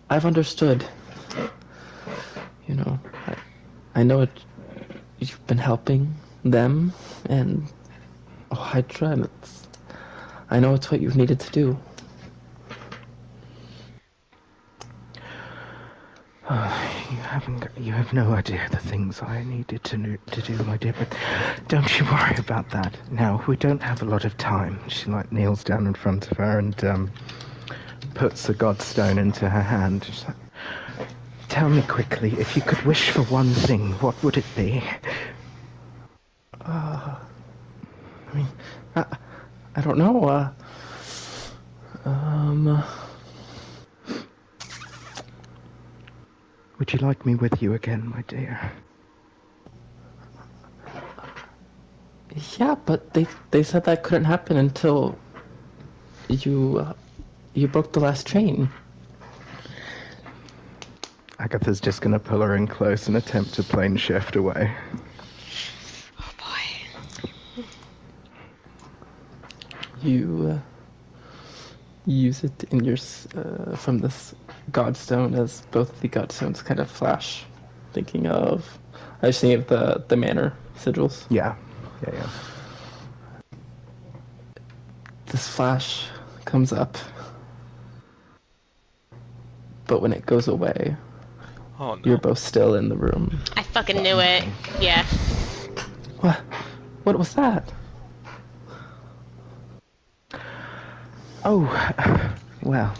I've understood. I know you've been helping them and Hydra, and I know it's what you've needed to do. You have no idea the things I needed to do, my dear, but don't you worry about that. Now, we don't have a lot of time. She, kneels down in front of her and puts the godstone into her hand. She's like, tell me quickly, if you could wish for one thing, what would it be? I don't know, Would you like me with you again, my dear? Yeah, but they said that couldn't happen until you broke the last chain. Agatha's just going to pull her in close and attempt to plane shift away. Oh boy. You use it in your from this godstone as both the godstones kind of flash. I was thinking of the manor sigils. Yeah. This flash comes up, but when it goes away, Oh no. you're both still in the room. I fucking knew it. Yeah. What was that? Oh, well,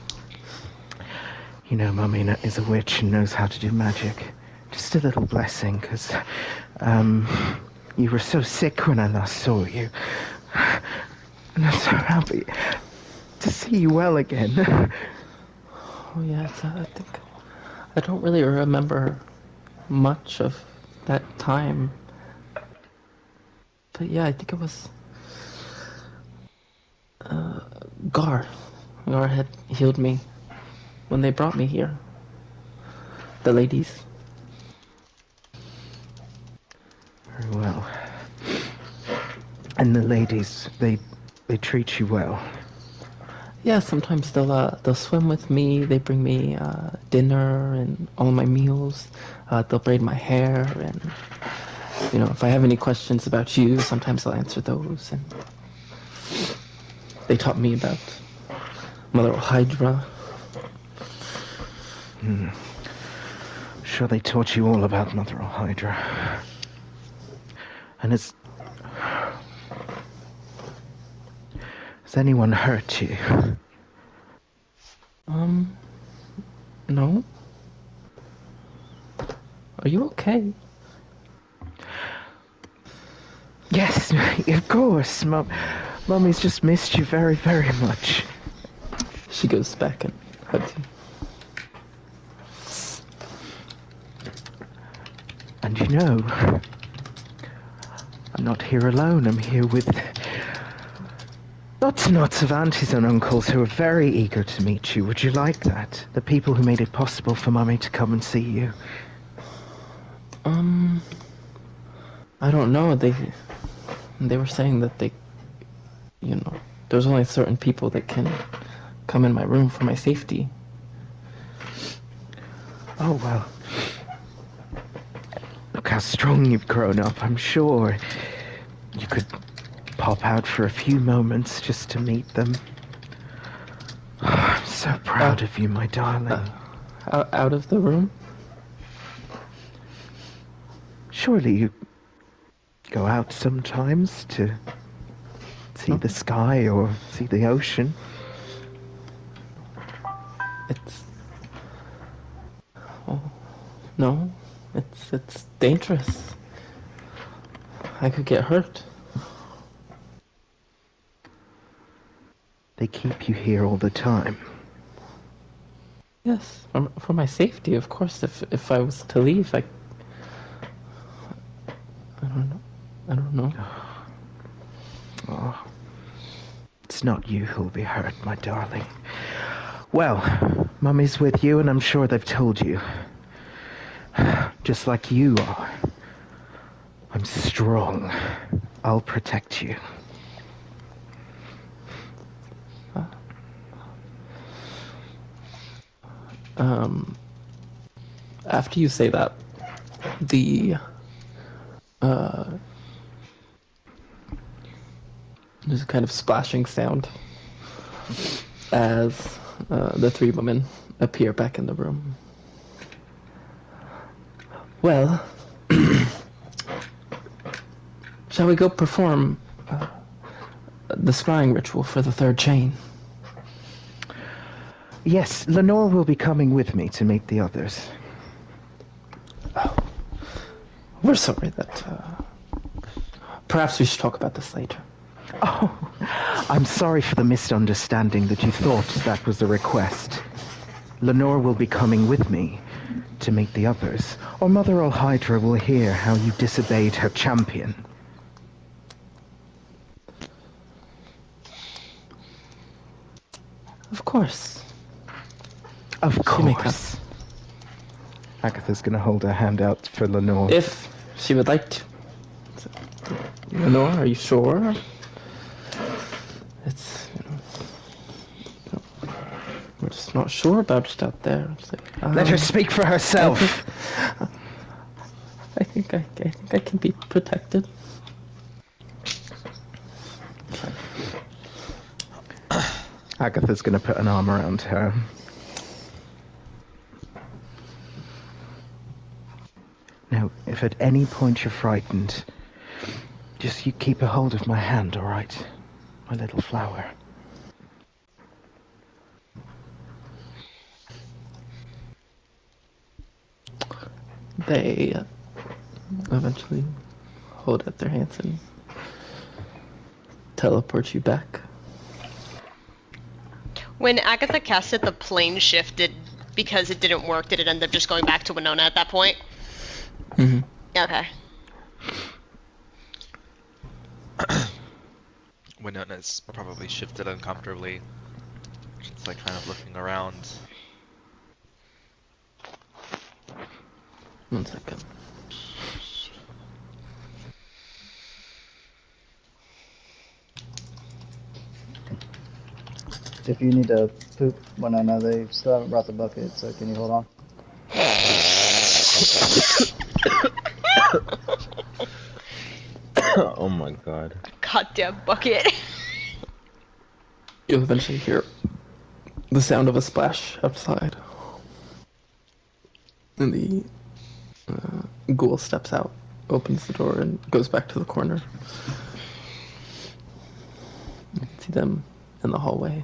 Mummy is a witch and knows how to do magic. Just a little blessing, because you were so sick when I last saw you. And I'm so happy to see you well again. Oh yes, I don't really remember much of that time. But yeah, I think it was Gar. Gar had healed me when they brought me here. The ladies. Very well. And the ladies, they treat you well. Yeah, sometimes they'll swim with me. They bring me dinner and all my meals. They'll braid my hair, and if I have any questions about you, sometimes they'll answer those. And They taught me about Mother Hydra. Sure, they taught you all about Mother Hydra. And has anyone hurt you? No. Are you okay? Yes, of course. Mummy's just missed you very, very much. She goes back and hugs him. And you know, I'm not here alone. I'm here with lots and lots of aunties and uncles who are very eager to meet you. Would you like that? The people who made it possible for Mummy to come and see you. I don't know. They were saying that there's only certain people that can come in my room for my safety. Oh, well. Look how strong you've grown up. I'm sure you could pop out for a few moments just to meet them. Oh, I'm so proud of you, my darling. Out of the room? Surely you go out sometimes to see the sky or see the ocean. No. It's dangerous. I could get hurt. They keep you here all the time. Yes, for my safety, of course. If I was to leave, I don't know. Oh, it's not you who'll be hurt, my darling. Well, Mummy's with you, and I'm sure they've told you. Just like you are. I'm strong. I'll protect you. After you say that, there's a kind of splashing sound as the three women appear back in the room. Well, shall we go perform the scrying ritual for the third chain? Yes, Lenore will be coming with me to meet the others. Oh, we're sorry that... perhaps we should talk about this later. Oh, I'm sorry for the misunderstanding that you thought that was a request. Lenore will be coming with me to meet the others, or Mother Hydra will hear how you disobeyed her champion. Of course. Of course. Agatha's gonna hold her hand out for Lenore. If she would like to. Lenore, are you sure? It's... we're just not sure about it out there. It's like, Let her speak for herself. I think I can be protected. Agatha's gonna put an arm around her. Now, if at any point you're frightened, just you keep a hold of my hand, all right? My little flower. They eventually hold out their hands and teleport you back. When Agatha cast it, the plane shifted because it didn't work. Did it end up just going back to Winona at that point? Mm-hmm. Okay. Winona's probably shifted uncomfortably. She's like kind of looking around. 1 second. If you need to poop, Winona, they still haven't brought the bucket, so can you hold on? Oh my god. Goddamn bucket. You'll eventually hear the sound of a splash outside. And the ghoul steps out, opens the door, and goes back to the corner. You can see them in the hallway.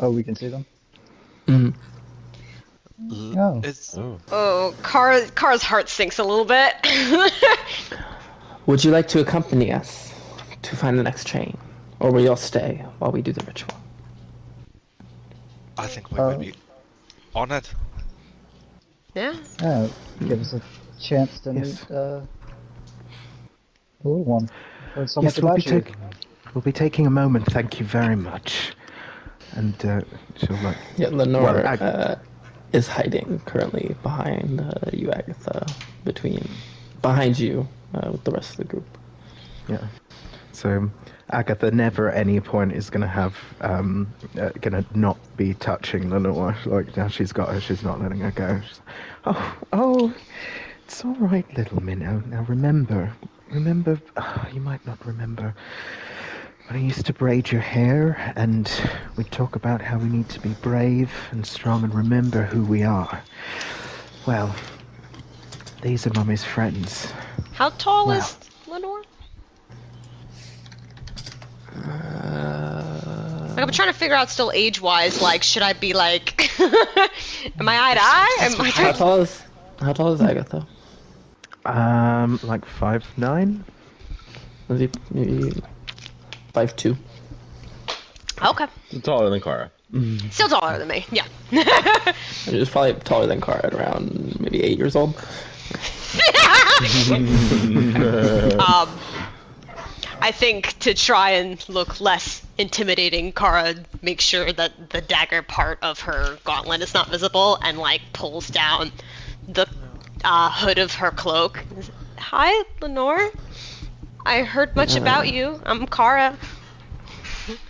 Oh, we can see them? Mm. Oh. It's Oh, Kara's heart sinks a little bit. Would you like to accompany us to find the next train? Or will you all stay while we do the ritual? I think we would be on it. Yeah. Yeah, give us a chance to meet the little one. Heard so much about you. We'll be taking a moment. Thank you very much. And she'll like. Yeah, Lenore Well, is hiding currently behind you, Agatha, behind you with the rest of the group. Yeah. So Agatha never at any point is going to have going to not be touching Lenore. Like now she's got her, she's not letting her go. She's, oh, it's all right, little minnow. Now remember. You might not remember. When I used to braid your hair, and we'd talk about how we need to be brave and strong and remember who we are. Well, these are Mummy's friends. How tall is Lenore? Like, I'm trying to figure out still age-wise, like, should I be like, am I eye to eye? Am I How tall is Agatha? Like 5'9". Maybe 5'2". Okay. Taller than Kara. Still taller than me, yeah. She's probably taller than Kara at around maybe 8 years old. I think to try and look less intimidating, Kara makes sure that the dagger part of her gauntlet is not visible and, like, pulls down the hood of her cloak. Hi, Lenore. I heard much about you. I'm Kara.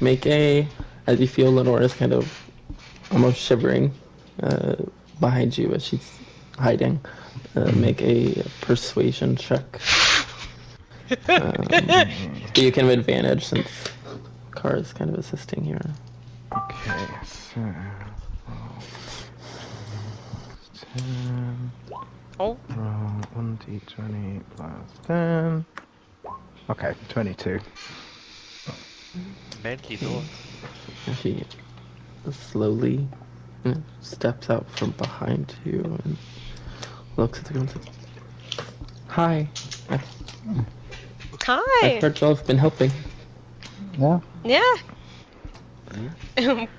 As you feel Lenore is kind of almost shivering behind you as she's hiding, make a persuasion check. You can have advantage since Kara's kind of assisting here. Okay, so... 10... Oh. Roll 1d20 plus 10. Okay, 22. Manky door. She slowly steps out from behind you and looks at the ground and says, "Hi. I've heard y'all have been helping." Yeah. Yeah.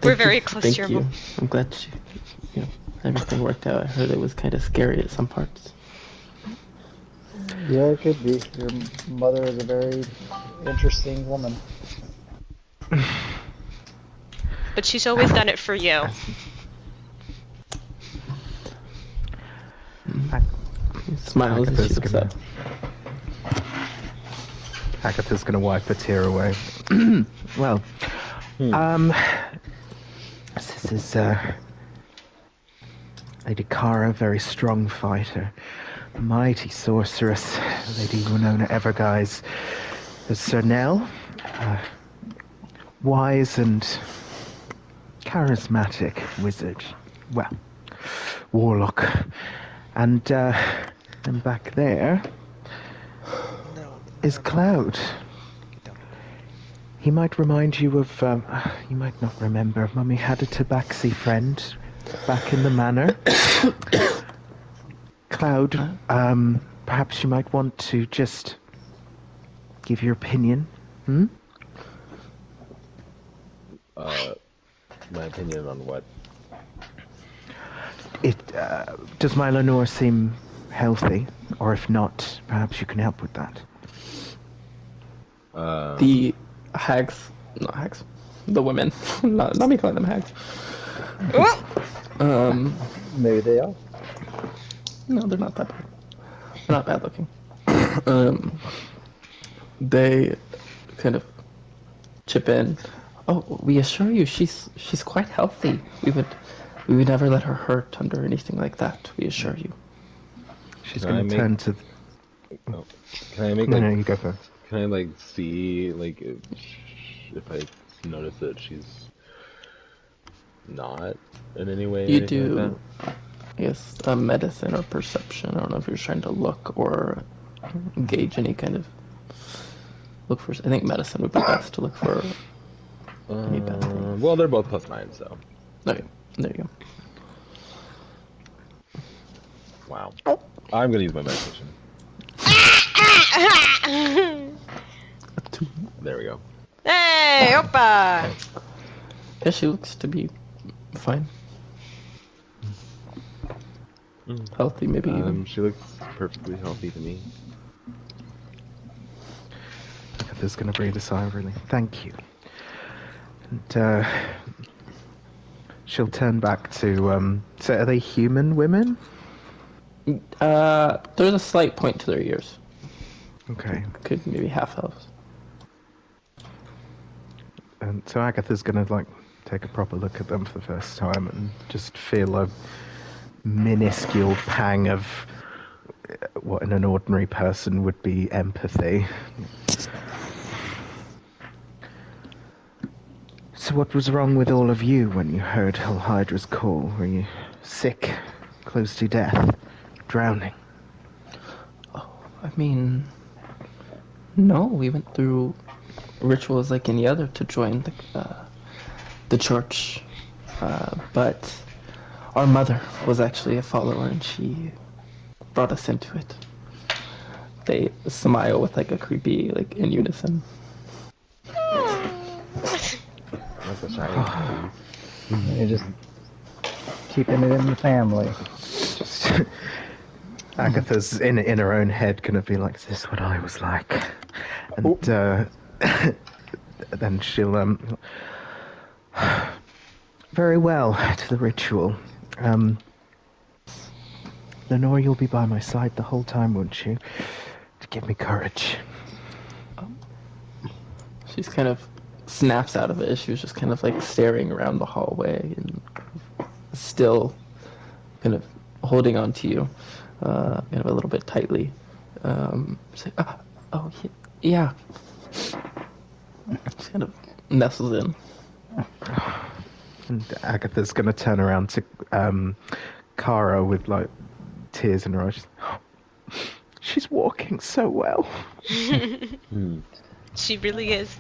We're very close to your Thank you. mom. I'm glad everything worked out. I heard it was kind of scary at some parts. Yeah, it could be. Your mother is a very interesting woman. But she's always done it for you. He smiles as she looks up. Agatha's gonna wipe a tear away. Well, this is Lady Kara, very strong fighter, mighty sorceress, Lady Winona Everguise, Sir Nell, wise and charismatic wizard, well, warlock, and back there is Cloud. He might remind you of, you might not remember, Mummy had a tabaxi friend back in the manor. Cloud, perhaps you might want to just give your opinion, My opinion on what? Does my Lenore seem healthy? Or if not, perhaps you can help with that. The the women, not me calling them hags. Maybe they are. No, they're not that bad. They're not bad looking. They kind of chip in. Oh, we assure you, she's quite healthy. We would never let her hurt under anything like that. We assure you. She's going to turn to. Oh, can I make? No, you go first. Can I like see like if I notice that she's not in any way or You anything like that? do, I guess, medicine or perception. I don't know if you're trying to look or gauge any kind of look for. I think medicine would be best to look for any bad things. Well, they're both +9, so. Okay, there you Wow. I'm gonna use my medication. go. There we go. Hey, oppa! Yeah, she looks to be fine. Healthy, maybe even. She looks perfectly healthy to me. Agatha's going to breathe a sigh of relief. Thank you. And she'll turn back to. So, are they human women? There's a slight point to their ears. Okay. Could maybe half elves. And so Agatha's going to like take a proper look at them for the first time and just feel a minuscule pang of what in an ordinary person would be empathy. So what was wrong with all of you when you heard Hydra's call? Were you sick, close to death, drowning? I mean, no, we went through rituals like any other to join the church, but our mother was actually a follower and she brought us into it. They smile with like a creepy, like in unison. That's a shiny You're just keeping it in the family. Agatha's in her own head gonna be like, is this what I was like? And then she'll very well to the ritual. Lenore, you'll be by my side the whole time, won't you? To give me courage. She's kind of snaps out of it. She was just kind of like staring around the hallway and still kind of holding on to you, kind of a little bit tightly. She's like, oh, yeah. She kind of nestles in. And Agatha's gonna turn around to Kara with like tears in her eyes. She's walking so well. She really is.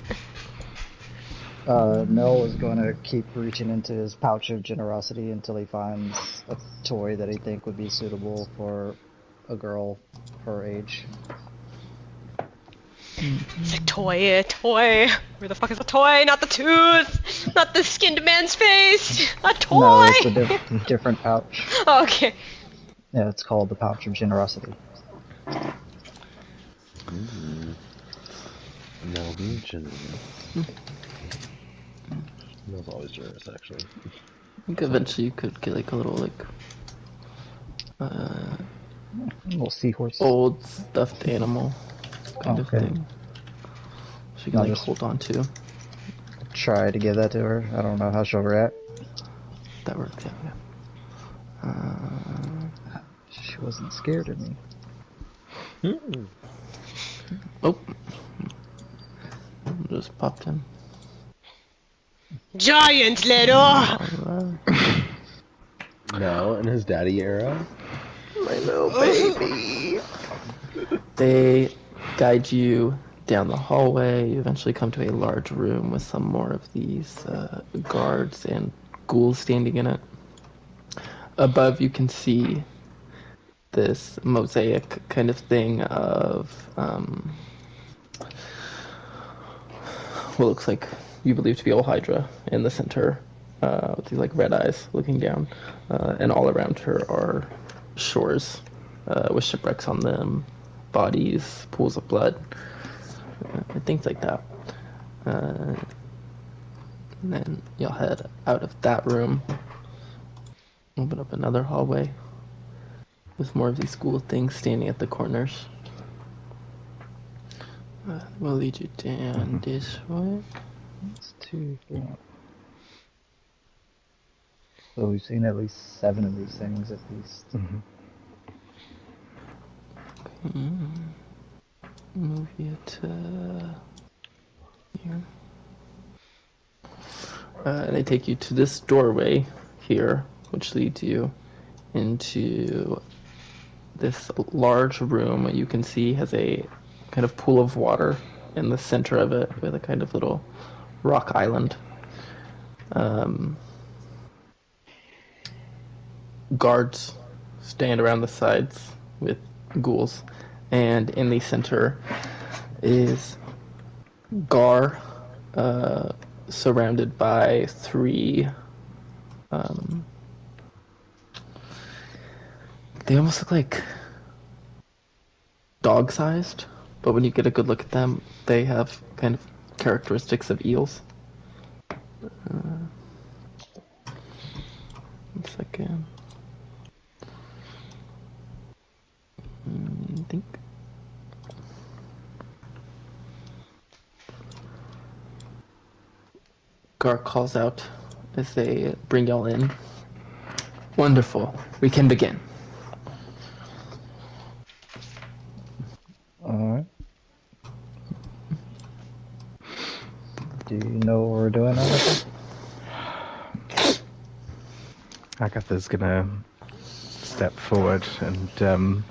Noel is going to keep reaching into his pouch of generosity until he finds a toy that he think would be suitable for a girl her age. It's like toy. Where the fuck is the toy? Not the tooth! Not the skinned man's face! A toy! No, it's a different pouch. Oh, okay. Yeah, it's called the pouch of generosity. Now being generous. Mel's always generous, actually. I think eventually you could get like a little like Little seahorse. old stuffed animal kind of Okay. thing. She can I'll like just- hold on to. Try to give that to her. I don't know how she'll react. That works, yeah. She wasn't scared of me. Oh. Just popped in. Giant Leto! Alright. Mel in his daddy era? My little baby. They guide you down the hallway. You eventually come to a large room with some more of these guards and ghouls standing in it. Above you can see this mosaic kind of thing of what looks like you believe to be old Hydra in the center, with these like red eyes looking down, and all around her are shores with shipwrecks on them, bodies, pools of blood, and things like that. And then you'll head out of that room, open up another hallway with more of these cool things standing at the corners. We'll lead you down this way. It's 2, 3. So we've seen at least 7 of these things at least. move you to here. They take you to this doorway here, which leads you into this large room. You can see has a kind of pool of water in the center of it with a kind of little rock island. Guards stand around the sides with ghouls, and in the center is Gar, surrounded by three. They almost look like dog-sized, but when you get a good look at them, they have kind of characteristics of eels. One second. I think. Gar calls out as they bring y'all in. Wonderful. We can begin. Alright. Do you know what we're doing, Agatha? Agatha's gonna step forward and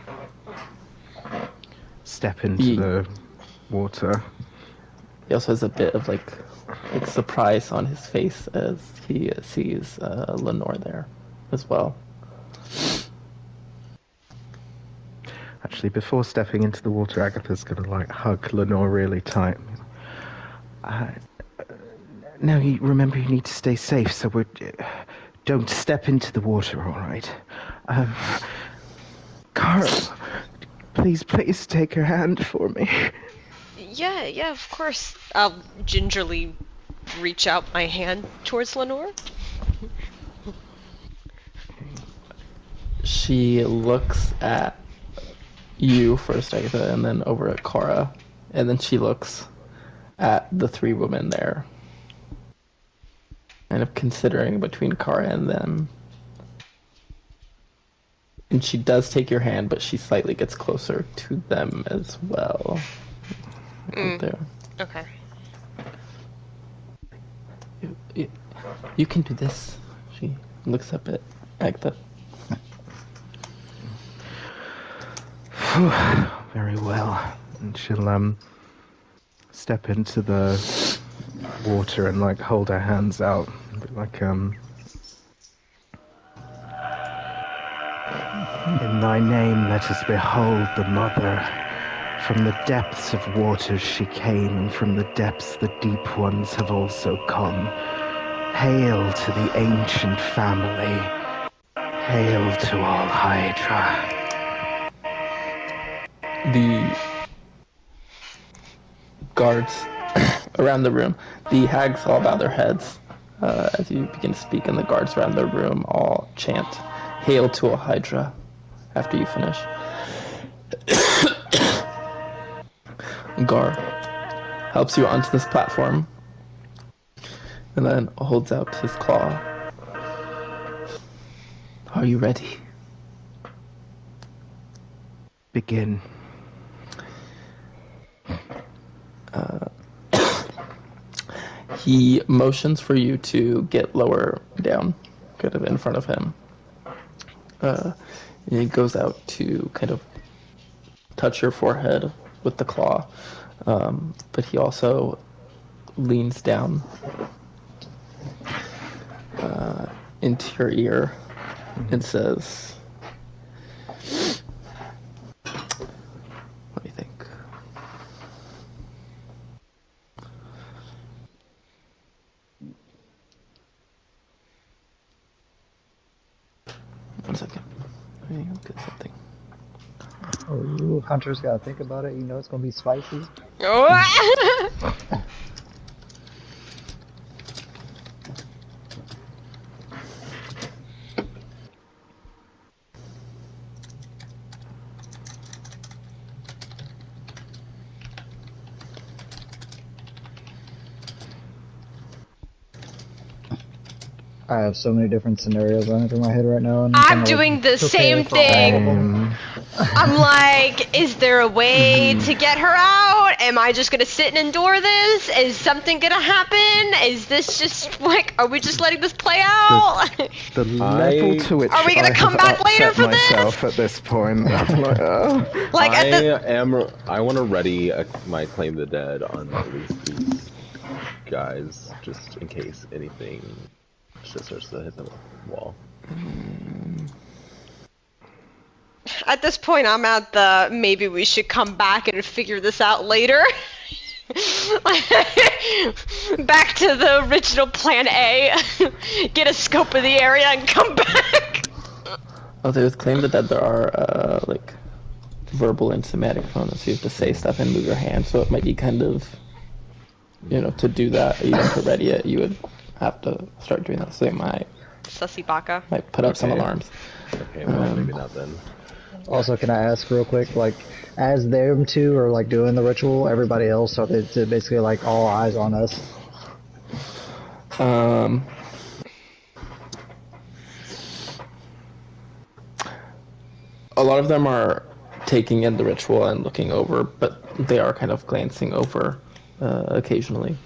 step into the water. He also has a bit of like surprise on his face as he sees Lenore there as well. Actually, before stepping into the water, Agatha's gonna like hug Lenore really tight. Now, remember you need to stay safe, so don't step into the water, all right? Carl, please take her hand for me. Yeah, of course. I'll gingerly reach out my hand towards Lenore. She looks at you first, Agatha, and then over at Cora, and then she looks at the three women there, kind of considering between Cora and them. And she does take your hand, but she slightly gets closer to them as well. Right there. Okay. You can do this. She looks up at Agatha. Very well. And she'll step into the water and like hold her hands out, like in thy name let us behold the mother. From the depths of waters she came, and from the depths the deep ones have also come. Hail to the ancient family. Hail to all Hydra. The guards around the room, the hags all bow their heads as you begin to speak, and the guards around the room all chant, "Hail to a Hydra," after you finish. Gar helps you onto this platform, and then holds out his claw. Are you ready? Begin. He motions for you to get lower down, kind of in front of him. And he goes out to kind of touch your forehead with the claw, but he also leans down into your ear and says, let me think. One second. Let me look at something. Oh, you hunters gotta think about it. You know it's gonna be spicy. I have so many different scenarios running through my head right now. And I'm kinda, doing the preparing same for all of thing. them. I'm like, is there a way to get her out? Am I just gonna sit and endure this? Is something gonna happen? Is this just like, are we just letting this play out? The level to which Are we gonna I come have back later upset for this? myself at this point, I'm like, oh. Like at the I want to ready my claim the dead on at least these guys, just in case anything shit starts to hit the wall. At this point, I'm at the maybe we should come back and figure this out later. Back to the original plan A. Get a scope of the area and come back. Oh, there's claim the dead. There are like verbal and somatic phones. You have to say stuff and move your hand, so it might be kind of, to do that, even to ready it, you would have to start doing that. So they might Sussy baka. put up some alarms. Okay, well, maybe not then. Also, can I ask real quick, like, as them two are like doing the ritual, everybody else are they basically like all eyes on us? A lot of them are taking in the ritual and looking over, but they are kind of glancing over occasionally.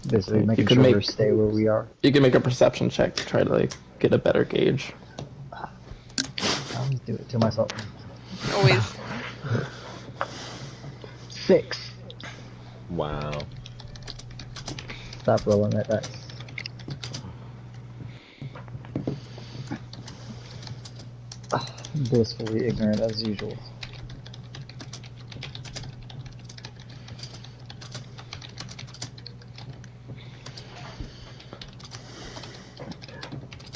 Basically, You making could sure we make- stay where we are. You can make a perception check to try to get a better gauge. I'll just do it to myself. Always. 6. Wow. Stop rolling that dice. Blissfully ignorant as usual.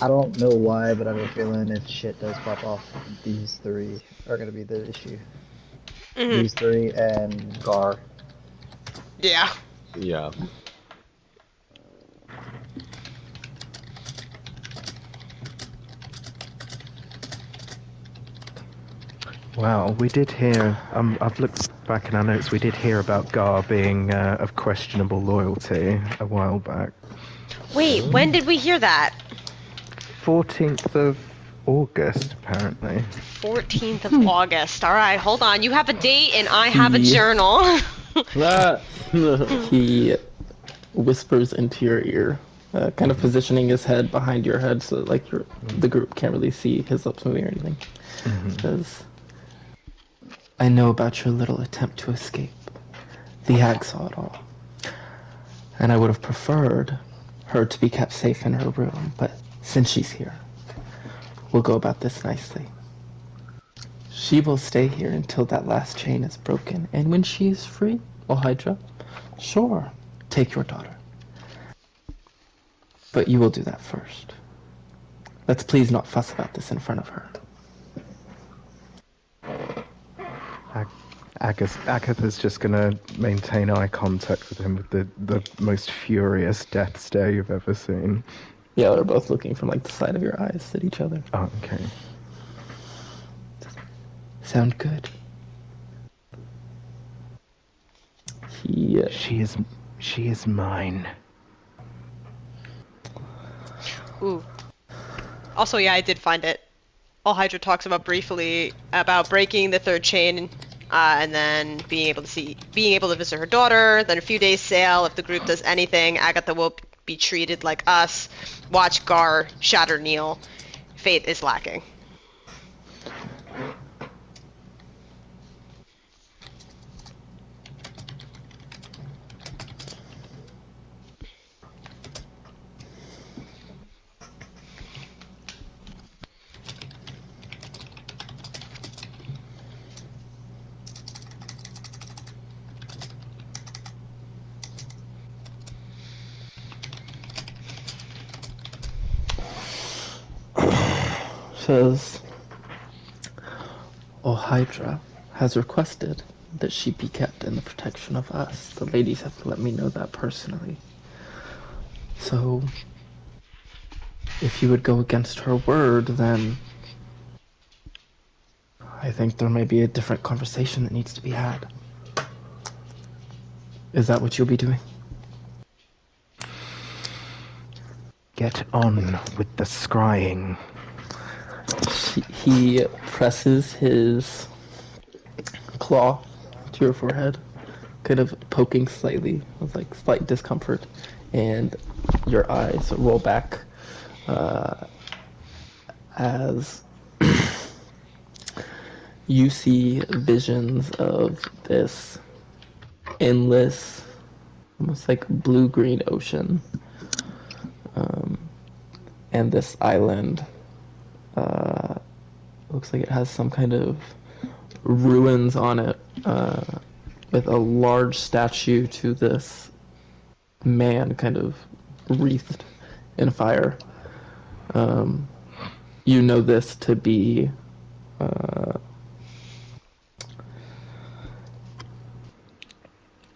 I don't know why, but I have a feeling if shit does pop off, these three are gonna be the issue. These three and Gar. Yeah. Yeah. Well, we did hear, I've looked back in our notes, we did hear about Gar being of questionable loyalty a while back. Wait, when did we hear that? 14th of August, apparently. 14th of August. All right, hold on. You have a date and I have a journal. He whispers into your ear, kind of positioning his head behind your head so that, the group can't really see his lips moving or anything. Says, I know about your little attempt to escape. The hag saw it all. And I would have preferred her to be kept safe in her room, but since she's here, we'll go about this nicely. She will stay here until that last chain is broken, and when she is free, Hydra, sure, take your daughter. But you will do that first. Let's please not fuss about this in front of her. Agatha's just gonna maintain eye contact with him with the most furious death stare you've ever seen. Yeah, they're both looking from the side of your eyes at each other. Oh, okay. Sound good? She is mine. Ooh. Also, yeah, I did find it. All Hydra talks about briefly about breaking the third chain, and then being able to visit her daughter. Then a few days sail. If the group does anything, Agatha will be treated like us. Watch Gar shatter Neil. Fate is lacking. Says, Hydra has requested that she be kept in the protection of us. The ladies have let me know that personally. So, if you would go against her word, then I think there may be a different conversation that needs to be had. Is that what you'll be doing? Get on with the scrying. He presses his claw to your forehead, kind of poking slightly with like slight discomfort, and your eyes roll back as you see visions of this endless, almost like blue-green ocean, and this island looks like it has some kind of ruins on it, with a large statue to this man kind of wreathed in fire. You know this to be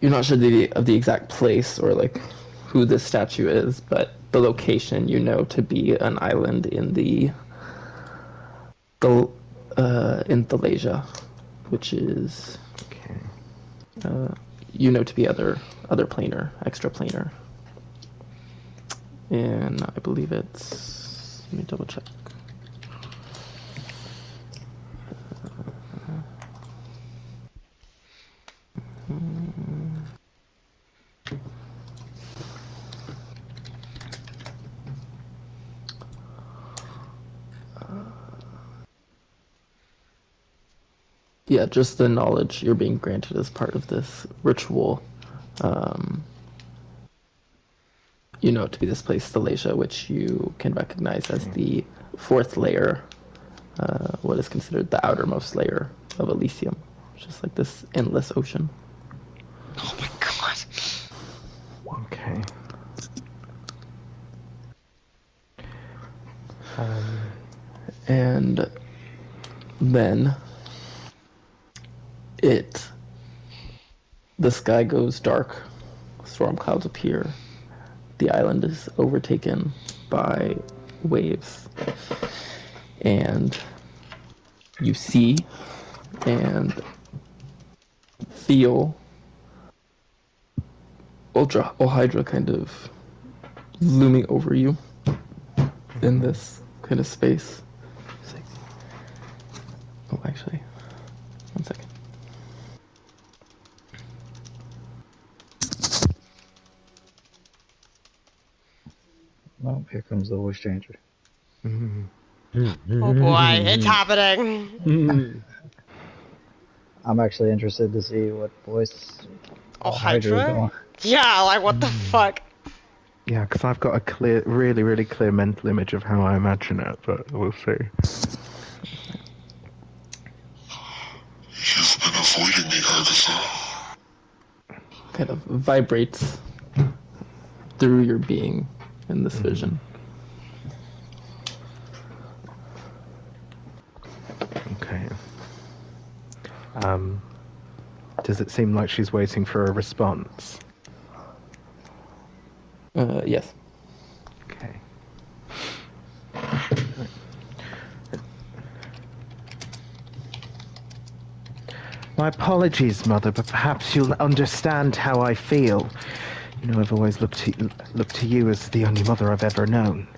you're not sure of the exact place or like who this statue is, but the location you know to be an island in in Thalasia, which is you know to be other planar, extra planar, and I believe it's. Let me double check. Yeah, just the knowledge you're being granted as part of this ritual. You know it to be this place, Thalasia, which you can recognize as the fourth layer, what is considered the outermost layer of Elysium, which is like this endless ocean. Oh my god. Okay. And then the sky goes dark, storm clouds appear, the island is overtaken by waves, and you see and feel Hydra kind of looming over you in this kind of space. Oh, actually, one second. Oh, here comes the voice changer. Oh boy, it's happening. I'm actually interested to see what voice Oh, Hydra is Hydra? doing. Yeah, like what the fuck? Yeah, because I've got a really, really clear mental image of how I imagine it, but we'll see. You've been avoiding me, Agatha. Kind of vibrates through your being in this vision. Okay. Does it seem like she's waiting for a response? Yes. Okay. My apologies, Mother, but perhaps you'll understand how I feel. You know, I've always looked to you as the only mother I've ever known.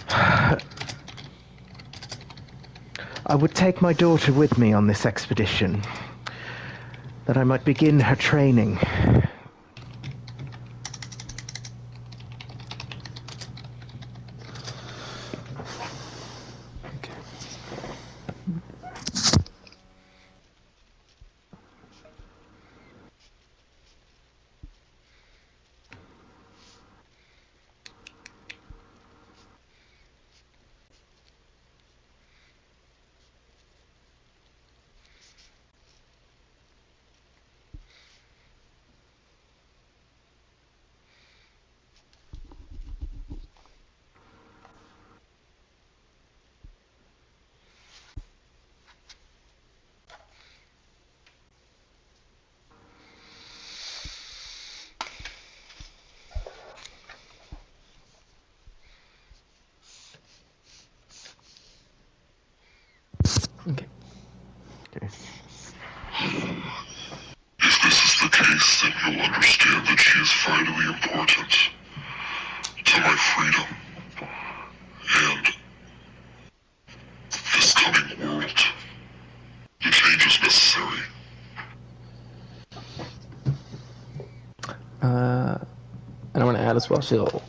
I would take my daughter with me on this expedition, that I might begin her training. Okay. If this is the case, then you'll understand that she is vitally important to my freedom and this coming world. The change is necessary. And I want to add as well, she'll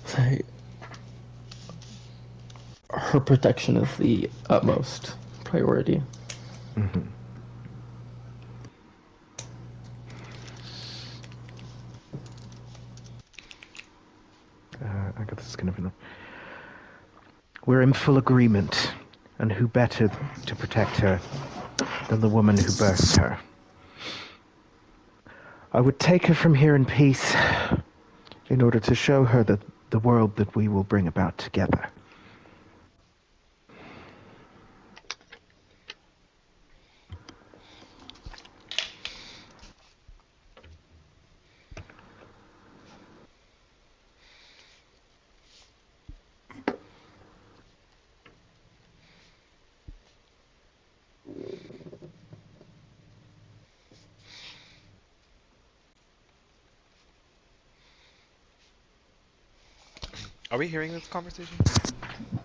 say her protection is the utmost priority. Mm-hmm. Agatha's gonna be like, we're in full agreement, and who better to protect her than the woman who birthed her? I would take her from here in peace in order to show her the world that we will bring about together. Are we hearing this conversation?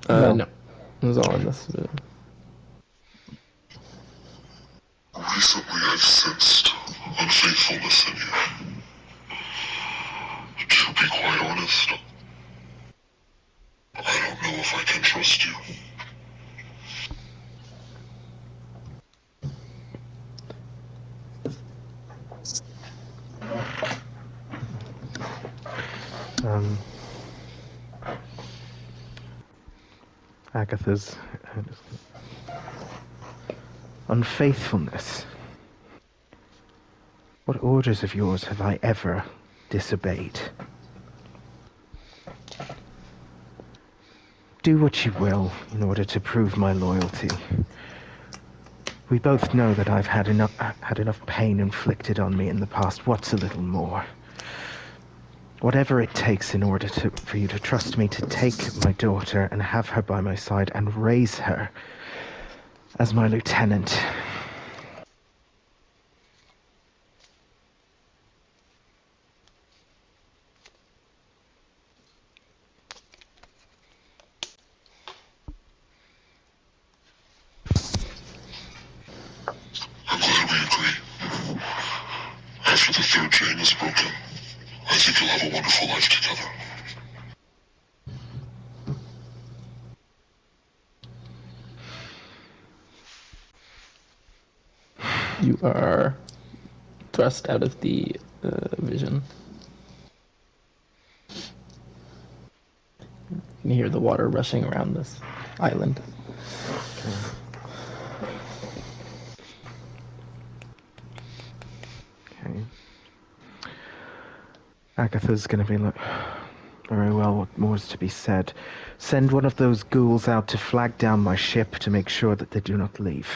No. It was all in this. Recently I've sensed unfaithfulness in you. To be quite honest, I don't know if I can trust you. Agatha's unfaithfulness. What orders of yours have I ever disobeyed? Do what you will in order to prove my loyalty. We both know that I've had enough pain inflicted on me in the past. What's a little more? Whatever it takes in order for you to trust me to take my daughter and have her by my side and raise her as my lieutenant. I'm glad we agree. After the third chain is broken, I think you'll have a wonderful life together. You are thrust out of the vision. You can hear the water rushing around this island. Okay. Agatha's gonna be like, very well, what more is to be said? Send one of those ghouls out to flag down my ship to make sure that they do not leave.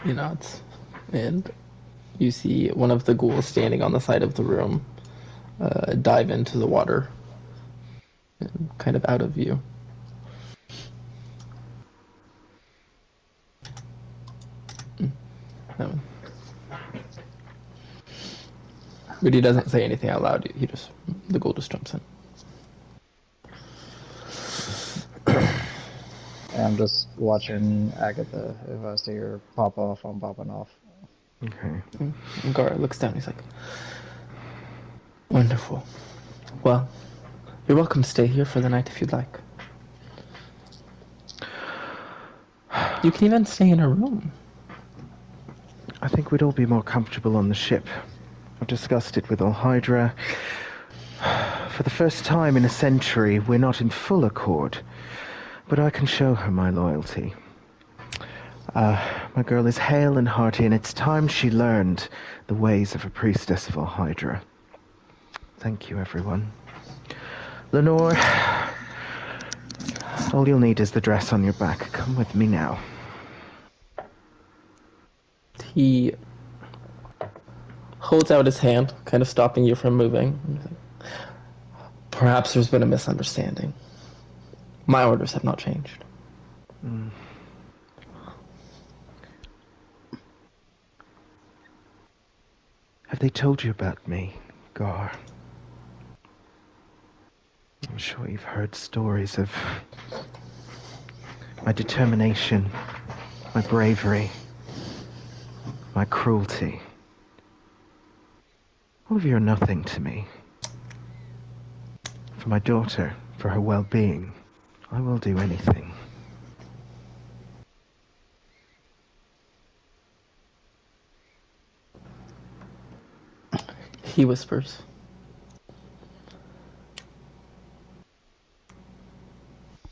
He nods, and you see one of the ghouls standing on the side of the room dive into the water, and kind of out of view. That one. But he doesn't say anything out loud. The ghoul just jumps in. I'm just watching Agatha. If I see her pop off, I'm popping off. Okay. And Gar looks down. He's like, wonderful. Well, you're welcome to stay here for the night if you'd like. You can even stay in her room. I think we'd all be more comfortable on the ship. I've discussed it with Hydra. For the first time in a century, we're not in full accord, but I can show her my loyalty. My girl is hale and hearty, and it's time she learned the ways of a priestess of Hydra. Thank you, everyone. Lenore, all you'll need is the dress on your back. Come with me now. He holds out his hand, kind of stopping you from moving. Perhaps there's been a misunderstanding. My orders have not changed. Have they told you about me, Gar? I'm sure you've heard stories of my determination, my bravery, my cruelty. All of you are nothing to me. For my daughter, for her well-being, I will do anything. He whispers.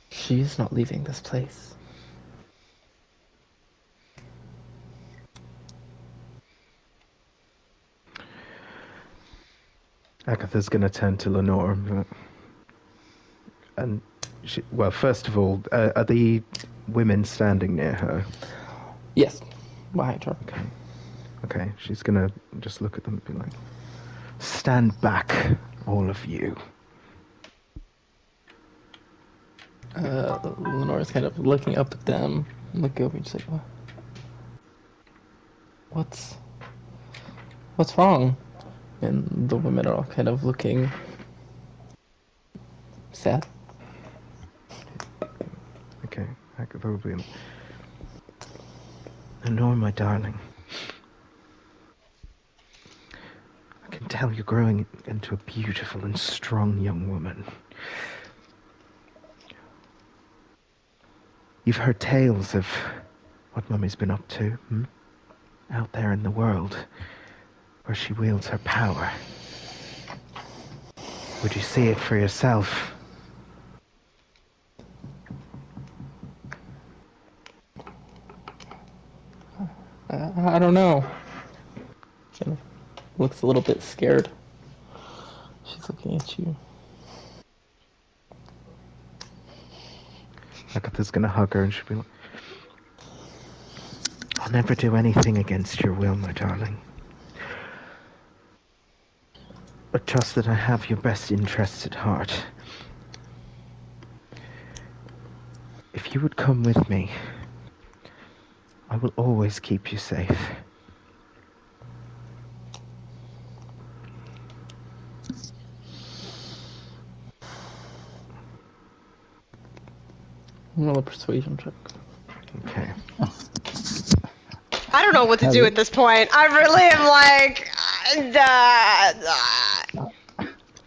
She is not leaving this place. Agatha's going to turn to Lenore. And well, first of all, are the women standing near her? Yes, behind her. Okay, she's going to just look at them and be like, stand back, all of you. Lenore's kind of looking up at them, looking over and just like, what's wrong? And the women are all kind of looking sad. Okay, Agatha will be... Lenore, my darling. I can tell you're growing into a beautiful and strong young woman. You've heard tales of what Mummy's been up to, out there in the world, where she wields her power. Would you see it for yourself? I don't know. Kind of looks a little bit scared. She's looking at you. Agatha's gonna hug her and she'll be like, I'll never do anything against your will, my darling. But trust that I have your best interests at heart. If you would come with me, I will always keep you safe. Roll a persuasion check. Okay. I don't know what to do at this point. I really am like.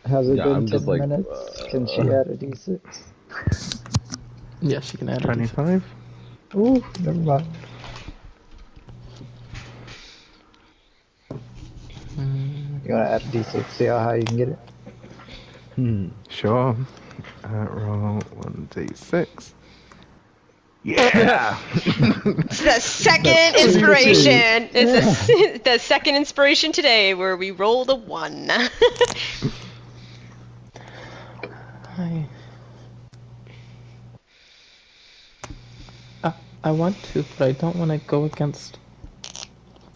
Has it Yeah, been I'm 10 just like, minutes? Can she add a d6? Yeah, she can add 25? Ooh, never mind. You want to add a d6, see how high you can get it? Sure. Roll 1d6. Yeah! The second inspiration is the second inspiration today, where we roll the 1. I want to, but I don't want to go against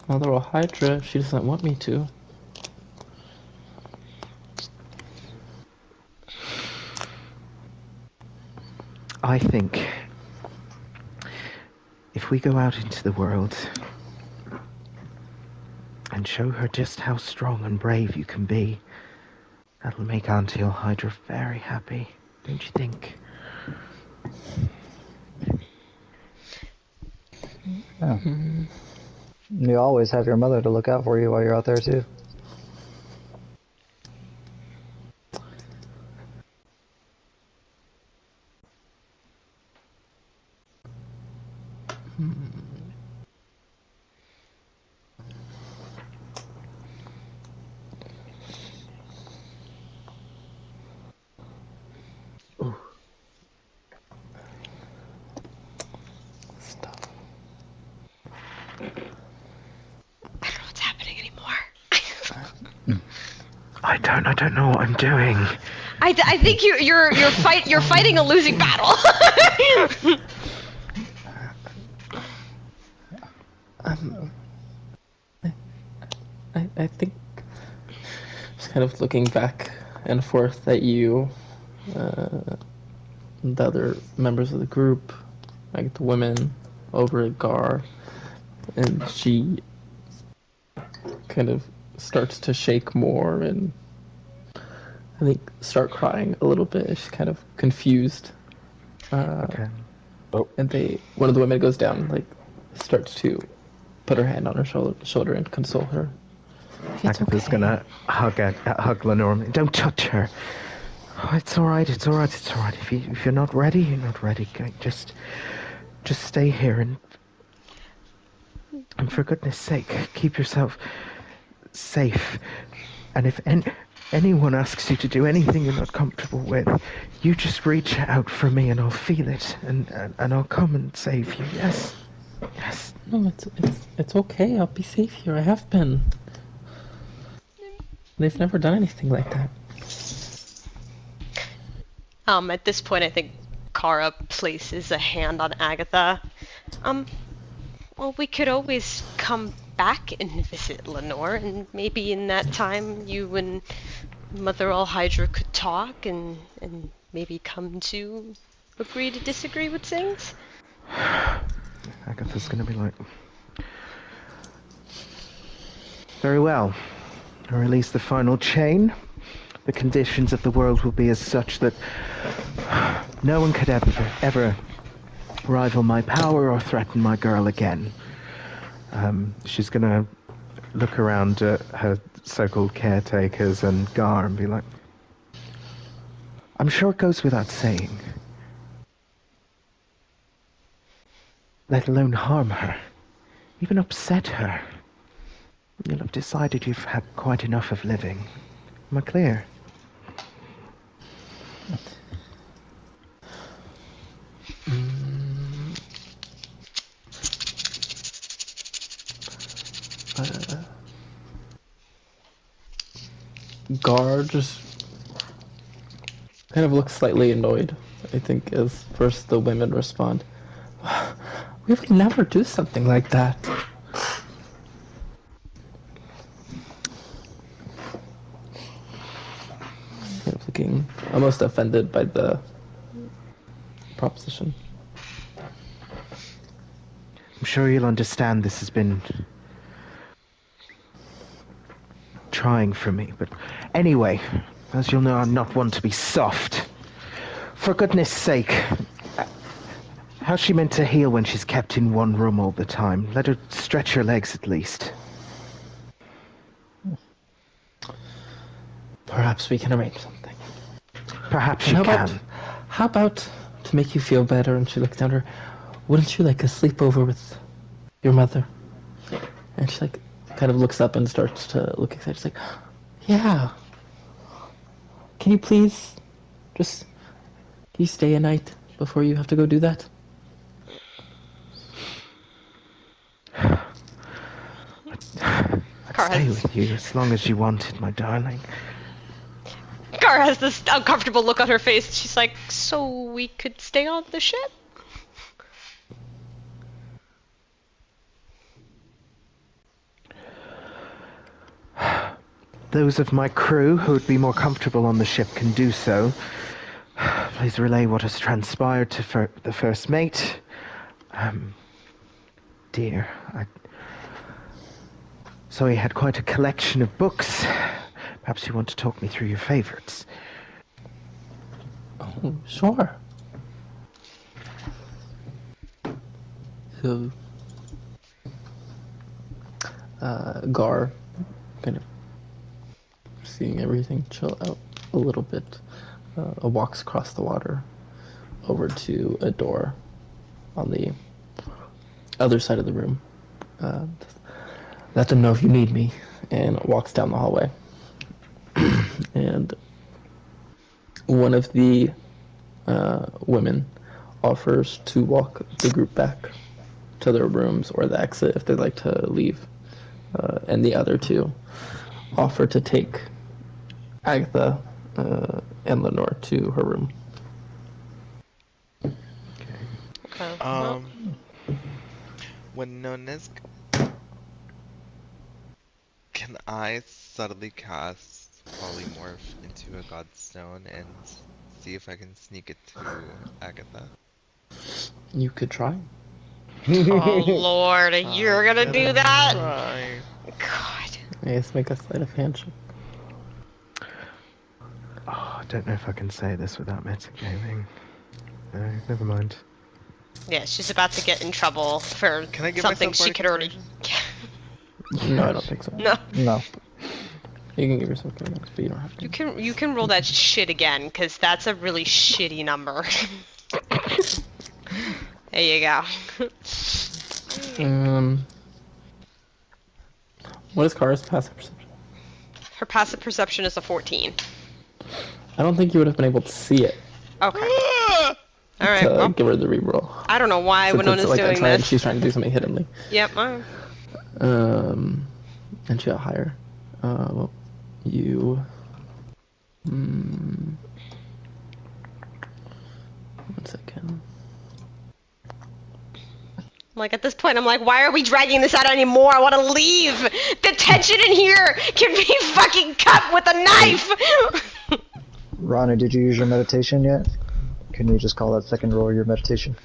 Mother Hydra if she doesn't want me to. I think if we go out into the world and show her just how strong and brave you can be, that'll make Auntie Hydra very happy, don't you think? Yeah. You always have your mother to look out for you while you're out there, too. Stop. I don't know what's happening anymore. I don't know what I'm doing. I think you're fighting a losing battle. I think just kind of looking back and forth at you, the other members of the group, like the women over at Gar, and she kind of starts to shake more and I think, start crying a little bit. She's kind of confused. Okay. And one of the women goes down, like, starts to put her hand on her shoulder and console her. It's Agatha's okay. gonna hug Lenore. Don't touch her. Oh, it's all right. It's all right. It's all right. If you're not ready, you're not ready. Just stay here and for goodness sake, keep yourself safe. And if anyone asks you to do anything you're not comfortable with, you just reach out for me and I'll feel it and I'll come and save you. Yes. Yes. No, it's okay. I'll be safe here. I have been. They've never done anything like that. At this point, I think Kara places a hand on Agatha. Well, we could always come back and visit Lenore, and maybe in that time you and Mother All Hydra could talk and maybe come to agree to disagree with things. Agatha's gonna be like, very well. I release the final chain. The conditions of the world will be as such that no one could ever rival my power or threaten my girl again. She's gonna look around at her so-called caretakers and Gar and be like, I'm sure it goes without saying, let alone harm her, even upset her. You'll have decided you've had quite enough of living. Am I clear? Gar just kind of looks slightly annoyed, I think, as first the women respond. We would never do something like that. Kind of looking almost offended by the proposition. I'm sure you'll understand this has been trying for me, but anyway, as you'll know, I'm not one to be soft. For goodness sake, how's she meant to heal when she's kept in one room all the time? Let her stretch her legs at least. Perhaps we can arrange something. Perhaps you can. How about, to make you feel better, and she looks down at her, wouldn't you like a sleepover with your mother? And she like kind of looks up and starts to look excited. She's like, yeah. Can you please can you stay a night before you have to go do that? I'd stay with you as long as you wanted, my darling. Kara has this uncomfortable look on her face. She's like, so we could stay on the ship? Those of my crew who would be more comfortable on the ship can do so. Please relay what has transpired to the first mate. Dear, so he had quite a collection of books. Perhaps you want to talk me through your favorites. Oh, sure. So, Gar, kind of seeing everything chill out a little bit, walks across the water over to a door on the other side of the room. Let them know if you need me, and walks down the hallway. And one of the women offers to walk the group back to their rooms or the exit if they'd like to leave. And the other two offer to take Agatha and Lenore to her room. When Nonesk, can I subtly cast Polymorph into a Godstone and see if I can sneak it to Agatha? You could try. Oh Lord, you're gonna do that? Try. God. Yes, make a sleight of hand check. don't know if I can say this without metagaming. No, never mind. Yeah, she's about to get in trouble for Can I give something myself she could already. No, I don't think so. No, No. You can give yourself good marks, but you don't have to. you can roll that shit again, because that's a really shitty number. There you go. What is Kara's passive perception? Her passive perception is a 14. I don't think you would have been able to see it Okay. All right. to Well, give her the reroll. I don't know why Since Winona's it's like doing this. she's trying to do something hiddenly. Yep. All right. And she got higher. Well, you. One second. Like at this point, I'm like, why are we dragging this out anymore? I want to leave. The tension in here can be fucking cut with a knife. Ronnie, did you use your meditation yet? Can you just call that second roll your meditation?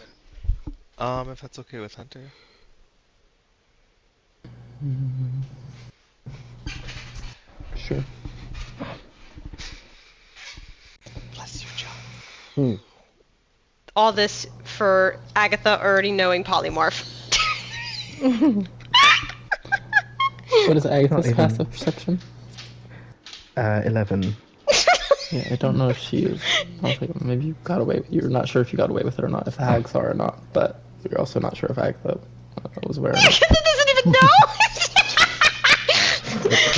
If that's okay with Hunter. Sure. Bless you, John. All this for Agatha already knowing polymorph. What is Agatha's Not even- passive perception? 11. Yeah, I don't know if she is. I don't think maybe you got away. You're not sure if you got away with it or not, if the hags are or not, but you're also not sure if Agatha was wearing it. Agatha doesn't even know.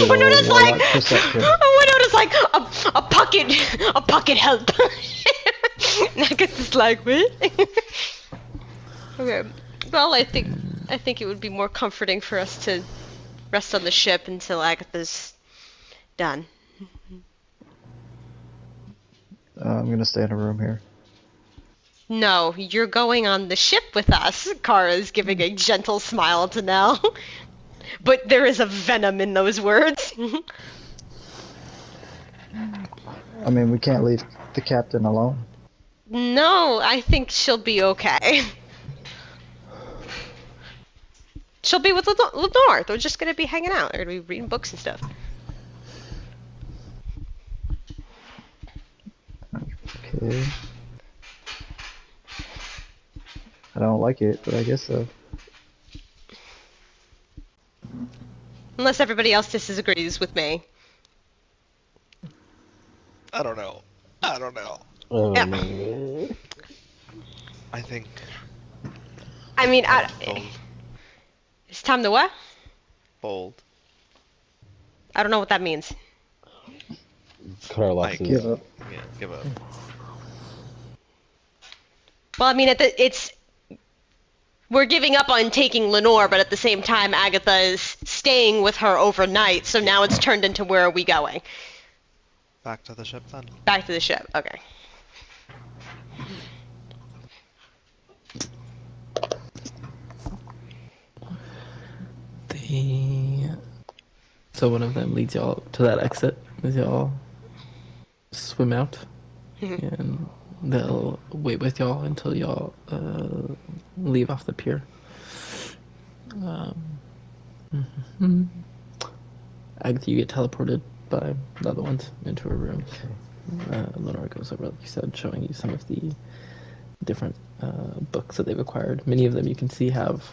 Winona's like, Winona's like a pocket help. Agatha's like, what? Okay. Well, I think it would be more comforting for us to rest on the ship until Agatha's done. I'm gonna stay in a room here. No, you're going on the ship with us. Kara's giving a gentle smile to Nell. But there is a venom in those words. I mean, we can't leave the captain alone. No, I think she'll be okay. She'll be with Lenore. They're just gonna be hanging out. They're gonna be reading books and stuff. Okay. I don't like it, but I guess so. Unless everybody else disagrees with me. I don't know. Yeah. I think. I mean, Fold. it's time to what? Fold. I don't know what that means. Cut our Like, losses. Give up. Yeah, give up. Well, I mean, we're giving up on taking Lenore, but at the same time, Agatha is staying with her overnight, so now it's turned into where are we going? Back to the ship then. Back to the ship. Okay. So one of them leads y'all to that exit as y'all swim out, and they'll wait with y'all until y'all leave off the pier. Agatha, you get teleported by the other ones into a room. Lenore goes over, like you said, showing you some of the different books that they've acquired. Many of them you can see have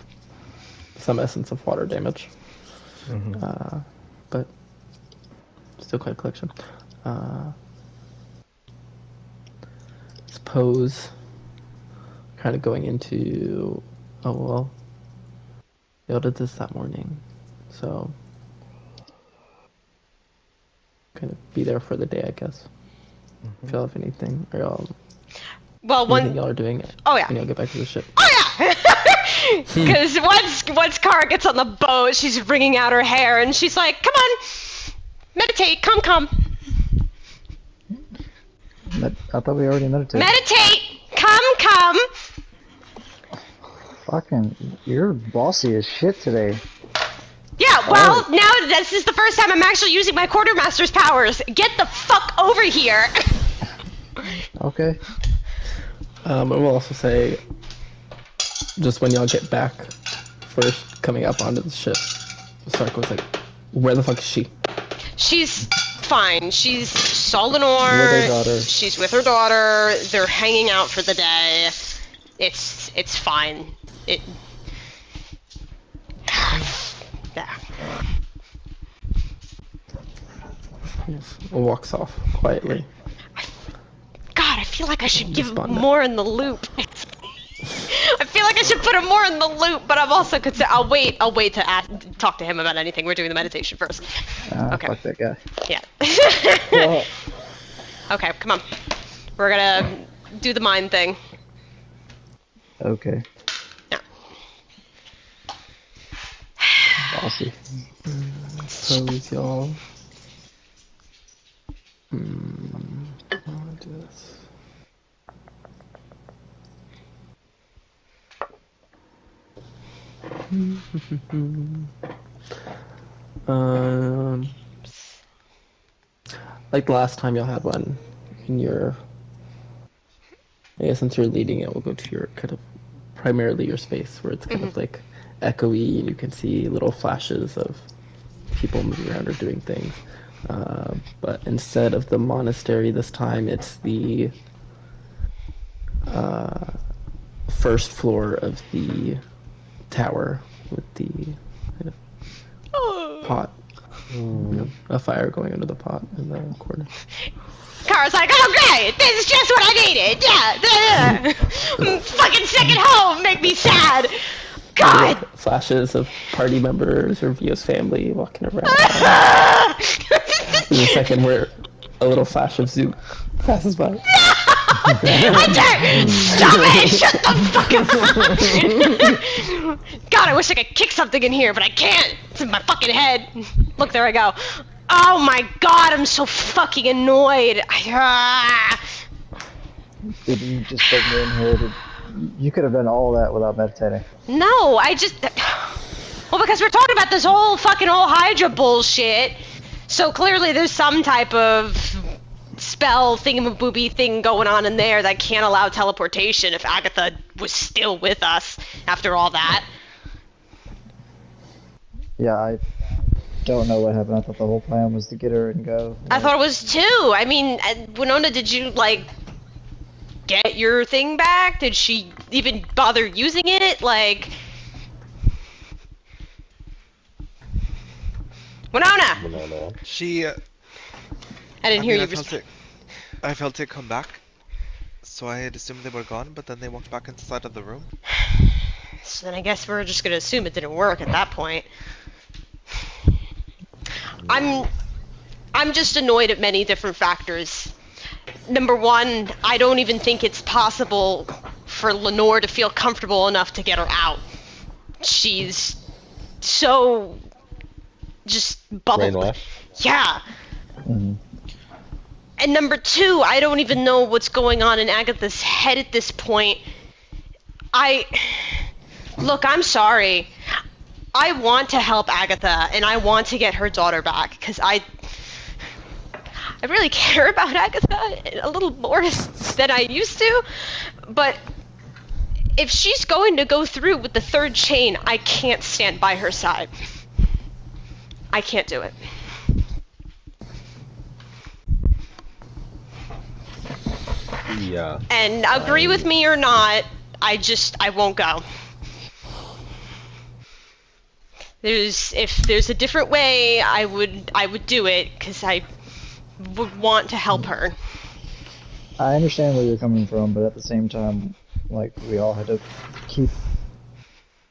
some essence of water damage. But still quite a collection. Suppose kind of going into, oh well, y'all did this that morning, so kind of be there for the day, I guess. If y'all have anything, or y'all, Well, anything y'all are doing, Oh, yeah. when y'all get back to the ship. Oh yeah. Because once Kara gets on the boat, she's wringing out her hair, and she's like, "Come on, meditate. Come. I thought we already meditated. Meditate. Come." Fucking, you're bossy as shit today. Yeah, well, now this is the first time I'm actually using my quartermaster's powers. Get the fuck over here. Okay. I will also say, just when y'all get back, first coming up onto the ship, Stark was like, "Where the fuck is she?" She's fine. She's saw With her Lenore. daughter. She's with her daughter. They're hanging out for the day. It's fine. It. Yeah. Walks off quietly. God, I feel like I should give him Despondent. more in the loop. I feel like I should put him more in the loop, but I'm also concerned. I'll wait to talk to him about anything. We're doing the meditation first. Okay. Fuck that guy. Yeah. Well, Okay, come on. We're gonna do the mind thing. okay. Yeah. Bossy. Suppose y'all. I'll do this. um, like the last time y'all had one in your. I guess since you're leading it, we'll go to your kind of primarily your space where it's kind of like echoey and you can see little flashes of people moving around or doing things. But instead of the monastery this time, it's the first floor of the tower with the kind of pot, you know, a fire going under the pot in the corner. Kara's like, oh great, this is just what I needed. Yeah. Fucking second home make me sad. God. Flashes of party members or Vio's family walking around. In a second, where a little flash of Zook passes by. Hunter! Stop it! Shut the fuck up! God, I wish I could kick something in here, but I can't. It's in my fucking head. Look, there I go. Oh my god, I'm so fucking annoyed. Did you just bring me in here? You could have done all that without meditating. No, I just... Well, because we're talking about this whole fucking old Hydra bullshit. So clearly there's some type of spell thingamabooby thing going on in there that can't allow teleportation if Agatha was still with us after all that. Yeah, I don't know what happened. I thought the whole plan was to get her and go. I thought it was too. I mean, Winona, did you, like, get your thing back? Did she even bother using it? Like... Winona! She. I didn't hear you. I felt it come back. So I had assumed they were gone, but then they walked back inside of the room. So then I guess we're just gonna assume it didn't work at that point. I'm just annoyed at many different factors. Number one, I don't even think it's possible for Lenore to feel comfortable enough to get her out. She's so just bubbled. Brainwashed? Yeah. Mm-hmm. And number two, I don't even know what's going on in Agatha's head at this point. Look, I'm sorry. I want to help Agatha, and I want to get her daughter back, because I really care about Agatha a little more than I used to. But if she's going to go through with the third chain, I can't stand by her side. I can't do it. Yeah. And agree with me or not, I won't go. If there's a different way, I would do it, because I would want to help her. I understand where you're coming from, but at the same time, like, we all had to keep,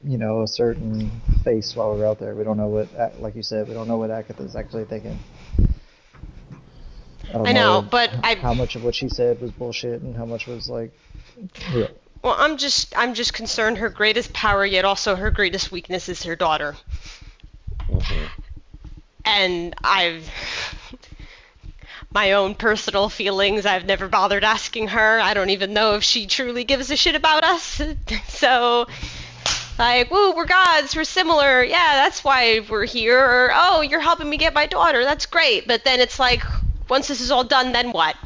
a certain face while we were out there. We don't know what, like you said, we don't know what Agatha's actually thinking. I know, but how much of what she said was bullshit and how much was like real. Well, I'm just concerned her greatest power, yet also her greatest weakness is her daughter. Mm-hmm. And my own personal feelings, I've never bothered asking her. I don't even know if she truly gives a shit about us. So, like, woo, we're gods, we're similar, yeah, that's why we're here. Or, oh, you're helping me get my daughter, that's great. But then it's like, once this is all done, then what?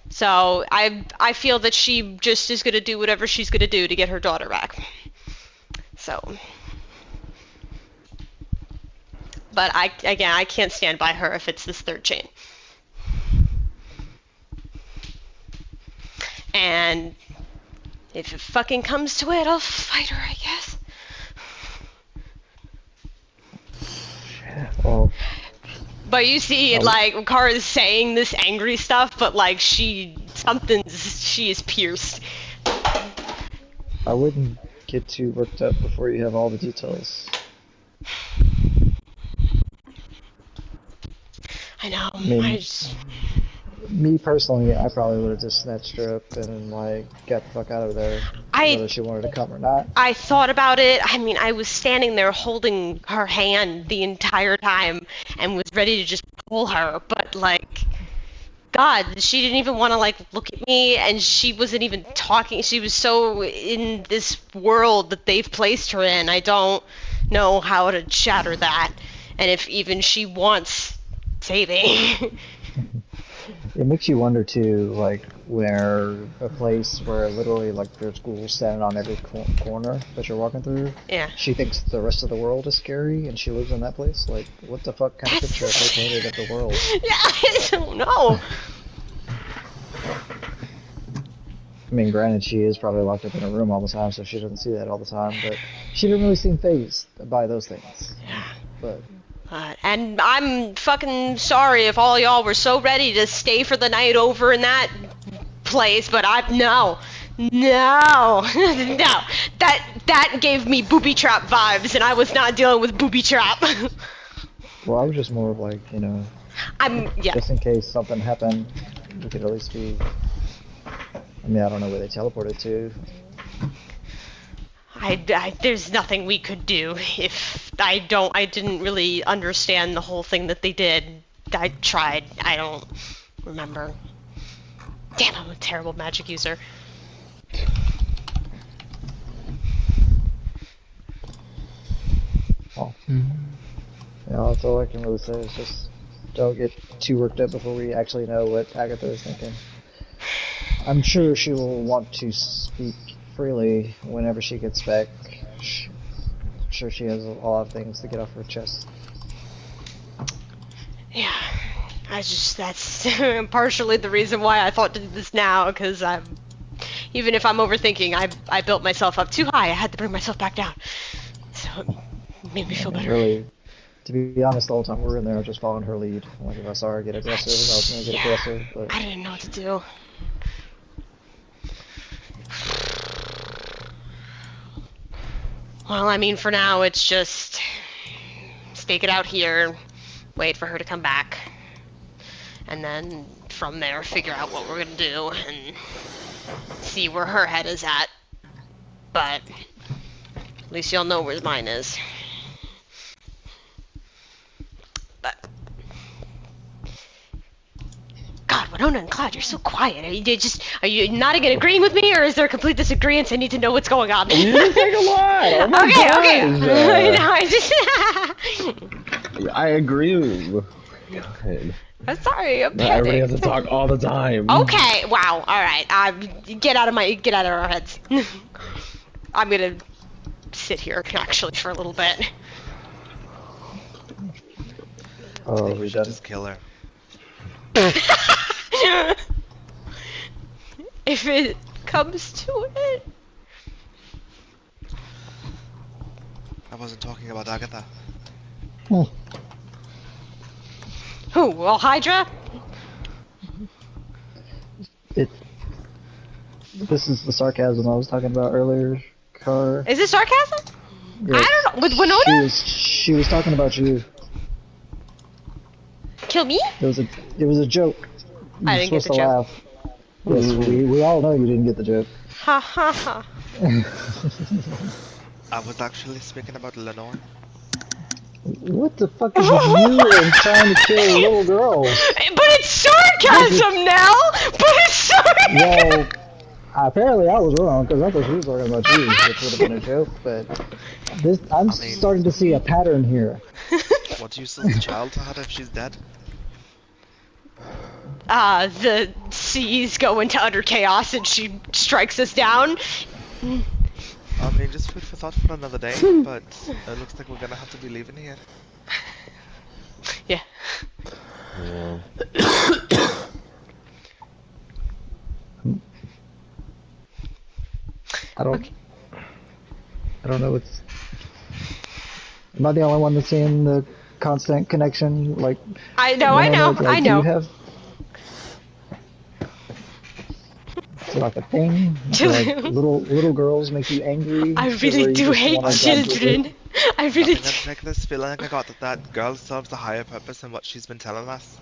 So I feel that she just is going to do whatever she's going to do to get her daughter back. So. But I can't stand by her if it's this third chain. And if it fucking comes to it, I'll fight her, I guess. Well, But you see, like, Ricard is saying this angry stuff, but, like, she is pierced. I wouldn't get too worked up before you have all the details. I know. I mean, I just... me personally, I probably would have just snatched her up and, like, got the fuck out of there, whether she wanted to come or not. I thought about it. I mean, I was standing there holding her hand the entire time and was ready to just pull her, but, like, God, she didn't even want to, like, look at me, and she wasn't even talking. She was so in this world that they've placed her in. I don't know how to shatter that, and if even she wants saving. It makes you wonder too, like, where a place where literally, like, there's ghouls standing on every corner that you're walking through. Yeah. She thinks the rest of the world is scary, and she lives in that place. Like, what the fuck kind of picture have they painted of the world? Yeah, I don't know. I mean, granted, she is probably locked up in a room all the time, so she doesn't see that all the time. But she didn't really seem fazed by those things. But. And I'm fucking sorry if all y'all were so ready to stay for the night over in that place, but no, that gave me booby trap vibes, and I was not dealing with booby trap. Well, I was just more of like, you know, just in case something happened, we could at least be. I mean, I don't know where they teleported to. There's nothing we could do if I didn't really understand the whole thing that they did. I tried. I don't remember. Damn, I'm a terrible magic user. Oh. Yeah, that's all I can really say is just don't get too worked up before we actually know what Agatha is thinking. I'm sure she will want to speak freely whenever she gets back. I'm sure she has a lot of things to get off her chest. Yeah, that's partially the reason why I thought to do this now, because even if I'm overthinking, I built myself up too high. I had to bring myself back down. So it made me feel better. Really, to be honest, the whole time we were in there, I was just following her lead. Like, if I saw her get aggressive, I was going to get aggressive. But I didn't know what to do. Well, I mean, for now, it's just stake it out here, wait for her to come back, and then from there, figure out what we're gonna do and see where her head is at. But at least you'll know where mine is. But God, Winona and Cloud, you're so quiet. Are you not agreeing with me, or is there a complete disagreement? I need to know what's going on. You just like a lot. Oh my Okay. I agree with God. I'm sorry. I'm Everybody has to talk all the time. Okay. Wow. All right. Get out of our heads. I'm gonna sit here actually for a little bit. oh, we should just kill her. If it comes to it. I wasn't talking about Agatha. Hmm. Who? Well, Hydra? This is the sarcasm I was talking about earlier, Car. Is it sarcasm? Yes. I don't know. With Winona? She was talking about you. Kill me? It was a joke. I didn't get the joke. Laugh. Yes, we all know you didn't get the joke. Ha ha ha. I was actually speaking about Lenore. What the fuck is with you and trying to kill little girls? But it's sarcasm now! But it's sarcasm! Well, apparently I was wrong, because I thought she was talking about you, which would have been a joke, but I'm starting to see a pattern here. What use is the child to her if she's dead? The seas go into utter chaos and she strikes us down. I mean, just food for thought for another day, but it looks like we're gonna have to be leaving here. Yeah. I don't. Okay. I don't know. Am I the only one that's seeing the constant connection? Like, I know, I Winona, know, I like, do you know. have? Is it like a thing? Do like little girls make you angry I to really where you do just hate want to grab their dick? children. I really Nothing do. like this feeling I got that girl serves a higher purpose than what she's been telling us.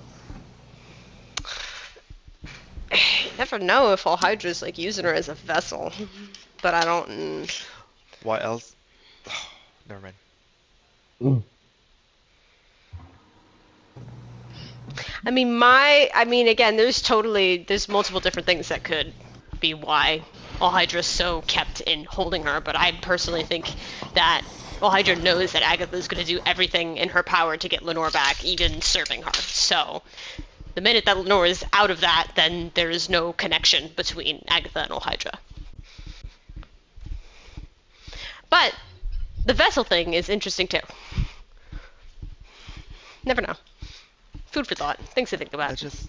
You never know if all Hydra's like using her as a vessel, but I don't. What else? Never mind. I mean, again, there's multiple different things that could be why all Hydra's so kept in holding her, but I personally think that all Hydra knows that Agatha's going to do everything in her power to get Lenore back, even serving her. So the minute that Lenore is out of that, then there is no connection between Agatha and all Hydra. But the vessel thing is interesting too. Never know. Food for thought. Things to think about. It just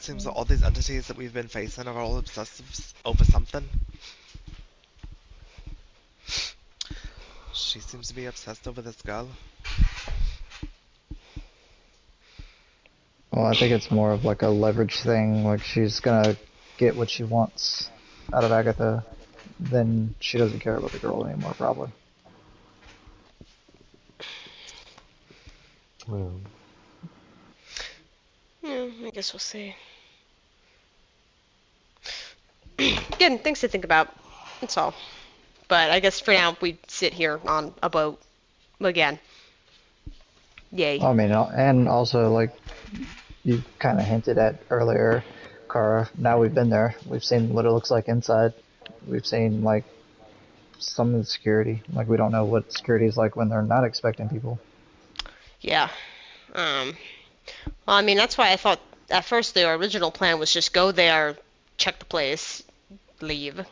seems that all these entities that we've been facing are all obsessive over something. She seems to be obsessed over this girl. Well, I think it's more of like a leverage thing. Like she's gonna get what she wants out of Agatha, then she doesn't care about the girl anymore, probably. Well, Yeah, I guess we'll see. Again, things to think about. That's all. But I guess for now we sit here on a boat again. Yay. I mean, and also like you kind of hinted at earlier, Kara. Now we've been there. We've seen what it looks like inside. We've seen like some of the security. Like we don't know what security is like when they're not expecting people. Yeah. Well, I mean, that's why I thought at first the original plan was just go there, check the place, leave.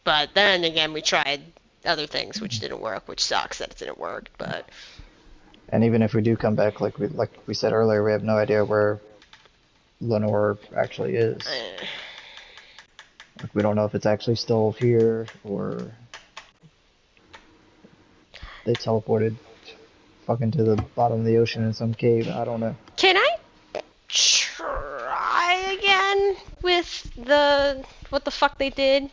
But then again, we tried other things which didn't work, which sucks that it didn't work. But And even if we do come back, like we said earlier, we have no idea where Lenore actually is. Like we don't know if it's actually still here or they teleported fucking to the bottom of the ocean in some cave. I don't know. can I try again with the what the fuck they did?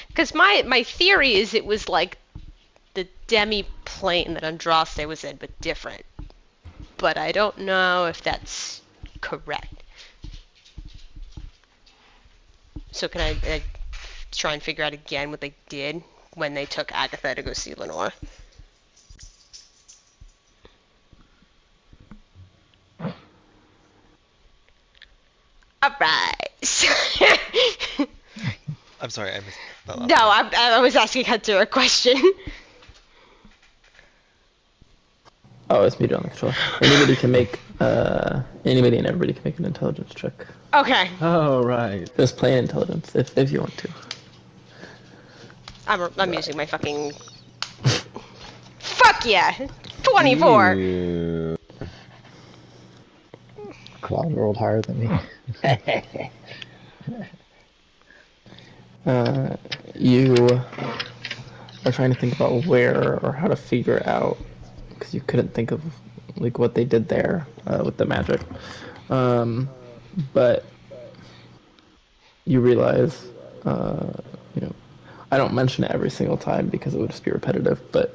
Because my theory is it was like the demi plane that Andraste was in, but different. But I don't know if that's correct. So can I try and figure out again what they did when they took Agatha to go see Lenore? Alright. I'm sorry, I missed that last No, part. I was asking Hunter a question. Oh, it's muted on the controller. Anybody and everybody can make an intelligence check. Okay. oh right. Just plain intelligence, if you want to. I'm using my fucking... Fuck yeah! 24! Ew. Cloud rolled higher than me. You are trying to think about where or how to figure out, because you couldn't think of like what they did there with the magic. But you realize, you know, I don't mention it every single time because it would just be repetitive, but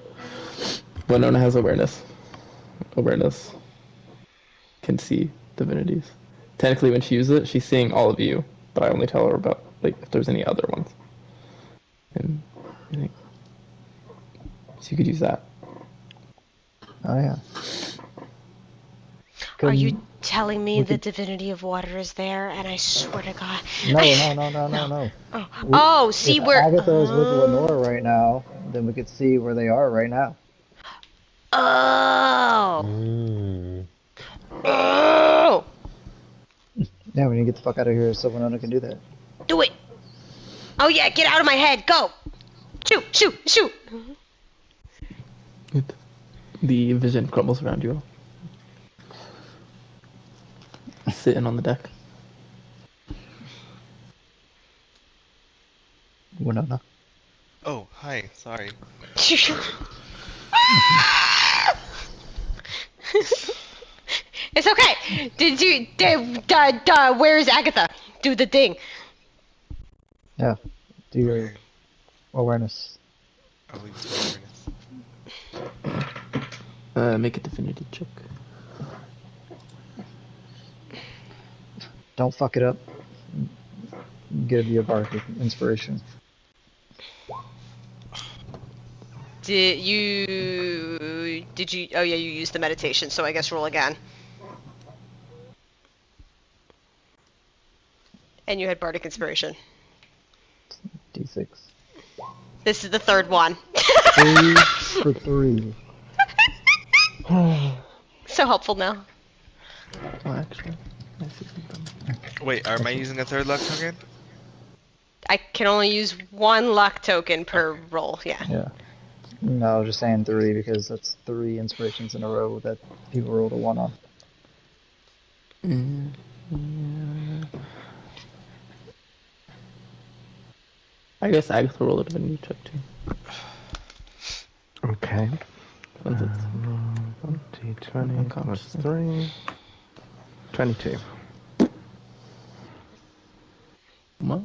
Winona has awareness. Awareness can see divinities. Technically, when she uses it, she's seeing all of you, but I only tell her about like if there's any other ones. And I think so you could use that. Oh yeah. Are you Couldn't- telling me we the could- divinity of water is there? And I swear to God. No. Oh, see If where... Agatha is with Lenore right now, then we could see where they are right now. Oh. Mm. Oh. Yeah, we need to get the fuck out of here so Winona can do that. Do it. Oh yeah, get out of my head. Go. Shoot. The vision crumbles around you all. sitting on the deck. Winona. Oh, hi. Sorry. It's okay. Where's Agatha? Do the thing. Yeah. Do your Okay. awareness. I'll use my awareness. Make a divinity check. Don't fuck it up. Give you a bardic inspiration. Did you? Oh yeah, you used the meditation. So I guess roll again. And you had bardic inspiration. D6. This is the third one. 3 for 3. So helpful now. Oh, actually, I see something. Wait, am I using a third luck token? I can only use one luck token per roll. Yeah. Yeah. No, I was just saying 3 because that's 3 inspirations in a row that people rolled a 1 on. Yeah. I guess Agatha rolled a divinity check too. Okay. Since it's D20 plus unconscious. 3. 22. What?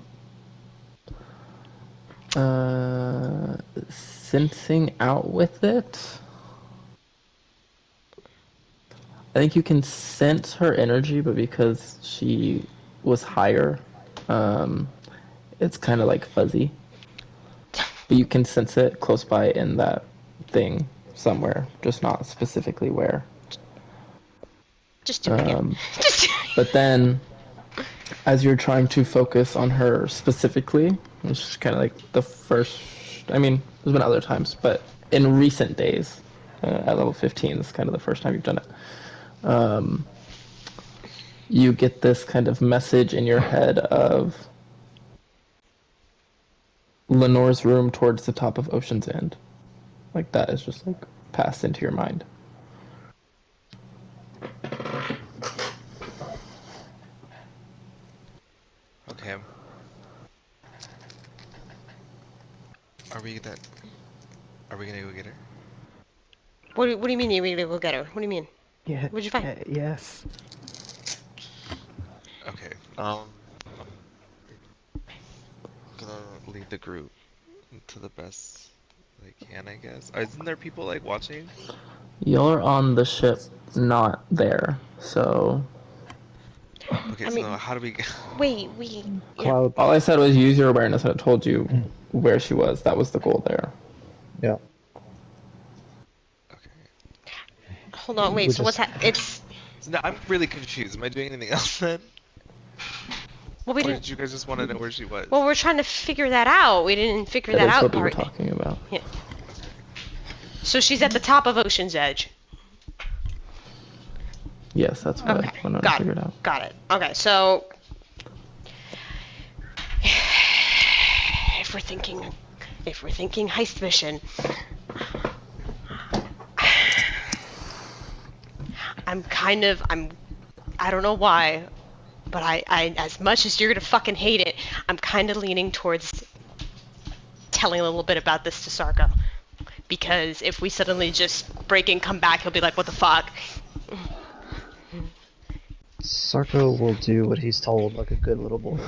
Sensing out with it. I think you can sense her energy, but because she was higher, it's kind of like fuzzy. But you can sense it close by in that thing somewhere, just not specifically where. Just do it again. But then, as you're trying to focus on her specifically, which is kind of like the first, I mean, there's been other times, but in recent days, at level 15, this is kind of the first time you've done it. You get this kind of message in your head of Lenore's room towards the top of Ocean's End. Like that is just like passed into your mind. Okay. Are we gonna go get her? What do you mean you're gonna go get her? What do you mean? Yeah. What'd you find? Yes. Okay. I'm gonna lead the group to the best they can, I guess. Isn't there people like watching? You're on the ship, not there, so Okay, I so mean- how do we? Wait. Cloud. all I said was use your awareness, and it told you where she was. That was the goal there. Yeah. Okay. Hold on. Wait. We So what's just- It's. So now I'm really confused. Am I doing anything else then? Well, we Or didn't. did you guys just want to know where she was? Well, we're trying to figure that out. We didn't figure that That's out what we were part. talking about. Yeah. So she's at the top of Ocean's Edge. Yes, that's what Okay. I wanted to Got figure it. it out. Got it. Okay. So. If we're thinking heist mission. I don't know why, but I as much as you're gonna fucking hate it, I'm kind of leaning towards telling a little bit about this to Sarko. Because if we suddenly just break and come back, he'll be like, what the fuck? Sarko will do what he's told like a good little boy.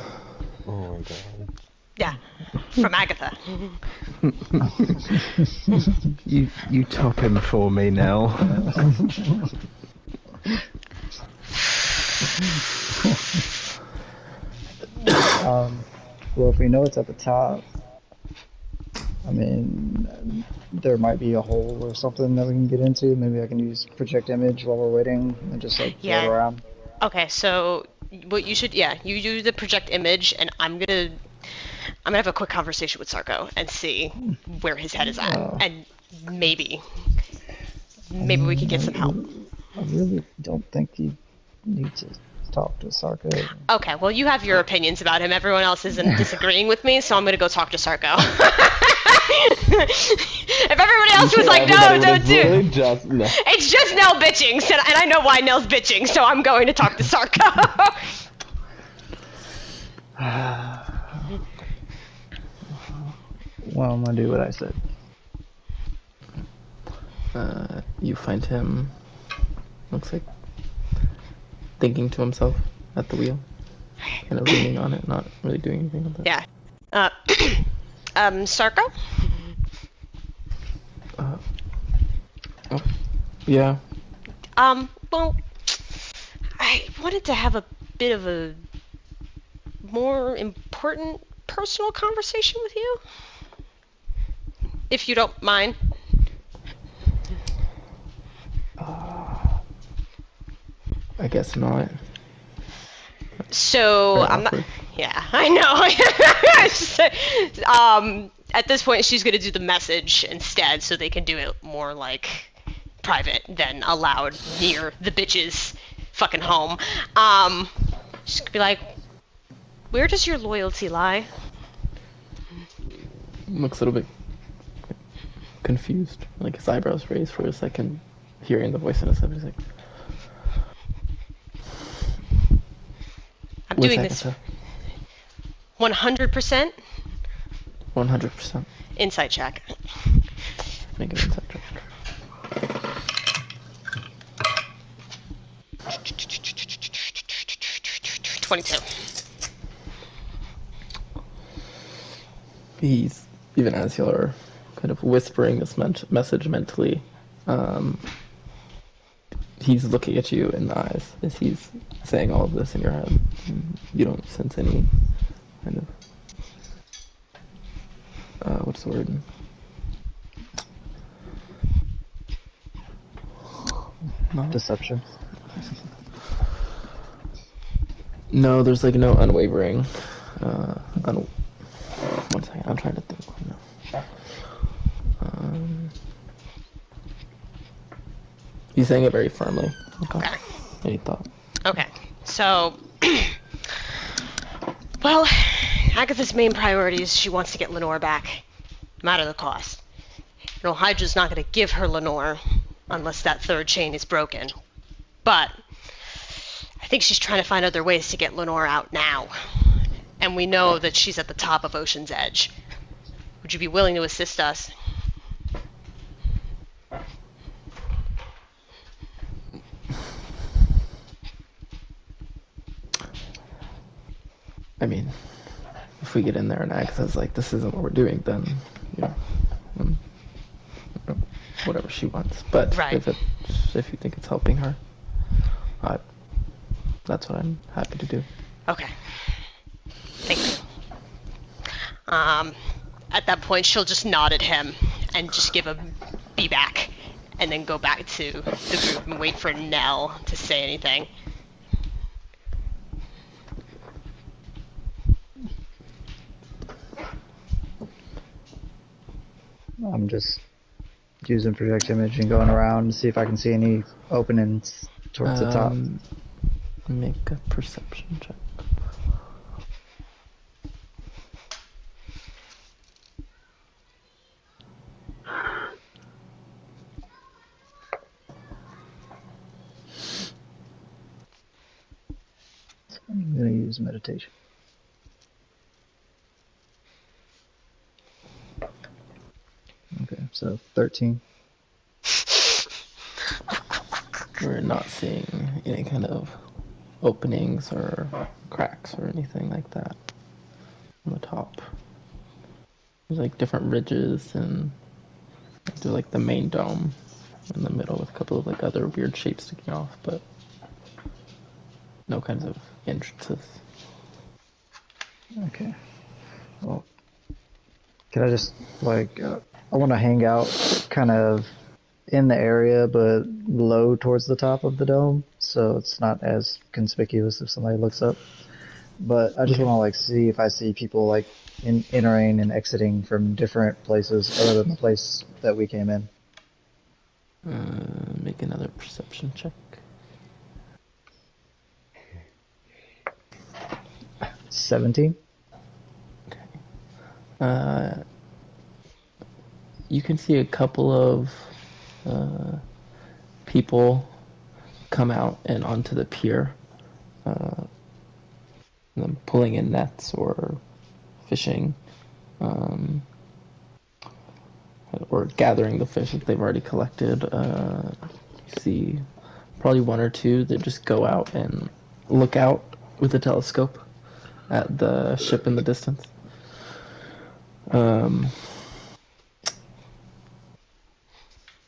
Oh my god. Yeah, from Agatha. You top him for me, Nell. Well, if we know it's at the top, I mean, there might be a hole or something that we can get into. Maybe I can use project image while we're waiting and just like Yeah. float around. Okay, so what you should, you do the project image, and I'm gonna have a quick conversation with Sarko and see where his head is at, Oh. and maybe we could get some help. I really don't think you need to talk to Sarko. Okay, well, you have your opinions about him. Everyone else isn't disagreeing with me, so I'm gonna go talk to Sarko. If everybody else was like, no, don't do it. Just, no. It's just Nell bitching, and I know why Nell's bitching, so I'm going to talk to Sarko. Well, I'm gonna do what I said. You find him, looks like, thinking to himself at the wheel. Kind of leaning on it, not really doing anything with it. Yeah. Sarko? Oh, yeah. Well, I wanted to have a bit of a more important personal conversation with you. If you don't mind. I guess not. So, Very I'm not... awkward. Yeah, I know. At this point, she's going to do the message instead, so they can do it more, like, private than aloud near the bitch's fucking home. She's going to be like, where does your loyalty lie? Looks a little bit confused. Like his eyebrows raised for a second, hearing the voice in his head. He's like, I'm doing this 100% 100%. insight check. Make an insight check. 22. He's, even as you're kind of whispering this message mentally, he's looking at you in the eyes as he's saying all of this in your head. You don't sense any kind of, what's the word? No. Deception. No, there's like no unwavering. One second, I'm trying to think. No. He's saying it very firmly. Okay. Any thought? Okay. So, well, Agatha's main priority is she wants to get Lenore back, no matter the cost. You know, Hydra's not going to give her Lenore unless that third chain is broken. But I think she's trying to find other ways to get Lenore out now. And we know that she's at the top of Ocean's Edge. Would you be willing to assist us? I mean, if we get in there and Agatha's like, this isn't what we're doing, then, you know, whatever she wants. But Right. if you think it's helping her, that's what I'm happy to do. Okay. Thank you. At that point, she'll just nod at him and just give a be back, and then go back to the group and wait for Nell to say anything. I'm just using project image and going around to see if I can see any openings towards the top. Make a perception check. I'm gonna use meditation. Okay, so 13. We're not seeing any kind of openings or cracks or anything like that on the top. There's like different ridges and there's like the main dome in the middle with a couple of like other weird shapes sticking off, but no kinds of entrances. Okay. Well, can I just, like, I want to hang out kind of in the area, but low towards the top of the dome, so it's not as conspicuous if somebody looks up. But I just want to, like, see if I see people, like, entering and exiting from different places other than the place that we came in. Make another perception check. 17? Okay. you can see a couple of people come out and onto the pier, them pulling in nets or fishing, or gathering the fish that they've already collected. See probably one or two that just go out and look out with a telescope at the ship in the distance.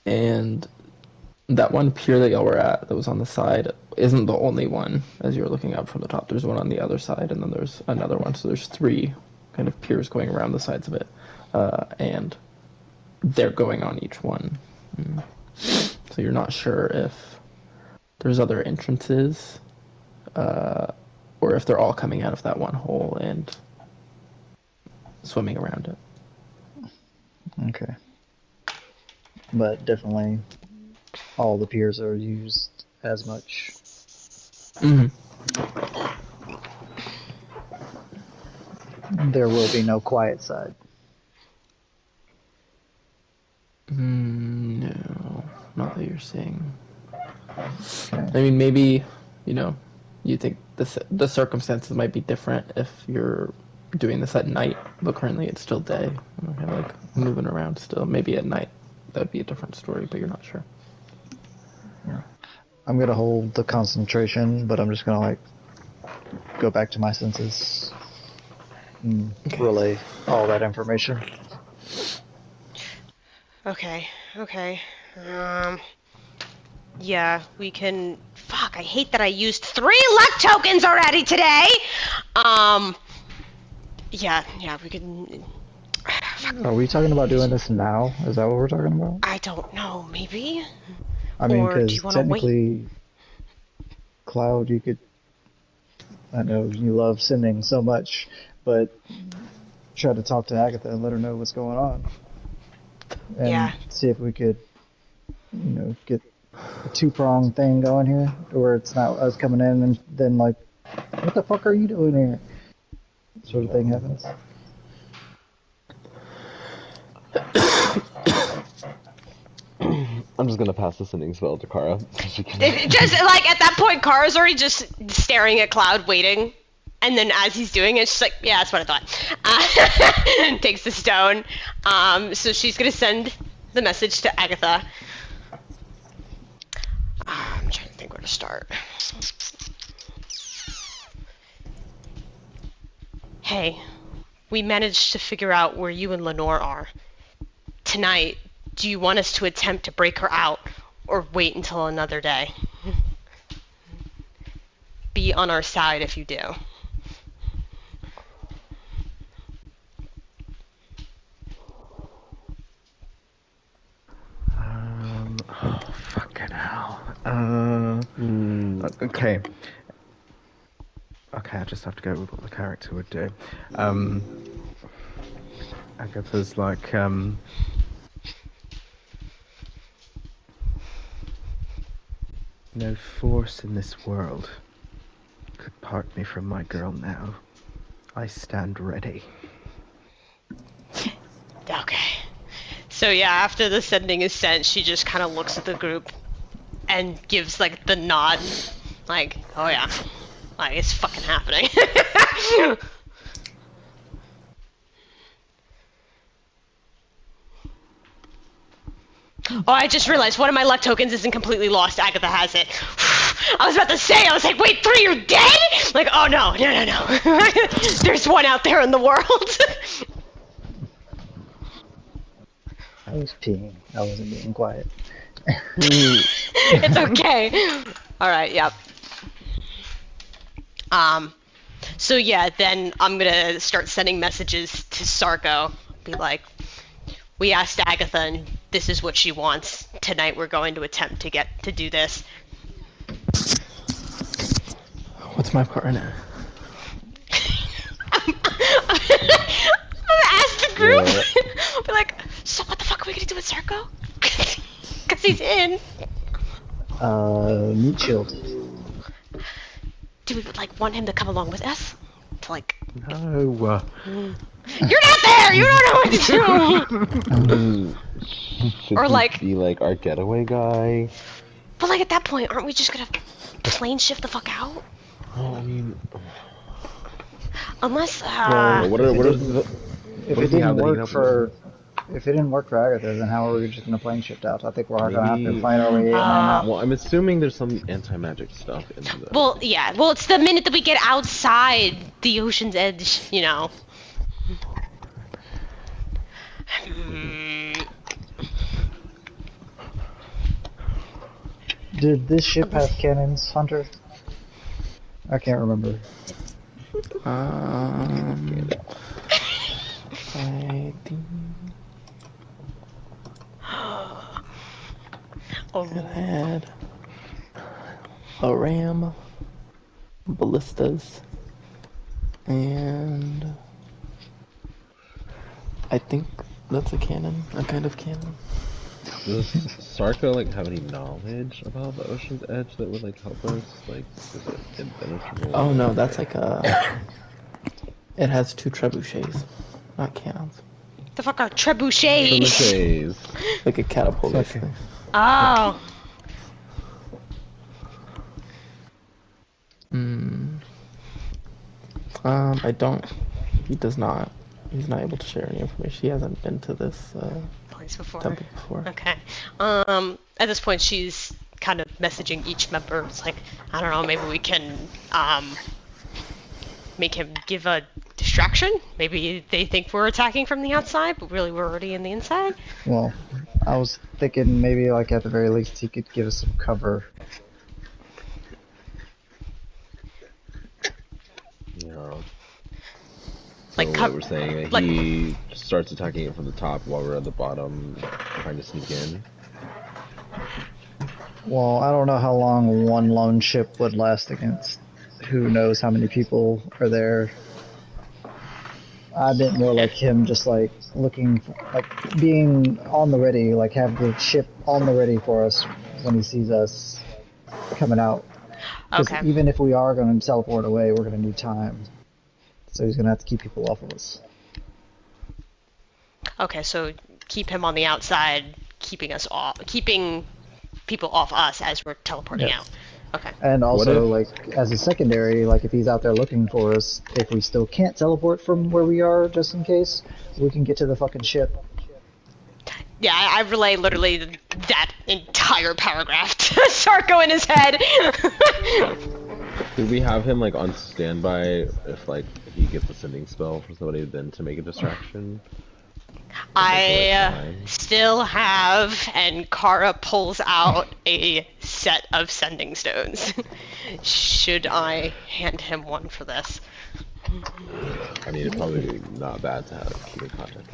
And that one pier that y'all were at that was on the side isn't the only one as you're looking up from the top. There's one on the other side, and then there's another one. So there's three kind of piers going around the sides of it. And they're going on each one. So you're not sure if there's other entrances, or if they're all coming out of that one hole and swimming around it. Okay. But definitely all the piers are used as much. There will be no quiet side. No, not that you're saying. Okay. I mean, maybe, you think the circumstances might be different if you're doing this at night, but currently it's still day. We're kind of like moving around still. Maybe at night that would be a different story, but you're not sure. Yeah. I'm gonna hold the concentration, but I'm just gonna like go back to my senses and relay all that information. Okay. Yeah, we can... Fuck, I hate that I used 3 luck tokens already today! Yeah, we can... Are we talking about doing this now? Is that what we're talking about? I don't know, maybe? I mean, Or do because you wanna technically, Cloud, you could... I know you love sending so much, but try to talk to Agatha and let her know what's going on. And see if we could, get a 2-prong thing going here, where it's not us coming in and then like, what the fuck are you doing here? Sort of thing happens. I'm just gonna pass the sending spell to Kara. So she can... Just, like, at that point, Kara's already just staring at Cloud, waiting. And then as he's doing it, she's like, yeah, that's what I thought. Takes the stone. So she's gonna send the message to Agatha. I'm trying to think where to start. Hey, we managed to figure out where you and Lenore are. Tonight, do you want us to attempt to break her out, or wait until another day? Be on our side if you do. Oh, fucking hell. Okay. Okay, I just have to go with what the character would do. Agatha's like, no force in this world could part me from my girl now. I stand ready. Okay. So yeah, after the sending is sent, she just kind of looks at the group and gives like the nod, like, oh yeah, like it's fucking happening. Oh, I just realized one of my luck tokens isn't completely lost. Agatha has it. I was about to say, I was like, wait, 3 are dead? Like, oh no. There's one out there in the world. I was peeing. I wasn't being quiet. It's okay. Alright, yep. So yeah, then I'm gonna start sending messages to Sarko. Be like, we asked Agatha and this is what she wants. Tonight we're going to attempt to do this. What's my part in it? I'm gonna ask the group. I'll be like, so what the fuck are we gonna do with Sarko? Cause he's in. Meat shield. Do we want him to come along with us? to like. No. You're not there. You don't know what to do. Should Or he like- be like our getaway guy? But like at that point, aren't we just gonna plane shift the fuck out? Well, I mean, Unless. Well, what are if the, it does he have didn't that he work can for, if it didn't work for Agatha, then how are we just gonna plane shift out? I think we're gonna have to Maybe- find our way in and out. well, I'm assuming there's some anti-magic stuff in the. Well, yeah. Well, it's the minute that we get outside the ocean's edge, you know. Did this ship have cannons, Hunter? I can't remember. I think Oh. it had a ram, ballistas, and I think that's a cannon, a kind of cannon. Does Sarko like have any knowledge about the ocean's edge that would like help us? Like, is it impenetrable? Oh no, that's like a. It has 2 trebuchets, not cannons. The fuck are trebuchets? Trebuchets. Like a catapult. Okay. Thing. Oh. I don't. He does not. He's not able to share any information. He hasn't been to this Place before. temple before. Okay. At this point, she's kind of messaging each member. It's like, I don't know, maybe we can, make him give a distraction? Maybe they think we're attacking from the outside, but really we're already in the inside? Well, I was thinking maybe like at the very least he could give us some cover. Yeah. Like, So co- what we're saying, like- he starts attacking it from the top while we're at the bottom, trying to sneak in. Well, I don't know how long one lone ship would last against who knows how many people are there. I meant more like him just like looking, like being on the ready, like have the ship on the ready for us when he sees us coming out. Because Okay. even if we are going to teleport away, we're going to need time. So he's going to have to keep people off of us. Okay, so keep him on the outside, keeping people off us as we're teleporting Yes. out. Okay. And also, What like, as a secondary, like, if he's out there looking for us, if we still can't teleport from where we are, just in case, we can get to the fucking ship. Yeah, I relay literally that entire paragraph to Sarko in his head. Do we have him like on standby if like he gets a sending spell from somebody then to make a distraction? I still have, and Kara pulls out a set of sending stones. Should I hand him one for this? I mean, it'd probably be not bad to have keep in contact.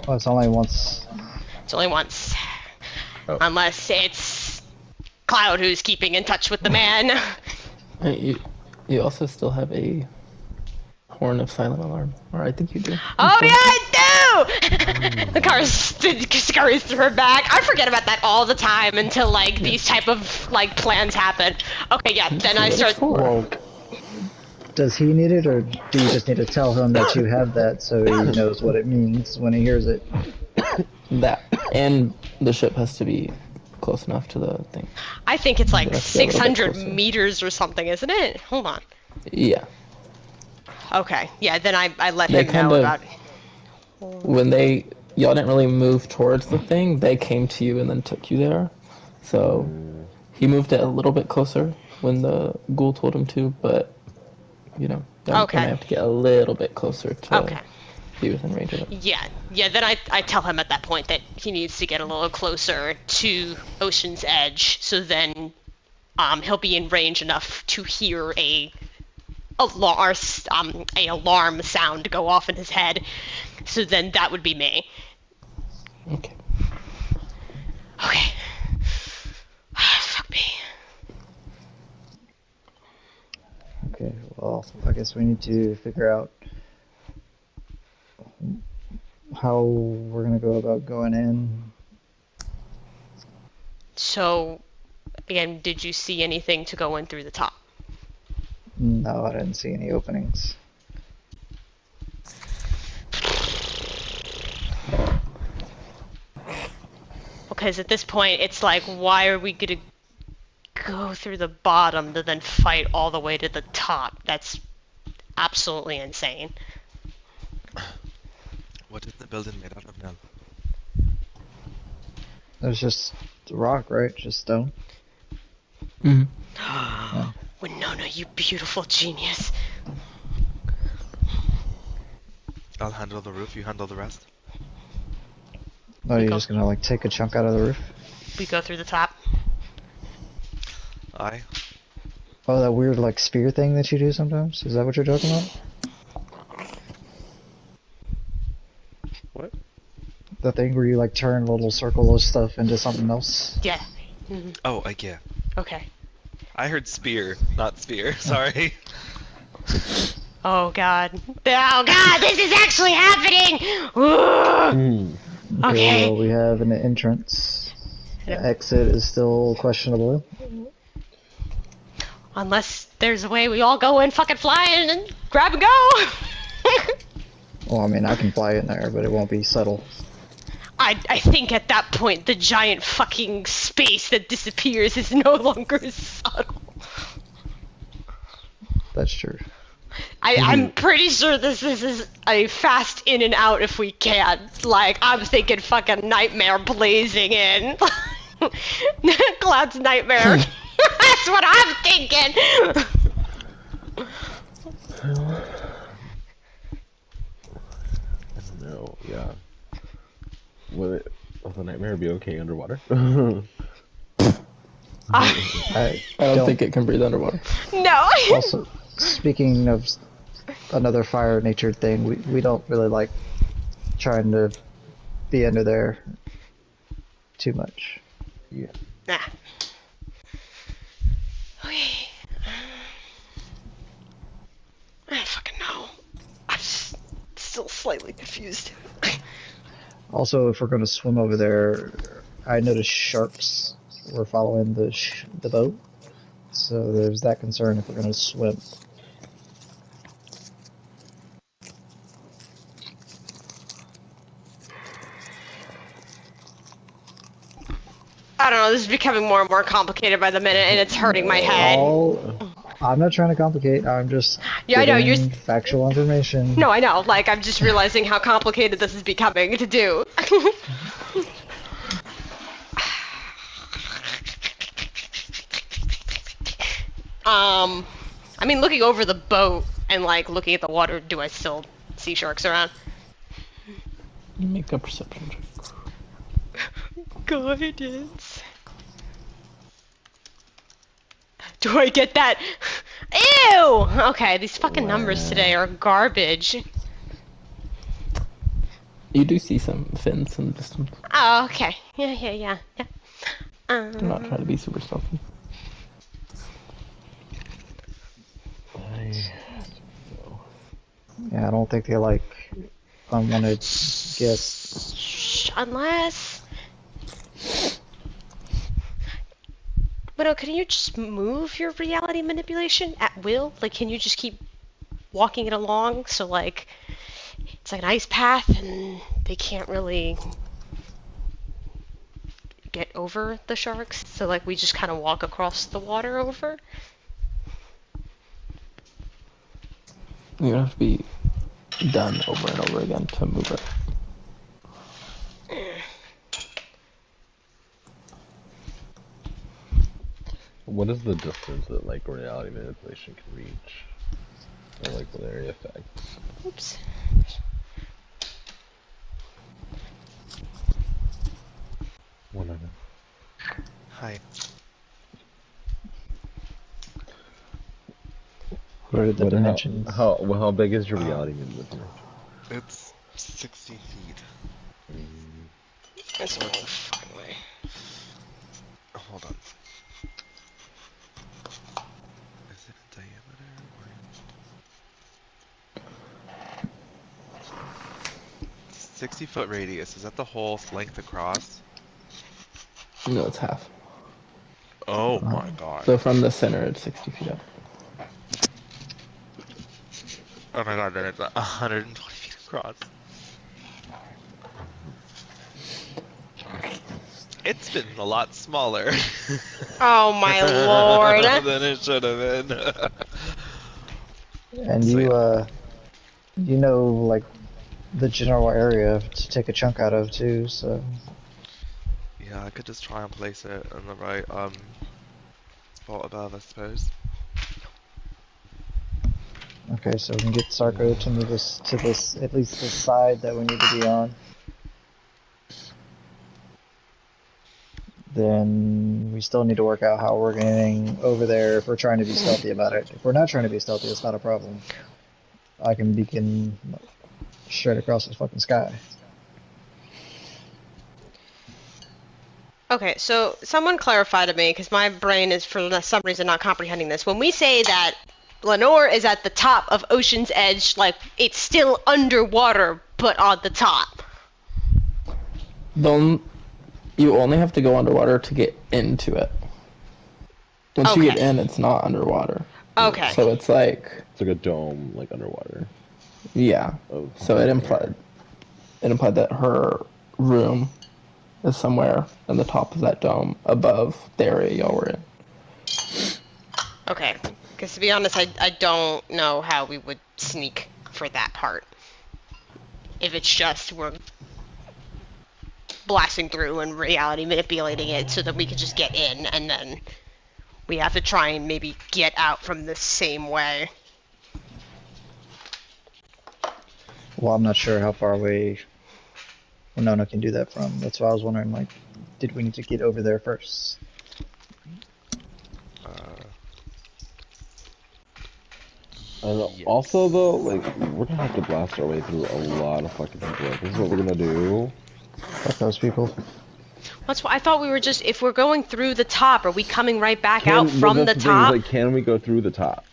Well, it's only once. It's only once. Oh. Unless it's Cloud who's keeping in touch with the man. Hey, you also still have a horn of silent alarm, or I think you do. Oh yeah, I do! The car scurries through her back. I forget about that all the time until like these type of like plans happen. Okay, yeah. Then I start. Well, does he need it, or do you just need to tell him that you have that so he knows what it means when he hears it? That, and the ship has to be close enough to the thing. I think it's like Let's get a little bit 600 closer. meters or something, isn't it? Hold on. Yeah. Okay, yeah. Then I let They him kind know of- about. When y'all didn't really move towards the thing, they came to you and then took you there. So he moved it a little bit closer when the ghoul told him to, but y'all Okay. gonna have to get a little bit closer to Okay. be within range of it. Yeah. Then I tell him at that point that he needs to get a little closer to Ocean's Edge, so then he'll be in range enough to hear a alarm sound go off in his head. So then that would be me. Okay. Okay. Fuck me. Okay, well, I guess we need to figure out how we're gonna go about going in. So, again, did you see anything to go in through the top? No, I didn't see any openings. Because at this point, it's like, why are we gonna go through the bottom to then fight all the way to the top? That's absolutely insane. What is the building made out of now? There's just rock, right? Just stone. Mm-hmm. Winona, you beautiful genius. I'll handle the roof, you handle the rest. Oh, We you're go- just gonna like take a chunk out of the roof? We go through the top. Aye. Oh, that weird like spear thing that you do sometimes? Is that what you're talking about? What? The thing where you like turn a little circle of stuff into something else? Yeah. Mhm. Oh, yeah. Okay. I heard spear, not spear. Sorry. Oh god. Oh god, this is actually happening! Ugh. Okay. Well, we have an entrance. The exit is still questionable. Unless there's a way we all go in fucking flying and grab and go! Well, I mean, I can fly in there, but it won't be subtle. I think at that point the giant fucking space that disappears is no longer subtle. That's true. I'm pretty sure this is a fast in and out if we can. Like, I'm thinking fucking nightmare blazing in. Cloud's nightmare. That's what I'm thinking. No, yeah. Will the nightmare be okay underwater? I don't think it can breathe underwater. No. Also, speaking of another fire-natured thing, we don't really like trying to be under there too much. Yeah. Nah. Okay. I don't fucking know. I'm just still slightly confused. Also, if we're going to swim over there, I noticed sharks were following the boat, so there's that concern if we're going to swim. I don't know, this is becoming more and more complicated by the minute, and it's hurting my head. I'm not trying to complicate, I'm just Yeah, I know, giving factual information. No, I know, like, I'm just realizing how complicated this is becoming to do. I mean, looking over the boat and, like, looking at the water, do I still see sharks around? Make a perception check. Guidance. Do I get that? Ew! Okay, these fucking numbers today are garbage. You do see some fins in the distance. Oh, okay. Yeah. Do not try to be super stealthy. Yeah, I don't think they like unwanted guests. Unless... Widow, can you just move your reality manipulation at will? Like, can you just keep walking it along so, like, it's like an ice path and they can't really get over the sharks? So, like, we just kind of walk across the water over? You have to be done over and over again to move it. What is the distance that like reality manipulation can reach? Or like what area effect? Oops. One of them. Hi. What are the What, dimensions? how big is your reality manipulation? It's 60 feet. Let's work the fucking way. Hold on. Is it in diameter or 60-foot radius? Is that the whole length across? No, it's half. Oh my god. So from the center, it's 60 feet up. Oh my god, then it's 120 feet across. It's been a lot smaller. Oh my lord. than it should have been. And So you, yeah. you know, like, the general area to take a chunk out of, too, so... Yeah, I could just try and place it in the right spot above, I suppose. Okay, so we can get Sarko to move us to this, at least this side that we need to be on. Then we still need to work out how we're getting over there if we're trying to be stealthy about it. If we're not trying to be stealthy, it's not a problem. I can beacon straight across the fucking sky. Okay, so someone clarify to me, because my brain is for some reason not comprehending this. When we say that Lenore is at the top of Ocean's Edge, like, it's still underwater, but on the top. You only have to go underwater to get into it. Once you get Okay. in, it's not underwater. Okay. So it's like, It's like a dome, like underwater. yeah. Of So it implied that her room is somewhere in the top of that dome above the area y'all were in. Okay. Because to be honest, I don't know how we would sneak for that part. If it's just we're blasting through and reality manipulating it so that we could just get in, and then we have to try and maybe get out from the same way. Well, I'm not sure how far away Winona can do that from. That's why I was wondering, like, did we need to get over there first? And Yes. also, though, like, we're gonna have to blast our way through a lot of fucking people. Like, this is what we're gonna do. Fuck those people. That's why I thought we were just, if we're going through the top, are we coming right back out Well, from that's the the thing, is, top? like, can we go through the top?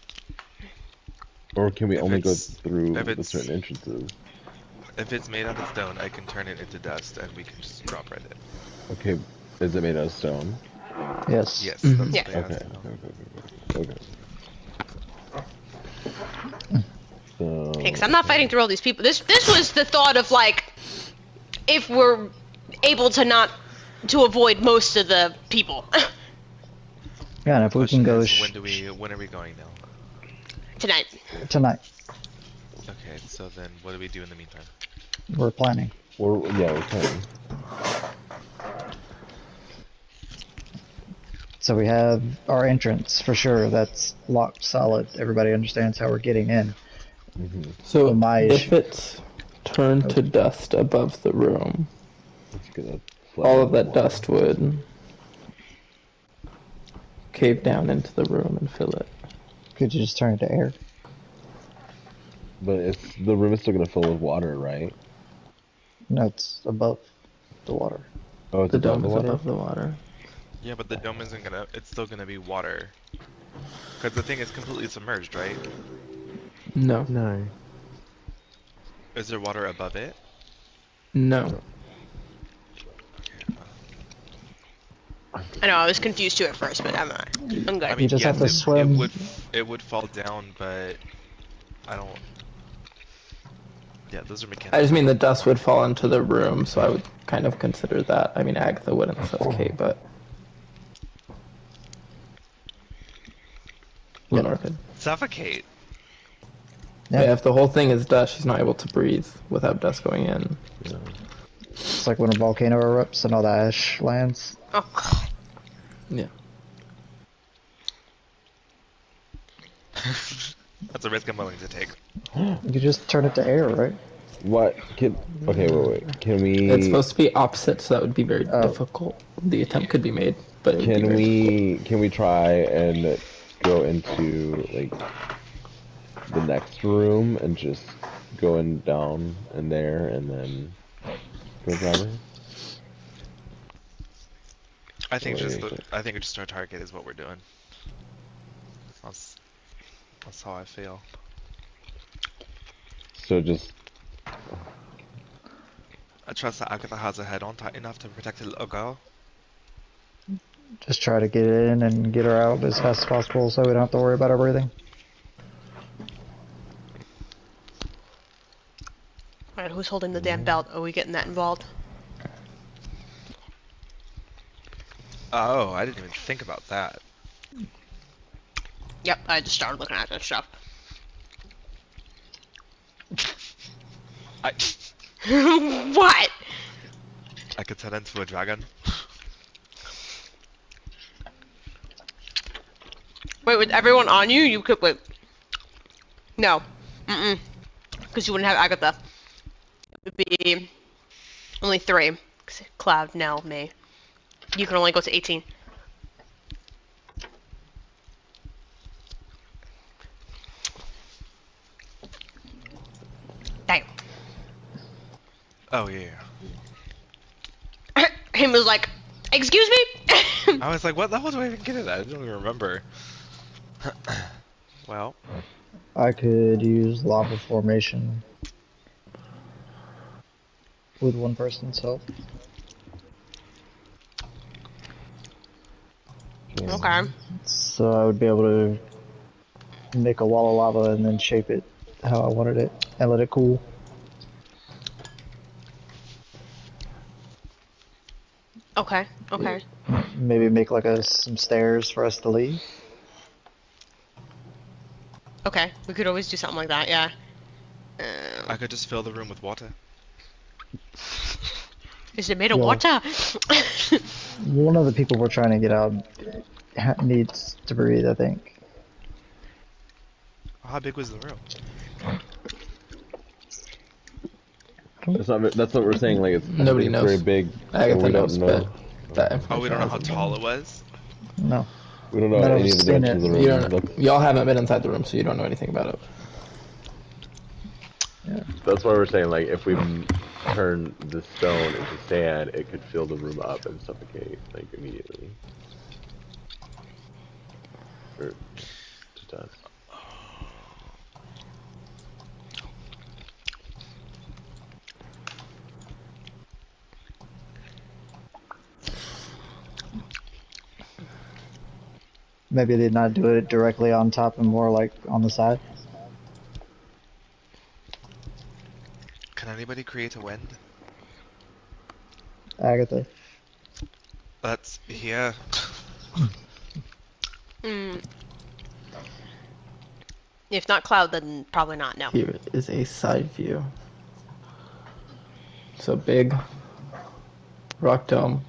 Or can we If only go it's- through if the it's- certain entrances? If it's made out of stone, I can turn it into dust and we can just drop right in. Okay, is it made out of stone? Yes. Yes, Mhm. that's Yeah. what they Okay, asked to know. okay. So... Because I'm not fighting through all these people. This was the thought of, like, if we're able to not, to avoid most of the people. Yeah, and if we can Question go is, when are we going now? Tonight. tonight, Okay, so then what do we do in the meantime? we're planning. We're playing. So we have our entrance for sure. That's locked solid. Everybody understands how we're getting in. So my if issue- it's turned to dust above the room, It's gonna flood all with of that water. dust would cave down into the room and fill it. Could you just turn it to air? But the room is still gonna fill with water, right? No, it's above the water. Oh, it's The above dome the is water? above the water. Yeah, but the dome isn't gonna, it's still gonna be water. Because the thing is completely submerged, right? No. No. Is there water above it? No. I know, I was confused too at first, but I'm good. I mean, just have yes, to swim. it would fall down, but I don't. Yeah, those are mechanics. I just mean the dust would fall into the room, so I would kind of consider that. I mean, Agatha wouldn't suffocate, but Lenore could. Suffocate. Yeah. Yeah, if the whole thing is dust, she's not able to breathe without dust going in. It's like when a volcano erupts and all the ash lands. Oh, God. Yeah. That's a risk I'm willing to take. You could just turn it to air, right? What? Okay, wait. Can we... It's supposed to be opposite, so that would be very Oh. difficult. The attempt could be made, but it would be very Can we try and go into, like, the next room and just go in down in there and then go grab her? I think Wait. I think just our target is what we're doing. That's how I feel. So just... I trust that Agatha has her head on tight enough to protect the little girl. Just try to get in and get her out as fast as possible so we don't have to worry about her breathing. Alright, who's holding the damn belt? Are we getting that involved? Oh, I didn't even think about that. Yep, I just started looking at that stuff. I What? I could turn into a dragon. Wait, with everyone on you, you could wait. No. Mm-mm. Because you wouldn't have Agatha. It would be only 3. Cloud, Nell, me. You can only go to 18. Damn. Oh yeah. Him was like, excuse me? I was like, what the hell do I even get it? I don't even remember. Well, I could use lava formation with one person's health. Okay. So I would be able to make a wall of lava and then shape it how I wanted it and let it cool. Okay, okay. Maybe make like some stairs for us to leave. Okay, we could always do something like that, yeah. I could just fill the room with water. Is it made of Well- water? One of the people we're trying to get out needs to breathe, I think. How big was the room? That's what we're saying. Like it's Nobody it's knows. very big. Agatha and we knows, don't know. but that information Oh, we don't know how hasn't tall been- it was? No. We don't know None of any us of the seen dimensions it. of the You room. don't. That's, Y'all haven't been inside the room, so you don't know anything about it. Yeah. that's why we're saying like if we turn the stone into sand, it could fill the room up and suffocate like immediately. Or to death. Maybe they not do it directly on top and more like on the side. Can anybody create a wind? Agatha. That's here. If not Cloud, then probably not, no. Here is a side view. So big rock dome,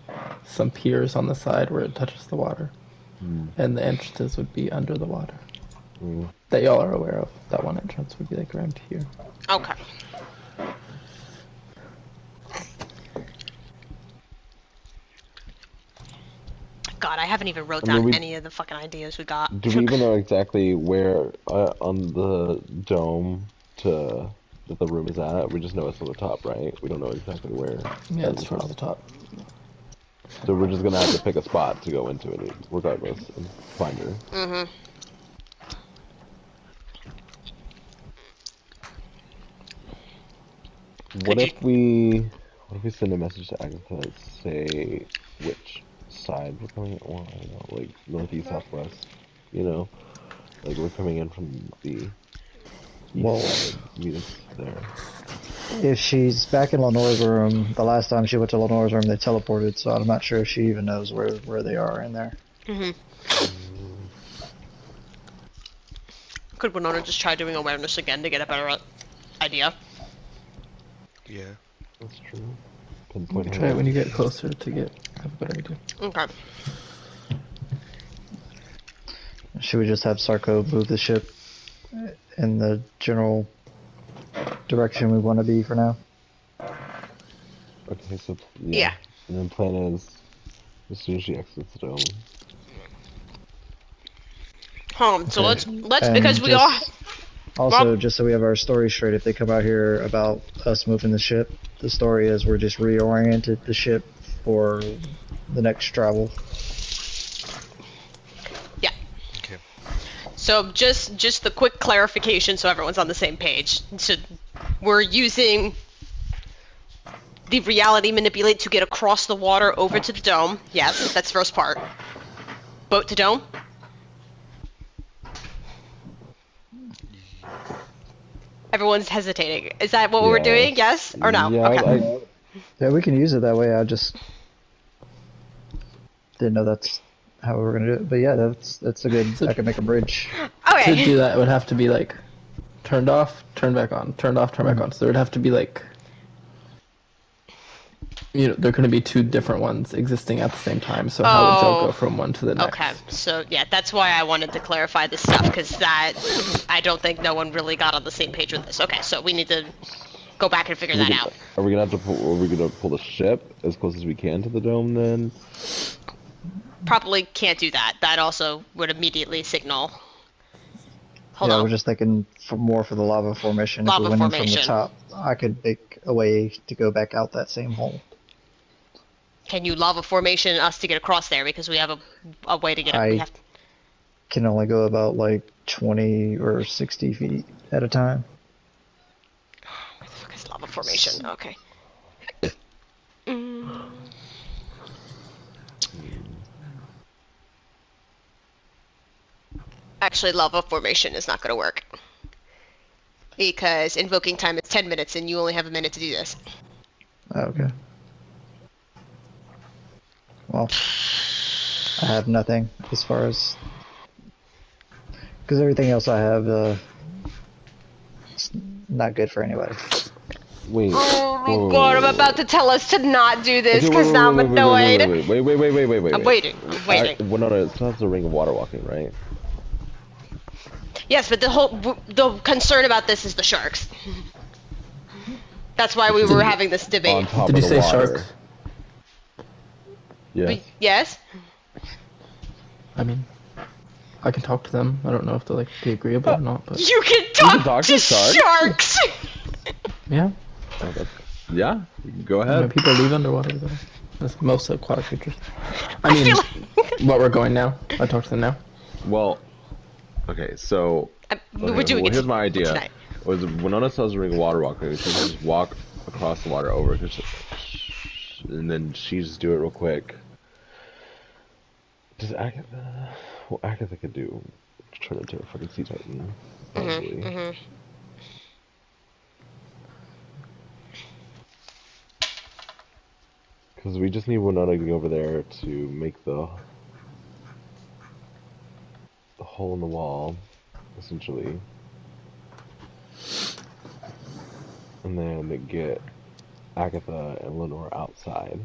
some piers on the side where it touches the water, and the entrances would be under the water. That y'all are aware of. That one entrance would be like around here. Okay. God, I haven't even wrote down any of the fucking ideas we got. Do we even know exactly where on the dome that the room is at? We just know it's on the top, right? We don't know exactly where. Yeah, it's towards the top. So we're just gonna have to pick a spot to go into it, regardless, and find her. Mm-hmm. What if we send a message to Agatha and say which side we're coming? Well, I don't know, like northeast, southwest. You know, like we're coming in from the east Well- side. Meet us there. If she's back in Lenore's room, the last time she went to Lenore's room, they teleported, so I'm not sure if she even knows where they are in there. Mm-hmm. Could Winona just try doing awareness again to get a better idea? Yeah. That's true. Pinpoint Try her. it when you get closer to have a better idea. Okay. Should we just have Sarko move the ship in the general direction we want to be for now? Okay, so Yeah. And then plan is as soon as she exits the dome. So let's And because we just- all Also, Rob- just so we have our story straight, if they come out here about us moving the ship, the story is we're just reoriented the ship for the next travel. yeah. Okay. So just the quick clarification so everyone's on the same page. So we're using the reality manipulate to get across the water over to the dome. Yes, that's first part. Boat to dome. Everyone's hesitating. Is that what we're Yeah. doing? Yes or no? Yeah, Okay. Yeah, we can use it that way. I just didn't know that's how we were gonna do it. But yeah, that's a good. I can make a bridge. Okay. To do that, it would have to be like turned off, turned back on, turned off, turned back on. So there would have to be like, you know, there couldn't be two different ones existing at the same time. So how would Joe Oh. go from one to the next? Okay, so yeah, that's why I wanted to clarify this stuff, because that, I don't think no one really got on the same page with this. Okay, so we need to go back and figure that out. Are we gonna have to pull? Are we gonna pull the ship as close as we can to the dome then? Probably can't do that. That also would immediately signal. Hold Yeah, on. we're just thinking more for the lava formation. If Lava we went in from formation. the top, I could make a way to go back out that same hole. Can you lava formation us to get across there? Because we have a way to get. We I have. can only go about like 20 or 60 feet at a time. Where the fuck is lava formation? Okay. Actually, lava formation is not going to work. Because invoking time is 10 minutes and you only have a minute to do this. Okay. Well, I have nothing as far as... Because everything else I have, it's not good for anybody. Wait. Oh my whoa, god, I'm whoa, about to tell us to not do this Okay, because now I'm annoyed. Wait. I'm waiting. Winona, it's not the ring of water walking, right? Yes, but the concern about this is the sharks. That's why we were having this On debate. top Did of you the say water. sharks? Yes. Yes? I mean, I can talk to them. I don't know if they'll like be agreeable or not, but You can talk, talk to to sharks? sharks! yeah. Yeah, go I mean, ahead. people live underwater though. That's most aquatic creatures. I mean, what we're going now. I talk to them now. Well, okay, so We're doing it here's my idea. tonight. Was Winona sells a ring of water walking, she can just walk across the water over, and then she just do it real quick. Does Agatha? Well, Agatha could turn into a fucking sea titan, probably. Because we just need Winona to go over there to make the hole in the wall, essentially. And then get Agatha and Lenore outside.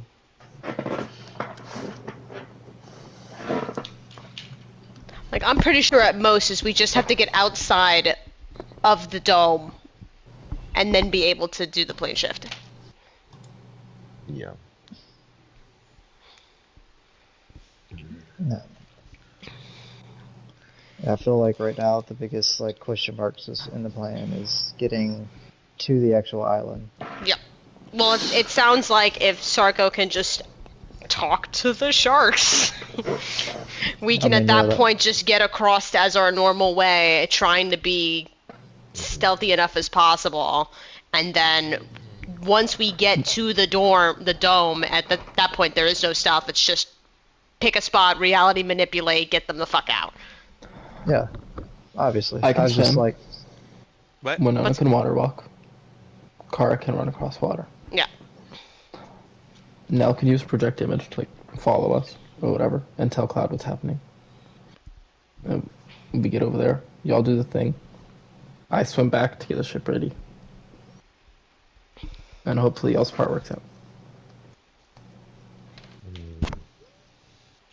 Like, I'm pretty sure at most is we just have to get outside of the dome and then be able to do the plane shift. Yeah. No. I feel like right now the biggest like question marks in the plan is getting to the actual island. Yep. Well, it sounds like if Sarko can just talk to the sharks, we can at that point just get across as our normal way, trying to be stealthy enough as possible, and then once we get to the dome, at that point there is no stealth. It's just pick a spot, reality manipulate, get them the fuck out. Yeah, obviously. I can was just swim. like, What? Winona can water walk. Kara can run across water. Yeah. Nell can use project image to like follow us or whatever and tell Cloud what's happening. And we get over there. Y'all do the thing. I swim back to get the ship ready. And hopefully y'all's part works out.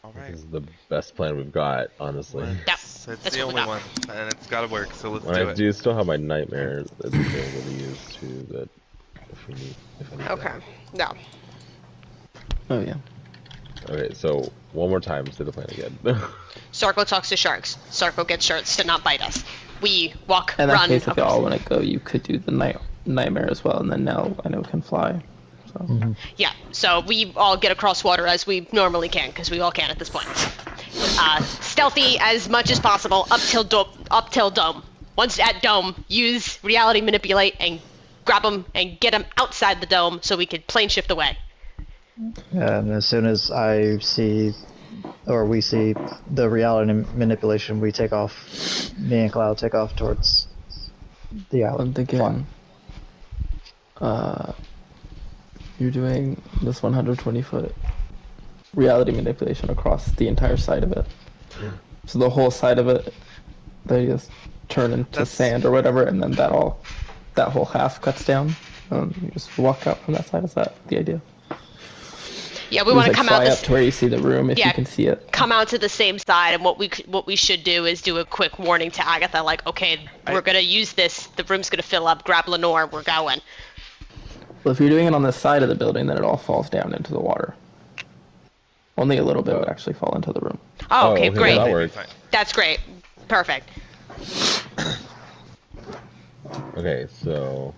Alright. This is the best plan we've got, honestly. It's That's the what we only got. one, and it's gotta work, so let's And do I it. do still have my nightmare that's available to use too. That if I need Okay. that. No. Oh yeah. Okay, so one more time, say the plan again. Sarko talks to sharks. Sarko gets sharks to not bite us. We walk, In that run. case, if across- y'all want to go, you could do the nightmare as well, and then Nell I know can fly. So Yeah, so we all get across water as we normally can, because we all can at this point. Stealthy as much as possible up till dome. Once at dome, use reality manipulate and grab them and get them outside the dome so we could plane shift away. and as soon as I see, or we see the reality manipulation, we take off. Me and Cloud take off towards the alley. I'm thinking, you're doing this 120-foot reality manipulation across the entire side of it. So the whole side of it, they just turn into That's- sand or whatever, and then that whole half cuts down. You just walk out from that side. Is that the idea? Yeah, we You want to just, come out fly this. up to where you see the room if Yeah. you can see it. Come out to the same side, and what we should do is do a quick warning to Agatha, like, okay, we're gonna use this. The room's gonna fill up. Grab Lenore. We're going. Well, if you're doing it on the side of the building, then it all falls down into the water. Only a little bit would actually fall into the room. Oh, okay, great. That Maybe works. fine. That's great. Perfect. Okay, so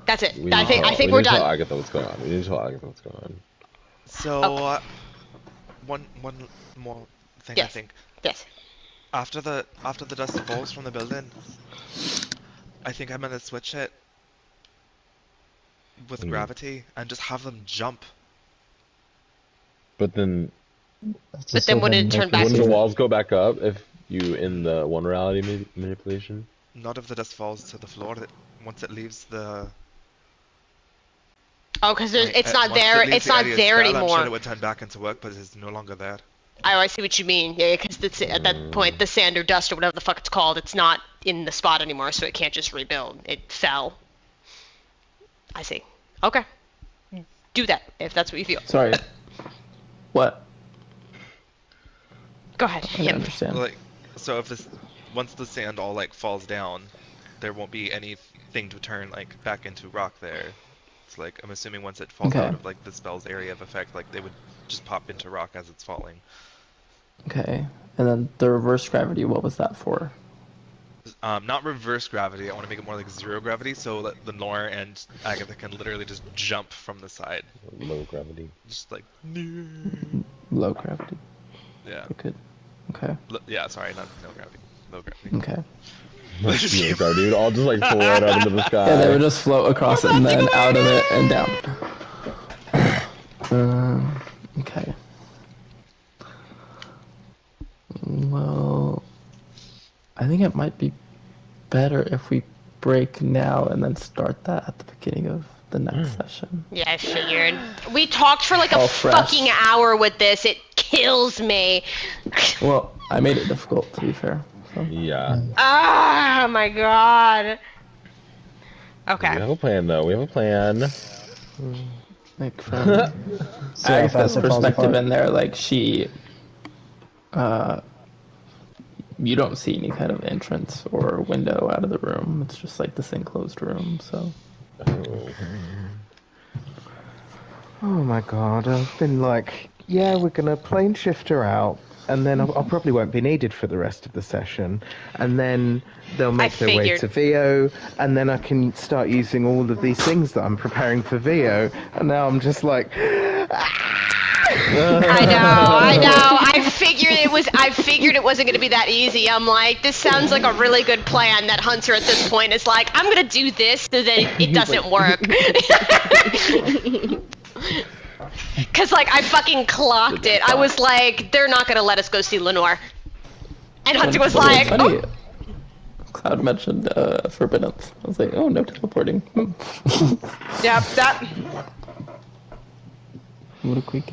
That's it. we I need think to we're tell done. Agatha what's going on. We need to tell Agatha what's going on. So, Okay. one more thing. I Yes. think Yes. after the dust falls from the building, I think I'm gonna switch it with gravity and just have them jump. But then, But then would it turn back wouldn't to- the walls go back up if you in the one reality manipulation? Not if the dust falls to the floor. Once it leaves the. Oh, because like, it's not once there. it leaves It's the not area there spell, I'm anymore. sure it would turn back into work, but it's no longer there. Oh, I see what you mean. Yeah, because at that point, the sand or dust or whatever the fuck it's called, it's not in the spot anymore, so it can't just rebuild. It fell. I see. Okay. Do that if that's what you feel. Sorry. What? Go ahead. I Yep. don't understand. Like, so if this, once the sand all like falls down, there won't be anything to turn like back into rock there. It's like I'm assuming once it falls Okay. out of like the spell's area of effect, like they would just pop into rock as it's falling. Okay. And then the reverse gravity, what was that for? Not reverse gravity. I want to make it more like zero gravity, so that Lenore and Agatha can literally just jump from the side, Low gravity. just like Low gravity. yeah, Good. Okay. yeah. Sorry, not no gravity, low gravity. Okay. Low gravity would all just like float out into the sky. Yeah, they would just float across it and then out of it and down. Okay. Well, I think it might be better if we break now and then start that at the beginning of the next session. Yeah, I figured. We talked for like a All fresh. fucking hour with this. It kills me. Well, I made it difficult, to be fair. So. Yeah. Ah, my god. We Okay. have a plan though. We have a plan. Like from See how Agatha's fast it falls perspective apart. in there, like she, you don't see any kind of entrance or window out of the room. It's just like this enclosed room. So Oh my god, I've been like, yeah, we're gonna plane shift her out, and then I probably won't be needed for the rest of the session, and then they'll make their way figured. to VO, and then I can start using all of these things that I'm preparing for VO, and now I'm just like, I know. I figured it wasn't gonna be that easy. I'm like, this sounds like a really good plan. That Hunter at this point is like, I'm gonna do this so that it doesn't work. Cause like I fucking clocked it. I was like, they're not gonna let us go see Lenore. And Hunter was Well, like, funny. oh, Cloud mentioned forbiddance. I was like, oh, no teleporting. yep, that. What a quick.